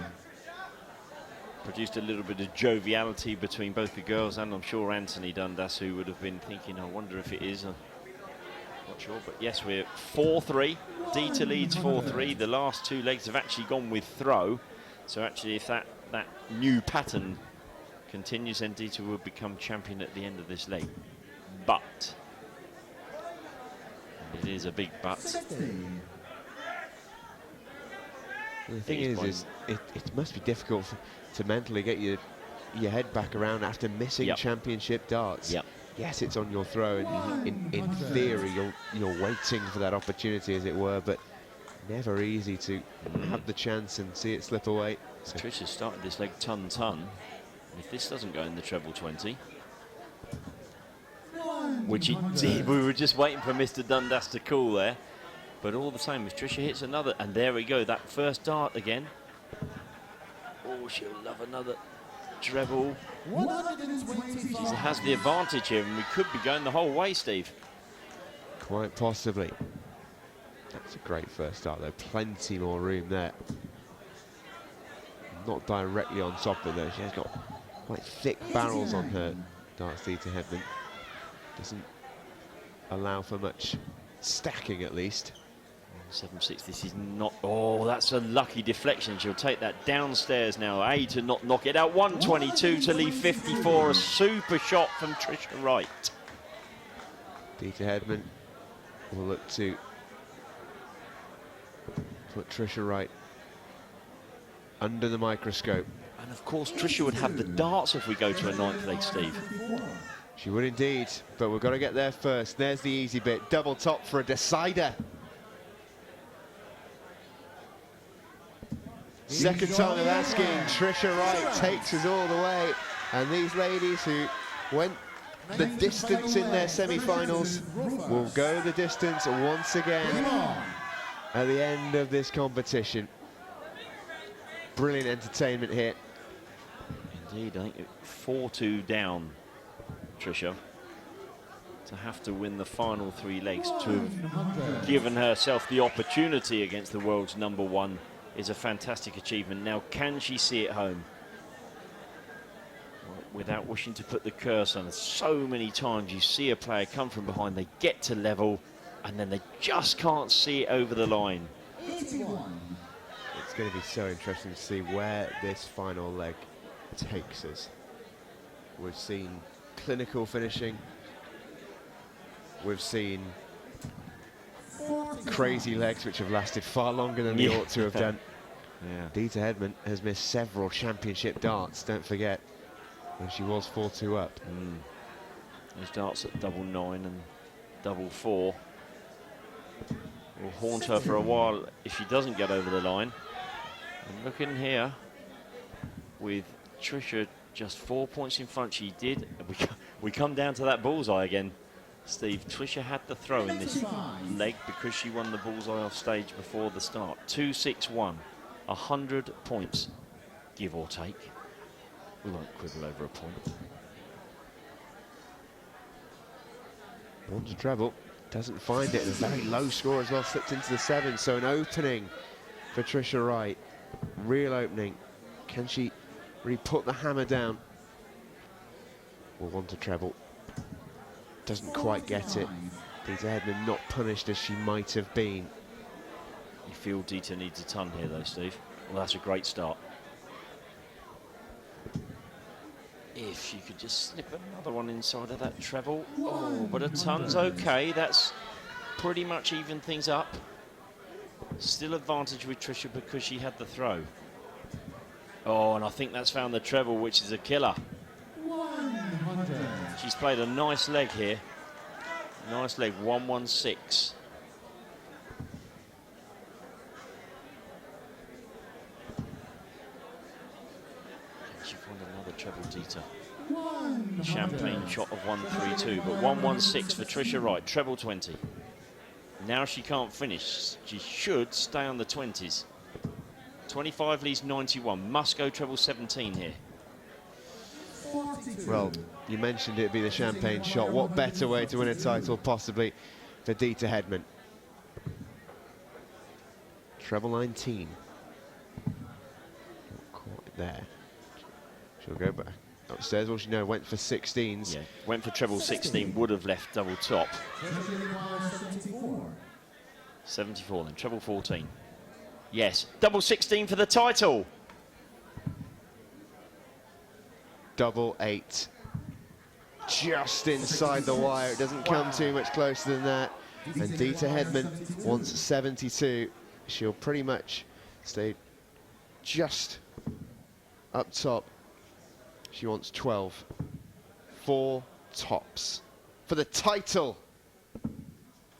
produced a little bit of joviality between both the girls, and I'm sure Anthony Dundas, who would have been thinking, I wonder if it is. Not sure, but yes, we're 4-3. Dieter leads 4-3. The last 2 legs have actually gone with throw. So actually, if that new pattern continues, then Dieter will become champion at the end of this leg. But, it is a big but. The thing is it must be difficult to mentally get your head back around after missing championship darts. Yes, it's on your throw, and in theory you're waiting for that opportunity, as it were, but never easy to have the chance and see it slip away. So Tricia started this leg ton. If this doesn't go in the treble 20, which he did, we were just waiting for Mr. Dundas to call there. But all the same, if Tricia hits another, and there we go, that first dart again. Oh, she'll love another treble. She has the advantage here, and we could be going the whole way, Steve. quite possibly. That's a great first dart, though. Plenty more room there. Not directly on top of her. She has got quite thick barrels on her darts, Dieter Hedman. Doesn't allow for much stacking, at least. 7-6, this is not... Oh, that's a lucky deflection. She'll take that downstairs now. A to not knock it out. 122 to leave 54. A super shot from Trisha Wright. Dieter Hedman will look to put Trisha Wright under the microscope. And of course, Trisha would have the darts if we go to a 9th leg, Steve. She would indeed, but we've got to get there first. There's the easy bit. Double top for a decider. Second time of asking, Trisha Wright takes us all the way. And these ladies who went the distance in their semi-finals will go the distance once again at the end of this competition. Brilliant entertainment here. Indeed, I think 4-2 down, Trisha, to have to win the final 3 legs, to have given herself the opportunity against the world's #1 is a fantastic achievement. Now, can she see it home? Without wishing to put the curse on it, so many times you see a player come from behind, they get to level, and then they just can't see it over the line. It's going to be so interesting to see where this final leg takes us. We've seen clinical finishing. We've seen crazy legs which have lasted far longer than they ought to have done. Dieter Hedman has missed several championship darts, don't forget, when she was 4-2 up. Those darts at #9 and #4 will haunt her for a while if she doesn't get over the line. And look in here, with Trisha just 4 points in front, she did. We come down to that bullseye again, Steve. Trisha had the throw in this leg because she won the bullseye off stage before the start. 2-6-1, 100 points, give or take. We won't quibble over a point. Wants a treble, doesn't find it. A very low score as well, slipped into the 7. So an opening for Trisha Wright. Real opening. Can she really put the hammer down? Will want a treble. Doesn't quite get it. Dieter Hedman not punished as she might have been. You feel Dieter needs a ton here though, Steve. Well, that's a great start. If she could just slip another one inside of that treble. Oh, but a ton's okay. That's pretty much even things up. Still advantage with Tricia because she had the throw. Oh, and I think that's found the treble, which is a killer. 100. She's played a nice leg here. Nice leg, 116. She found another treble Dita. Champagne shot of 132, but 116 for Tricia Wright, treble 20. Now she can't finish. She should stay on the 20s. 25 leads 91. Must go treble 17 here. Well, you mentioned it'd be the champagne shot. What better way to win a title possibly for Dita Hedman? Treble 19. Not quite there. She'll go back upstairs. Well, she went for 16s. Yeah, went for treble 16, would have left double top. 74 then, treble 14. Yes, double 16 for the title. Double 8. Just inside the wire. It doesn't come too much closer than that. And Dita Hedman wants 72. She'll pretty much stay just up top. She wants 12. 4 tops for the title.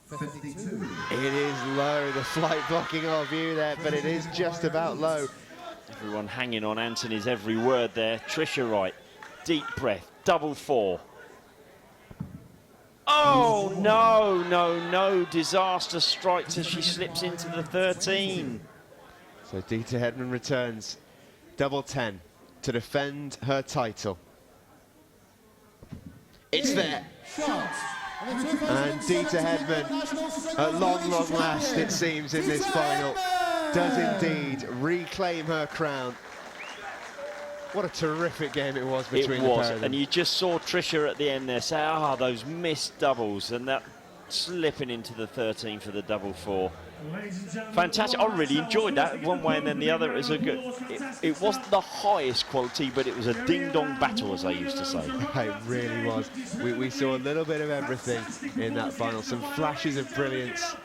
52. It is low, the flight blocking our view there, but it is just about low. Everyone hanging on Anthony's every word there. Tricia Wright, deep breath, double 4. Oh, no, no, no. Disaster strikes as she slips into the 13. So Dita Hedman returns, double 10 to defend her title. It's there. And Dita Hedman, at long, long last, it seems, in this final, does indeed reclaim her crown. What a terrific game it was between the pair of them. And you just saw Tricia at the end there say, those missed doubles, and that slipping into the 13 for the double 4. Fantastic. I really enjoyed that one way and then the other. It wasn't the highest quality, but it was a ding-dong battle, as they used to say. It really was. We saw a little bit of everything in that final. Some flashes of brilliance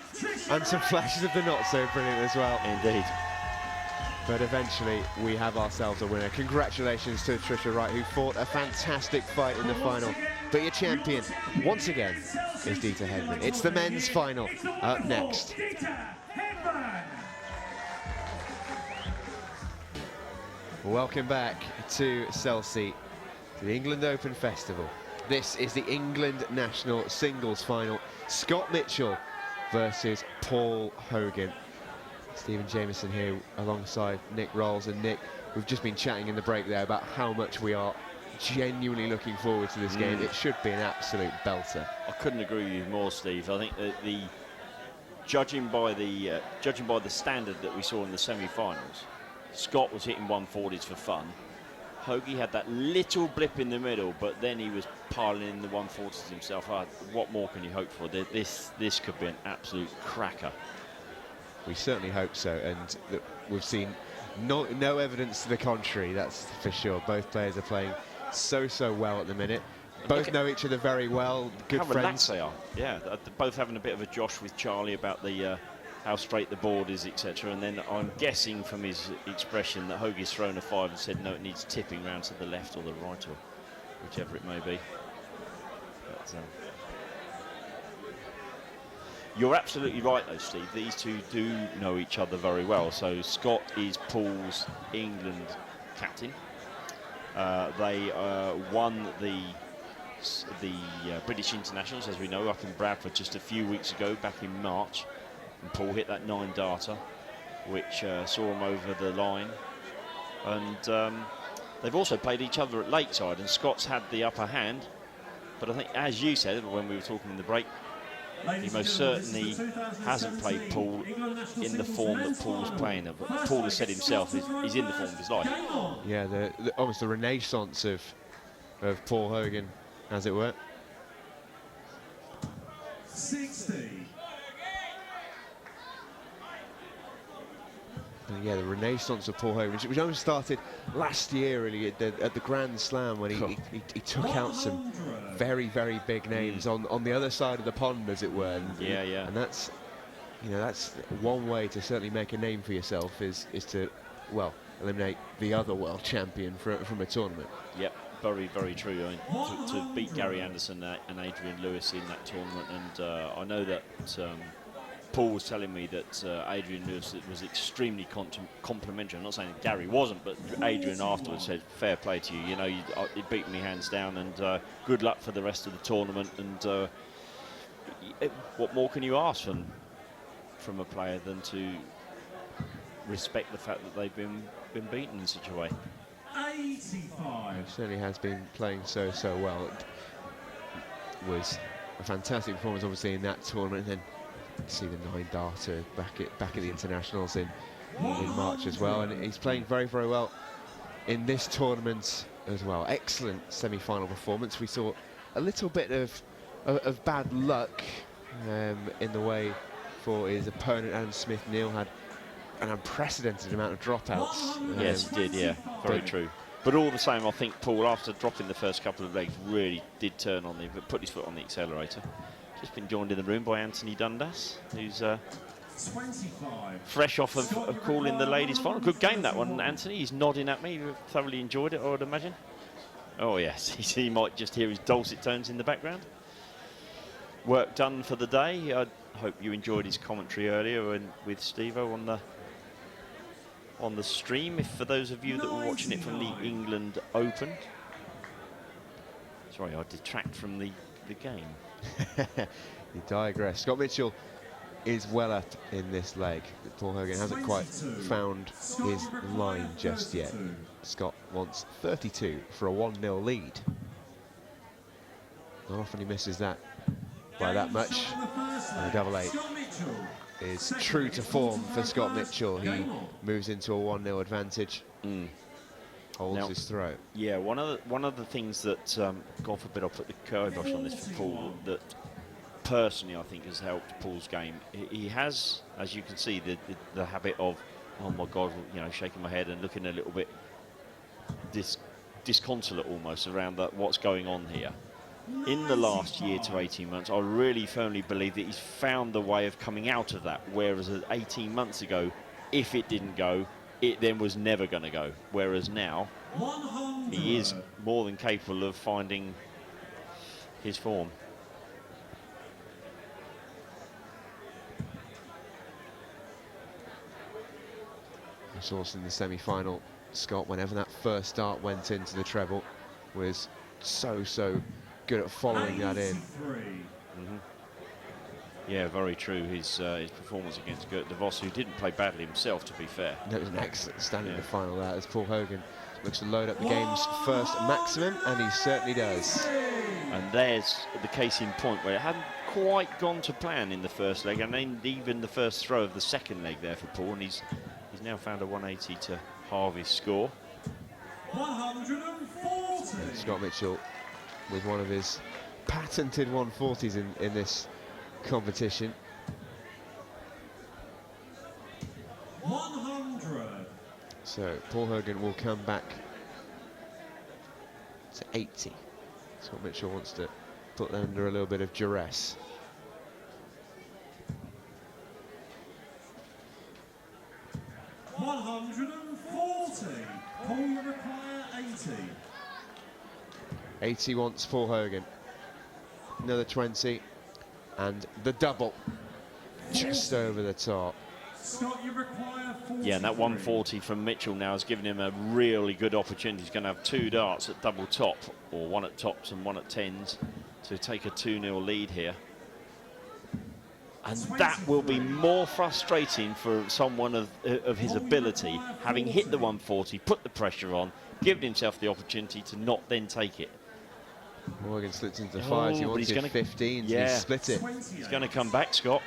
and some flashes of the not so brilliant as well. Indeed. But eventually we have ourselves a winner. Congratulations to Tricia Wright, who fought a fantastic fight in the final. But your champion, once again, is Dita Hedman. It's the men's final up next. Welcome back to Chelsea, to the England Open Festival. This is the England National Singles Final. Scott Mitchell versus Paul Hogan. Stephen Jameson here alongside Nick Rolls. And Nick, we've just been chatting in the break there about how much we are genuinely looking forward to this game. It should be an absolute belter. I couldn't agree with you more, Steve. I think that judging by the standard that we saw in the semi-finals, Scott was hitting 140s for fun. Hoagie had that little blip in the middle, but then he was piling in the 140s himself. What more can you hope for? This could be an absolute cracker. We certainly hope so, and we've seen no evidence to the contrary, that's for sure. Both players are playing so well at the minute. Both know each other very well, good friends. How relaxed they are. Yeah, they're both having a bit of a josh with Charlie about the how straight the board is, etc. And then I'm guessing from his expression that Hoagie's thrown a 5 and said, no, it needs tipping round to the left or the right, or whichever it may be. But, you're absolutely right, though, Steve. These two do know each other very well. So Scott is Paul's England captain. They won the British Internationals, as we know, up in Bradford just a few weeks ago, back in March. And Paul hit that 9-darter, which saw him over the line. And they've also played each other at Lakeside, and Scott's had the upper hand. But I think, as you said when we were talking in the break, he most certainly hasn't played Paul in the form that Paul's playing. But Paul has said himself he's in the form of his life. Yeah, almost the renaissance of Paul Hogan, as it were. 60. Yeah, the renaissance of Paul Hogan, which only started last year, really, at the Grand Slam, when he took out some very, very big names on the other side of the pond, as it were. Yeah. And that's, you know, that's one way to certainly make a name for yourself, is to, well, eliminate the other world champion from a tournament. Yep, very, very true. I mean, to beat Gary Anderson and Adrian Lewis in that tournament, and I know that Paul was telling me that Adrian Lewis was extremely complimentary. I'm not saying that Gary wasn't, but Adrian afterwards said, fair play to you. You know, you beat me hands down, and good luck for the rest of the tournament. And what more can you ask from a player than to respect the fact that they've been beaten in such a way? 85. He certainly has been playing so well. It was a fantastic performance, obviously, in that tournament, and then see the 9-darter back at the internationals in March as well, and he's playing very, very well in this tournament as well. Excellent semi-final performance. We saw a little bit of bad luck in the way for his opponent. Adam Smith-Neal had an unprecedented amount of dropouts. Yes, he did, yeah, very true. But all the same, I think Paul, after dropping the first couple of legs, really did turn on put his foot on the accelerator. Just been joined in the room by Anthony Dundas, who's 25. fresh off of calling the ladies' final. Good game, that one, Anthony. He's nodding at me. You thoroughly enjoyed it, I would imagine. Oh, yes. He might just hear his dulcet tones in the background. Work done for the day. I hope you enjoyed his commentary earlier with Steve-O on the stream. If for those of you that were watching it from the England Open. Sorry, I detract from the game. You digress. Scott Mitchell is well up in this leg. Paul Hogan hasn't quite found his line just yet. Scott wants 32 for a 1-0 lead. Not often he misses that by that much. And a double 8 is true to form for Scott Mitchell. He moves into a 1-0 advantage. Holds his throat. Yeah, one of the things that, God forbid I put the kibosh on this for Paul, that personally I think has helped Paul's game. He has, as you can see, the habit of, oh my God, you know, shaking my head and looking a little bit disconsolate almost around what's going on here. In the last year to 18 months, I really firmly believe that he's found the way of coming out of that, whereas 18 months ago, if it didn't go, it then was never going to go. Whereas now, he is more than capable of finding his form. We saw in the semi-final, Scott, whenever that first start went into the treble, was so good at following that in. Yeah, very true. His performance against Gert de Vos, who didn't play badly himself, to be fair. That was an excellent stand in the final there, as Paul Hogan looks to load up the game's first maximum, and he certainly does. And there's the case in point where it hadn't quite gone to plan in the first leg, and then even the first throw of the second leg there for Paul, and he's now found a 180 to halve his score. 140. And Scott Mitchell with one of his patented 140s in this competition. 100. So Paul Hogan will come back to 80. Scott Mitchell wants to put them under a little bit of duress. Paul, you require 80. 80 wants Paul Hogan. Another 20. And the double. Just over the top. Scott, you require 40. Yeah, and that 140 from Mitchell now has given him a really good opportunity. He's going to have 2 darts at double top, or 1 at tops and 1 at tens, to take a 2-0 lead here. And that will be more frustrating for someone of his ability, having hit the 140, put the pressure on, given himself the opportunity to not then take it. Morgan slips into 5s. He wanted 15s. Yeah, He split it. He's going to come back, Scott.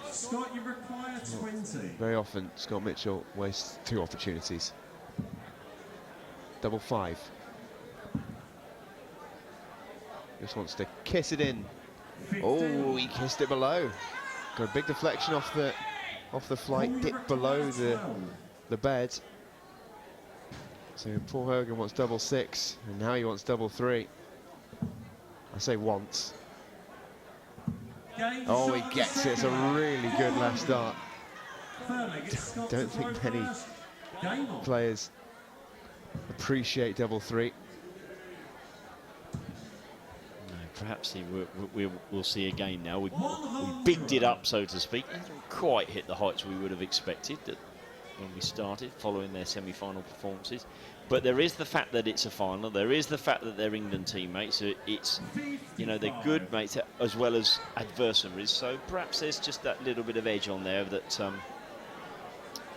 Scott, you require 20. Very often, Scott Mitchell wastes 2 opportunities. Double 5. Just wants to kiss it in. 15. Oh, he kissed it below. Got a big deflection off the off the flight, dipped below the bed. So Paul Hogan wants double 6, and now he wants double 3. I say once. Oh, he gets it. It's a really good last start. Don't think many players appreciate double 3. No, perhaps we'll see again now. We bigged it up, so to speak. Didn't quite hit the heights we would have expected when we started, following their semi-final performances. But there is the fact that it's a final. There is the fact that they're England teammates. So it's, you know, they're good mates as well as adversaries. So perhaps there's just that little bit of edge on there that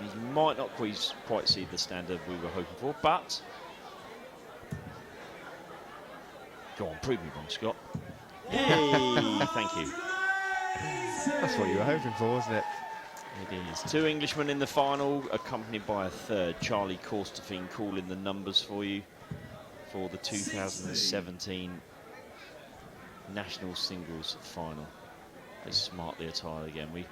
he might not quite see the standard we were hoping for. But go on, prove me wrong, Scott. Hey, thank you. That's what you were hoping for, wasn't it? It is. 2 Englishmen in the final, accompanied by a third. Charlie Korstefin calling the numbers for you for the 2017 National Singles Final. They're smartly attired again. We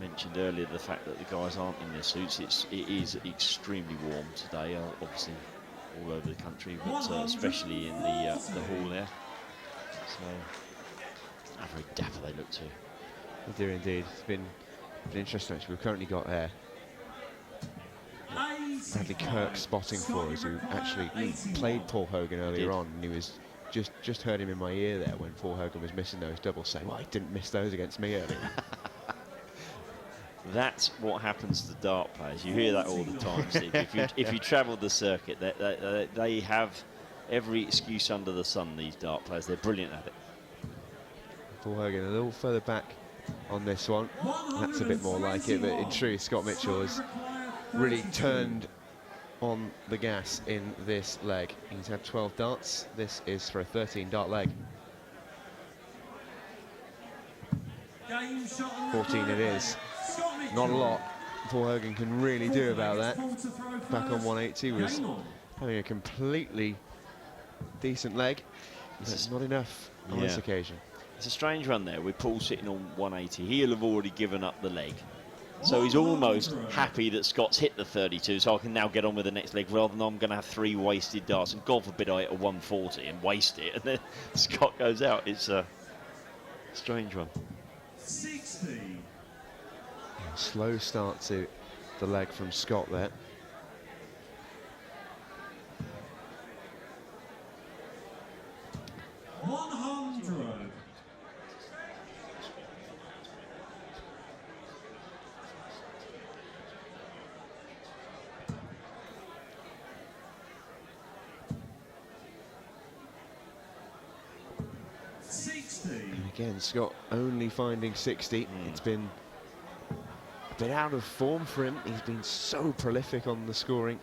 mentioned earlier the fact that the guys aren't in their suits. It is extremely warm today, obviously all over the country, but especially in the hall there. So, how very dapper they look too. They do indeed. It's been interesting actually. We've currently got Bradley Kirk spotting for us, who actually played Paul Hogan earlier on, and he was just heard him in my ear there when Paul Hogan was missing those doubles, saying, well, he didn't miss those against me earlier. That's what happens to dart players. You hear that all the time, Steve. If you travel the circuit, they have every excuse under the sun, these dart players. They're brilliant at it. Paul Hogan a little further back on this one. That's a bit more like it, but in truth, Scott Mitchell has really turned on the gas in this leg. He's had 12 darts. This is for a 13 dart leg. 14 it is. Not a lot Paul Hogan can really do about that. Back on 180 was having a completely decent leg. It's not enough on this occasion. It's a strange run there with Paul sitting on 180. He'll have already given up the leg. So he's almost happy that Scott's hit the 32, so I can now get on with the next leg rather than I'm going to have 3 wasted darts. And God forbid I hit a 140 and waste it. And then Scott goes out. It's a strange one. 60. Slow start to the leg from Scott there. And again, Scott only finding 60. It's been a bit out of form for him. He's been so prolific on the scoring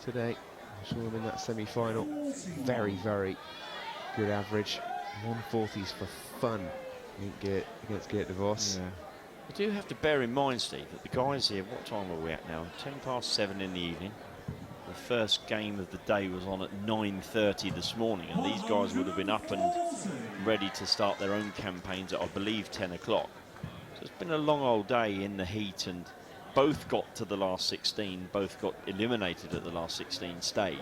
today. I saw him in that semi-final. Very, very good average. 140s for fun against Geert de Vos. Yeah. You do have to bear in mind, Steve, that the guys here, what time are we at now? 7:10 in the evening. The first game of the day was on at 9:30 this morning, and these guys would have been up and ready to start their own campaigns at, I believe, 10 o'clock. So it's been a long old day in the heat, and both got to the last 16, both got eliminated at the last 16 stage.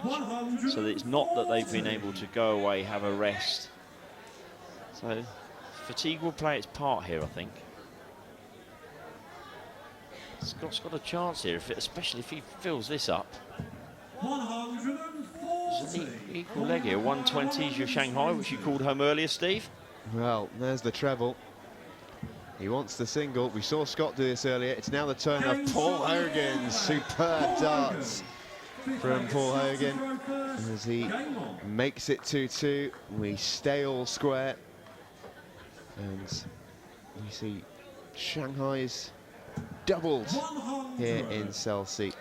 So it's not that they've been able to go away, have a rest. So fatigue will play its part here, I think. Scott's got a chance here, especially if he fills this up. 140. It's an equal leg here. 120 is your Shanghai, which you called home earlier, Steve. Well, there's the treble. He wants the single. We saw Scott do this earlier. It's now the turn of Paul Hogan. Superb darts from Paul Hogan as he makes it 2-2. We stay all square. And we see Shanghai's doubled here in cell C.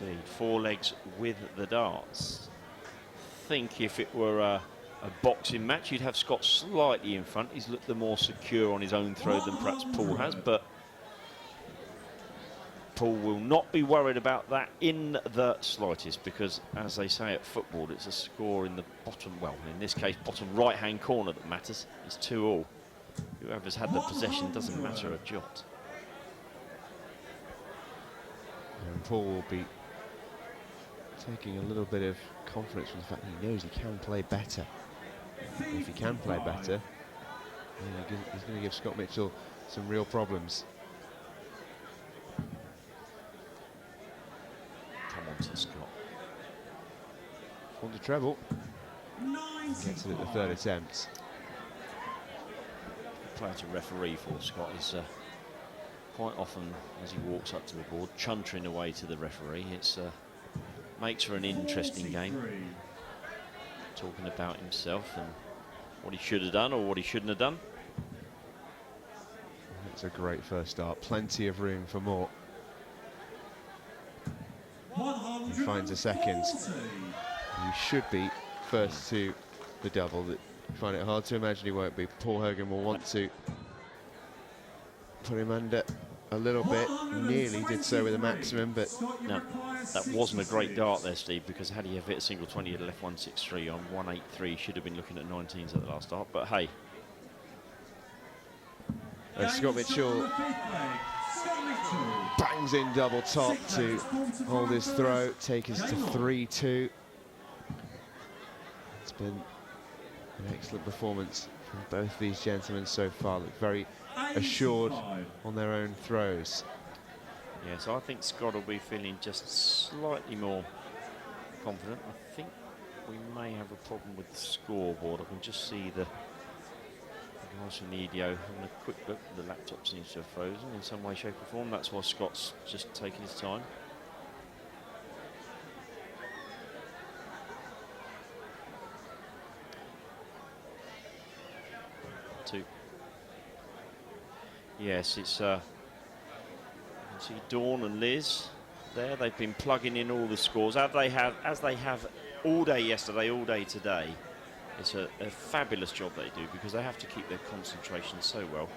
Indeed, 4 legs with the darts. I think if it were a boxing match, you'd have Scott slightly in front. He's looked the more secure on his own throw than perhaps Paul has, but Paul will not be worried about that in the slightest, because as they say at football, it's a score in the bottom, well, in this case, bottom right-hand corner that matters. It's 2-all. Whoever's had the possession doesn't matter a jot. And Paul will be taking a little bit of confidence from the fact that he knows he can play better. And if he can play better, he's going to give Scott Mitchell some real problems. Come on to Scott. On to treble. Gets it at the third attempt. The player to referee for Scott is quite often, as he walks up to the board, chuntering away to the referee. It's makes for an interesting game. Talking about himself and what he should have done or what he shouldn't have done. It's a great first start. Plenty of room for more. He finds a second. He should be first to the double. I find it hard to imagine he won't be. Paul Hogan will want to put him under a little bit. Nearly did so with a maximum, but no, that wasn't a great dart there, Steve, because had he have hit a single 20, he'd have left 163 on 183. Should have been looking at 19s at the last dart, but hey. Scott Mitchell bangs in double top to hold his throw, take us to 3-2. It's been an excellent performance from both these gentlemen so far. Look very assured on their own throws. Yeah, so I think Scott will be feeling just slightly more confident. I think we may have a problem with the scoreboard. I can just see the guys from the EDO having a quick look. The laptop seems to have frozen in some way, shape or form. That's why Scott's just taking his time. Yes, it's you can see Dawn and Liz there. They've been plugging in all the scores as they have all day yesterday, all day today. It's a fabulous job they do because they have to keep their concentration so well.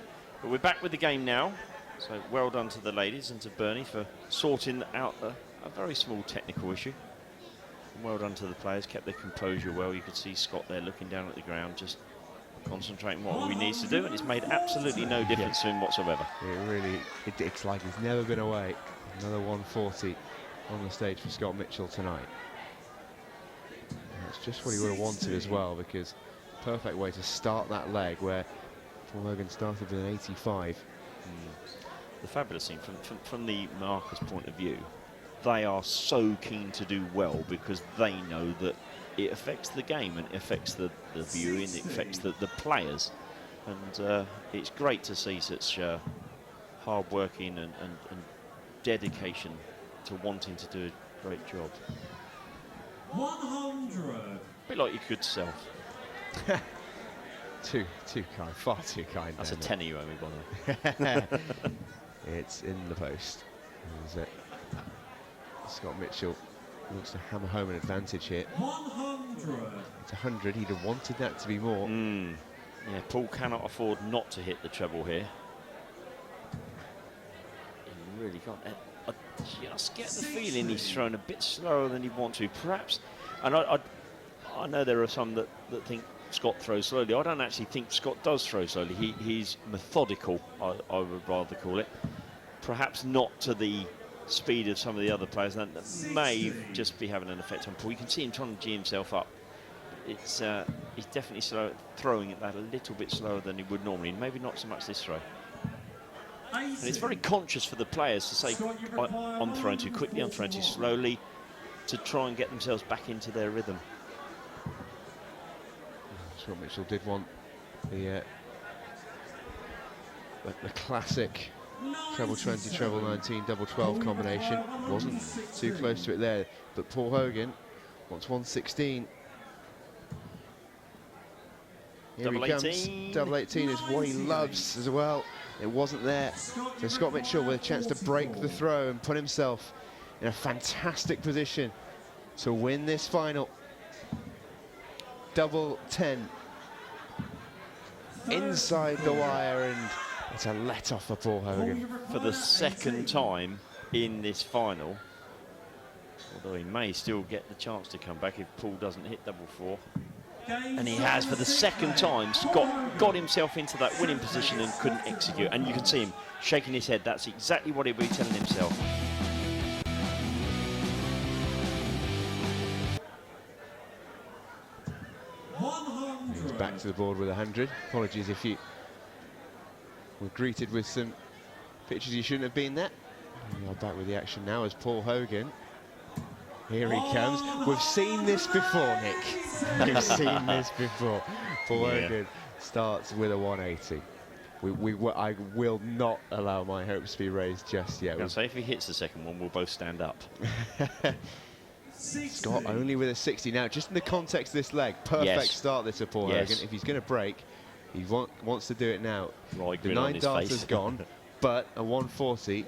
But we're back with the game now, so well done to the ladies and to Bernie for sorting out a very small technical issue. And well done to the players, kept their composure well. You could see Scott there looking down at the ground, just concentrating what he needs to do, and it's made absolutely no difference to him whatsoever. It really, it's like he's never been away. Another 140 on the stage for Scott Mitchell tonight. And that's just what he would have wanted as well, because perfect way to start that leg where Paul Hogan started with an 85. The fabulous thing from the markers' point of view, they are so keen to do well because they know that it affects the game and it affects the viewing, it affects the players. And it's great to see such hard working and dedication to wanting to do a great job. 100. A bit like your good self. Too kind, far too kind. That's a tenner you owe me, by the way. It's in the post. Is it? Scott Mitchell looks to hammer home an advantage here. 100. It's 100. He'd have wanted that to be more. Yeah, Paul cannot afford not to hit the treble here. He really can't. I just get the feeling he's thrown a bit slower than he'd want to. Perhaps, and I know there are some that think Scott throws slowly. I don't actually think Scott does throw slowly. He's methodical, I would rather call it. Perhaps not to the speed of some of the other players, that may just be having an effect on Paul. You can see him trying to G himself up. It's he's definitely slow, throwing it that a little bit slower than he would normally, and maybe not so much this throw. And it's very conscious for the players to say, I'm throwing too quickly, I'm throwing too slowly, to try and get themselves back into their rhythm. Scott Mitchell did want the classic treble 20, treble 19, double 12 combination. Wasn't too close to it there, but Paul Hogan wants 116. Here Double he comes. 18. Double 18 is what he loves as well. It wasn't there. So Scott Mitchell with a chance to break the throw and put himself in a fantastic position to win this final. Double 10 inside the wire, and it's a let-off for Paul Hogan. For the second time in this final, although he may still get the chance to come back if Paul doesn't hit double 4. And he has, for the second time. Scott got himself into that winning position and couldn't execute. And you can see him shaking his head. That's exactly what he'll be telling himself. back to the board with 100. Apologies if you were greeted with some pictures you shouldn't have been there. We are back with the action now as Paul Hogan. Here he comes. We've seen this before, Nick. We've seen this before. Paul Hogan starts with a 180. I will not allow my hopes to be raised just yet. I'll say if he hits the second one, we'll both stand up. Scott only with a 60 now, just in the context of this leg. Perfect start this for Paul Hogan. If he's going to break, he wants to do it now. Right, the 9 darts has gone, but a 140,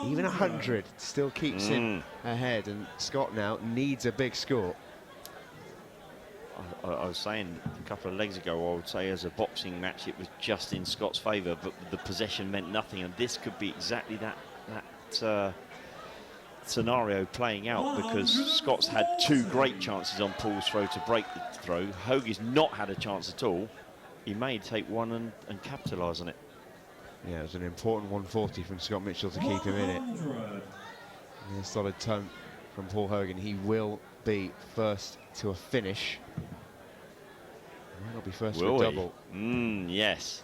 even 100, still keeps him ahead. And Scott now needs a big score. I was saying a couple of legs ago, I would say as a boxing match, it was just in Scott's favour, but the possession meant nothing. And this could be exactly that scenario playing out, because Scott's had 2 great chances on Paul's throw to break the throw. Hogan's not had a chance at all. He may take one and capitalise on it. Yeah, it was an important 140 from Scott Mitchell to keep him in it. And a solid tone from Paul Hogan. He will be first to a finish. He might not be first to a double. Yes.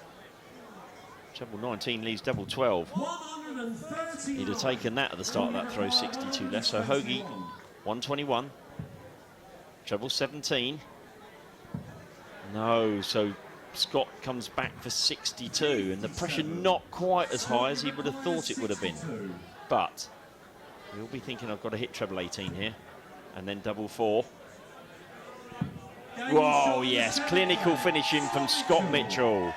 Treble 19 leaves double 12. He'd have taken that at the start of that throw, 62 left. So Hoagie, 121. Treble 17. No, so Scott comes back for 62, and the pressure not quite as high as he would have thought it would have been. But he'll be thinking, I've got to hit treble 18 here, and then double 4. Whoa, yes, clinical finishing from Scott Mitchell.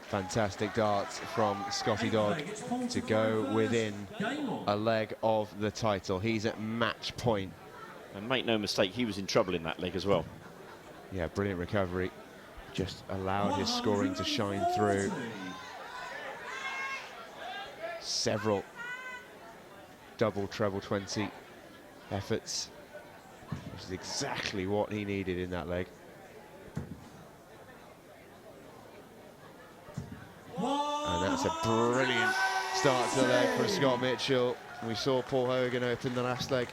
Fantastic darts from Scotty Dog to go within a leg of the title. He's at match point. And make no mistake, he was in trouble in that leg as well. Yeah, brilliant recovery. Just allowed his scoring to shine through. Several double, treble 20 efforts, which is exactly what he needed in that leg. And that's a brilliant start to the leg for Scott Mitchell. We saw Paul Hogan open the last leg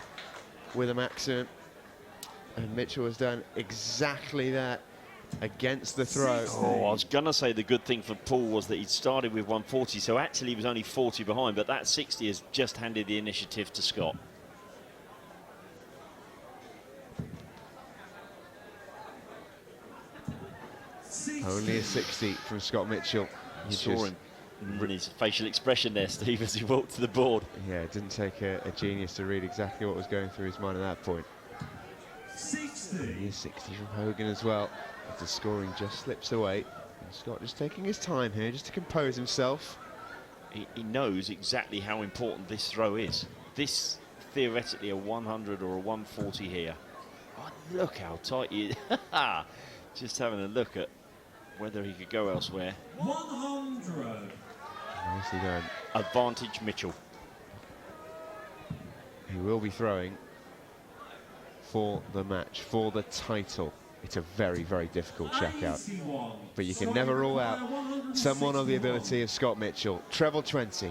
with a maximum, and Mitchell has done exactly that against the throw. Oh, I was going to say the good thing for Paul was that he'd started with 140, so actually he was only 40 behind, but that 60 has just handed the initiative to Scott. Only a 60 from Scott Mitchell. You saw him in his facial expression there, Steve, as he walked to the board. Yeah, it didn't take a genius to read exactly what was going through his mind at that point. 60 from Hogan as well. The scoring just slips away. And Scott just taking his time here, just to compose himself. He knows exactly how important this throw is. This, theoretically, a 100 or a 140 here. Oh, look how tight he is. Just having a look at whether he could go elsewhere. 100. Nicely done. Advantage Mitchell. He will be throwing for the match, for the title. It's a very, very difficult checkout. But you can never rule out someone of the ability of Scott Mitchell. Treble 20.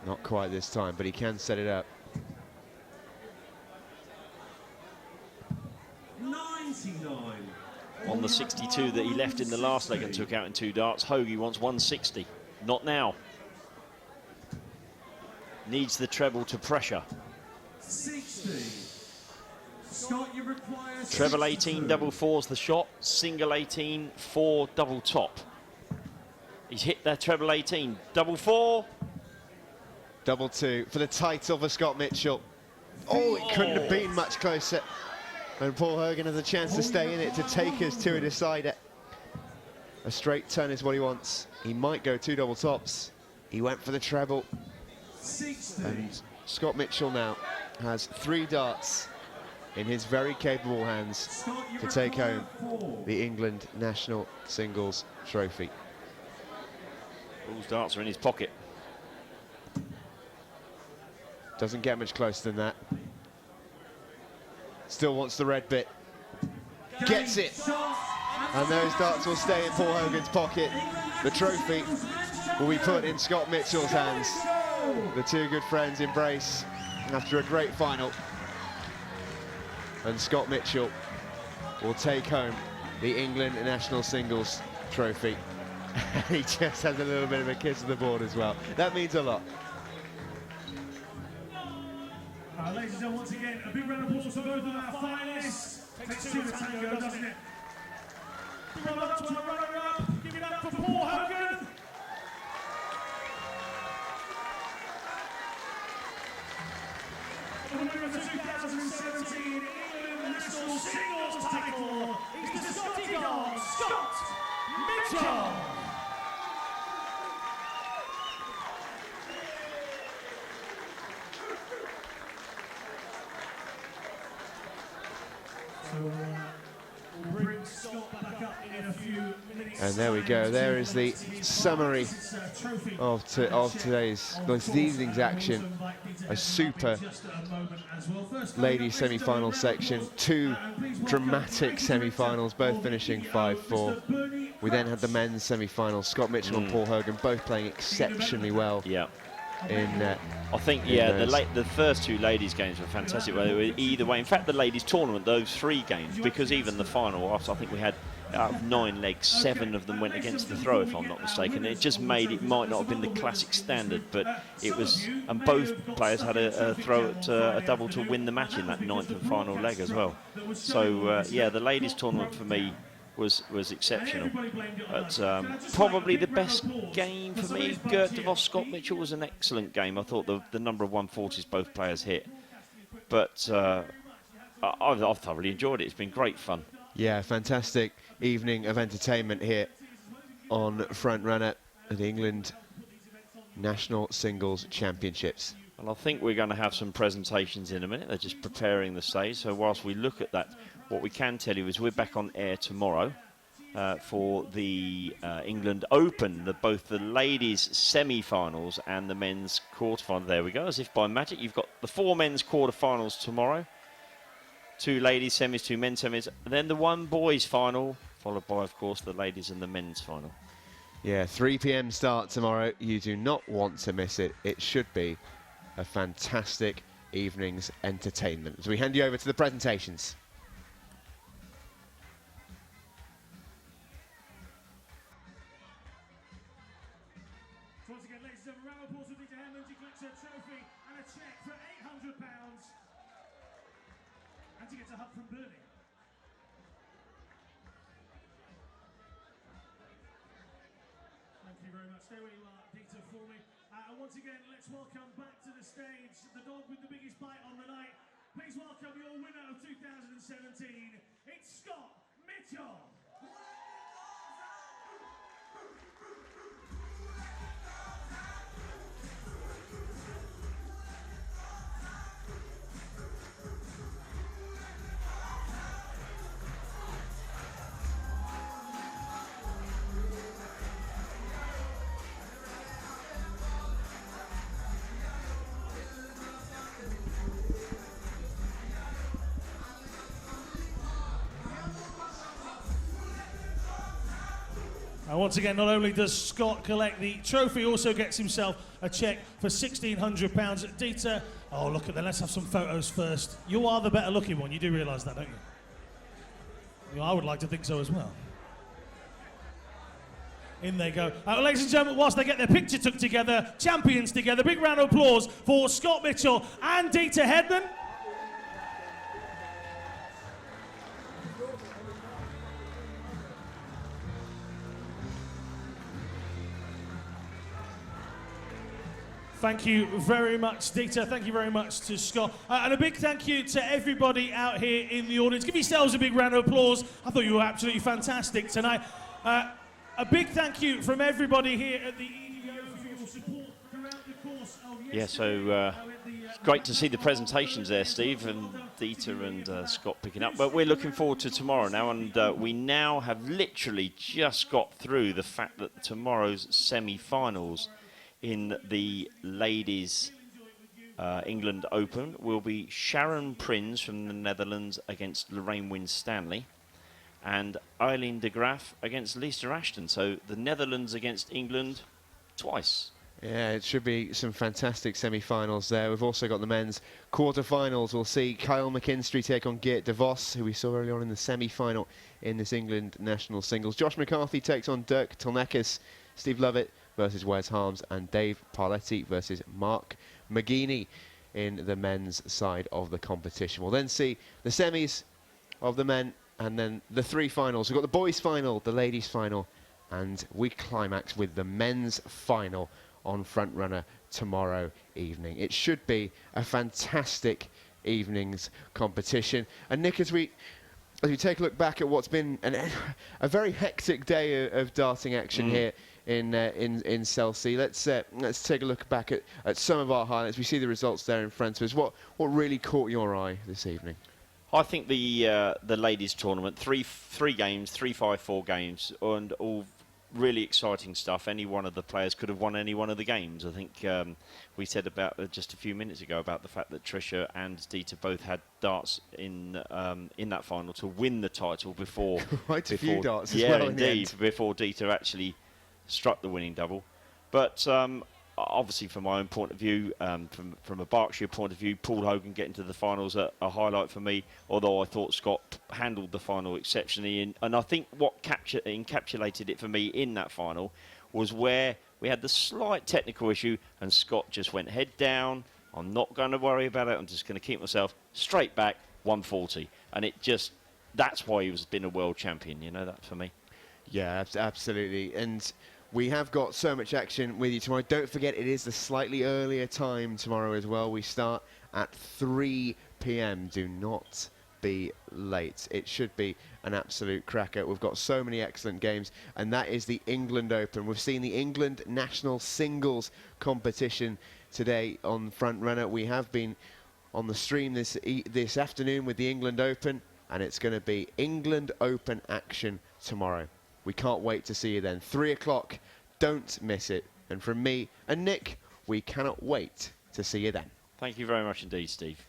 Not quite this time, but he can set it up. 99. On the 62 that he left in the last leg and took out in 2 darts, Hoagie wants 160. Not now. Needs the treble to pressure. 60. Scott, you require Treble 18, double 4's the shot. Single 18, 4 double top. He's hit that treble 18. Double 4. Double 2 for the title for Scott Mitchell. Oh, it couldn't have been much closer. And Paul Hogan has a chance to stay in it, to take us to a decider. A straight turn is what he wants. He might go 2 double tops. He went for the treble. 60. And Scott Mitchell now has 3 darts in his very capable hands to take home the England national singles trophy. Paul's darts are in his pocket. Doesn't get much closer than that. Still wants the red bit. Gets it. And those darts will stay in Paul Hogan's pocket. The trophy will be put in Scott Mitchell's hands. The 2 good friends embrace after a great final. And Scott Mitchell will take home the England national singles trophy. He just has a little bit of a kiss of the board as well. That means a lot. Ladies and gentlemen, once again, a big round of applause for both of our finalists. Takes two to tango, doesn't it? Give it up to our runner-up. Give it up for Paul Hogan. The winner of the 2017 England national singles title is the Scotty God, Scott Mitchell. We'll bring Scott back up in a few minutes. And there we go. There is the summary of today's, this evening's action. A super ladies semi-final section. Two dramatic semi-finals, both finishing 5-4. We then had the men's semi-finals. Scott Mitchell and Paul Hogan both playing exceptionally well. Yeah. I think, yeah, the first two ladies' games were fantastic. They were either way. In fact, the ladies' tournament, those 3 games, because even the final, I think we had out of 9 legs, 7 of them went against the throw, if I'm not mistaken. It just made it might not have been the classic standard, but it was, and both players had a throw at a double to win the match in that 9th and final leg as well. So, yeah, the ladies' tournament for me was exceptional. But probably the best game for me, Gert de Vos, Scott Mitchell, was an excellent game. I thought the number of 140s both players hit. But I've thoroughly enjoyed it. It's been great fun. Yeah, fantastic evening of entertainment here on Front Runner at the England National Singles Championships. And I think we're going to have some presentations in a minute. They're just preparing the stage. So whilst we look at that, what we can tell you is we're back on air tomorrow for the England Open, both the ladies' semi-finals and the men's quarter-finals. There we go, as if by magic. You've got the 4 men's quarter-finals tomorrow, 2 ladies' semis, 2 men's semis, and then the 1 boys' final, followed by, of course, the ladies and the men's final. Yeah, 3 p.m. start tomorrow. You do not want to miss it. It should be a fantastic evening's entertainment. As we hand you over to the presentations. Once again, ladies and gentlemen, round of applause for Dieter Hedman. She collects her trophy and a cheque for £800. And she gets a hug from Bernie. Thank you very much. Stay where you are, Dieter, for me. And once again, let's welcome back to the stage the dog with the biggest bite on the night. Please welcome your winner of 2017. It's Scott Mitchell. And once again, not only does Scott collect the trophy, he also gets himself a cheque for £1,600. Dieter, oh, look at that. Let's have some photos first. You are the better looking one. You do realise that, don't you? I would like to think so as well. In they go. Ladies and gentlemen, whilst they get their picture took together, champions together, big round of applause for Scott Mitchell and Dieter Hedman. Thank you very much, Dieter. Thank you very much to Scott. And a big thank you to everybody out here in the audience. Give yourselves a big round of applause. I thought you were absolutely fantastic tonight. A big thank you from everybody here at the EDO for your support throughout the course of yesterday. Yeah, so great to see the presentations there, Steve, and Dieter and Scott picking up. But we're looking forward to tomorrow now, and we now have literally just got through the fact that tomorrow's semi-finals in the ladies' England Open will be Sharon Prins from the Netherlands against Lorraine Winstanley and Eileen de Graaf against Lisa Ashton. So the Netherlands against England twice Yeah, it should be some fantastic semi-finals there. We've also got the men's quarter-finals. We'll see Kyle McKinstry take on Geert de Vos, who we saw earlier on in the semi-final in this England national singles. Josh McCarthy takes on Dirk Telnekis. Steve Lovett versus Wes Harms, and Dave Parletti versus Mark McGeeney in the men's side of the competition. We'll then see the semis of the men and then the three finals. We've got the boys' final, the ladies' final, and we climax with the men's final on Frontrunner tomorrow evening. It should be a fantastic evening's competition. And Nick, as we take a look back at what's been a very hectic day of darting action here in Chelsea, let's take a look back at some of our highlights. We see the results there in front of us. What really caught your eye this evening? I think the ladies' tournament, three games, 3-5-4 games, and all really exciting stuff. Any one of the players could have won any one of the games. I think we said about just a few minutes ago about the fact that Tricia and Dieter both had darts in that final to win the title before. Quite a few darts as yeah, well. indeed, before Dieter actually struck the winning double. But obviously, from my own point of view, from a Berkshire point of view, Paul Hogan getting to the finals a highlight for me, although I thought Scott handled the final exceptionally. And I think what encapsulated it for me in that final was where we had the slight technical issue and Scott just went head down. I'm not going to worry about it. I'm just going to keep myself straight back, 140. And that's why he's been a world champion, you know, that for me. Yeah, absolutely. And we have got so much action with you tomorrow. Don't forget, it is the slightly earlier time tomorrow as well. We start at 3 p.m. Do not be late. It should be an absolute cracker. We've got so many excellent games, and that is the England Open. We've seen the England national singles competition today on Frontrunner. We have been on the stream this afternoon with the England Open, and it's going to be England Open action tomorrow. We can't wait to see you then. 3 o'clock. Don't miss it. And from me and Nick, we cannot wait to see you then. Thank you very much indeed, Steve.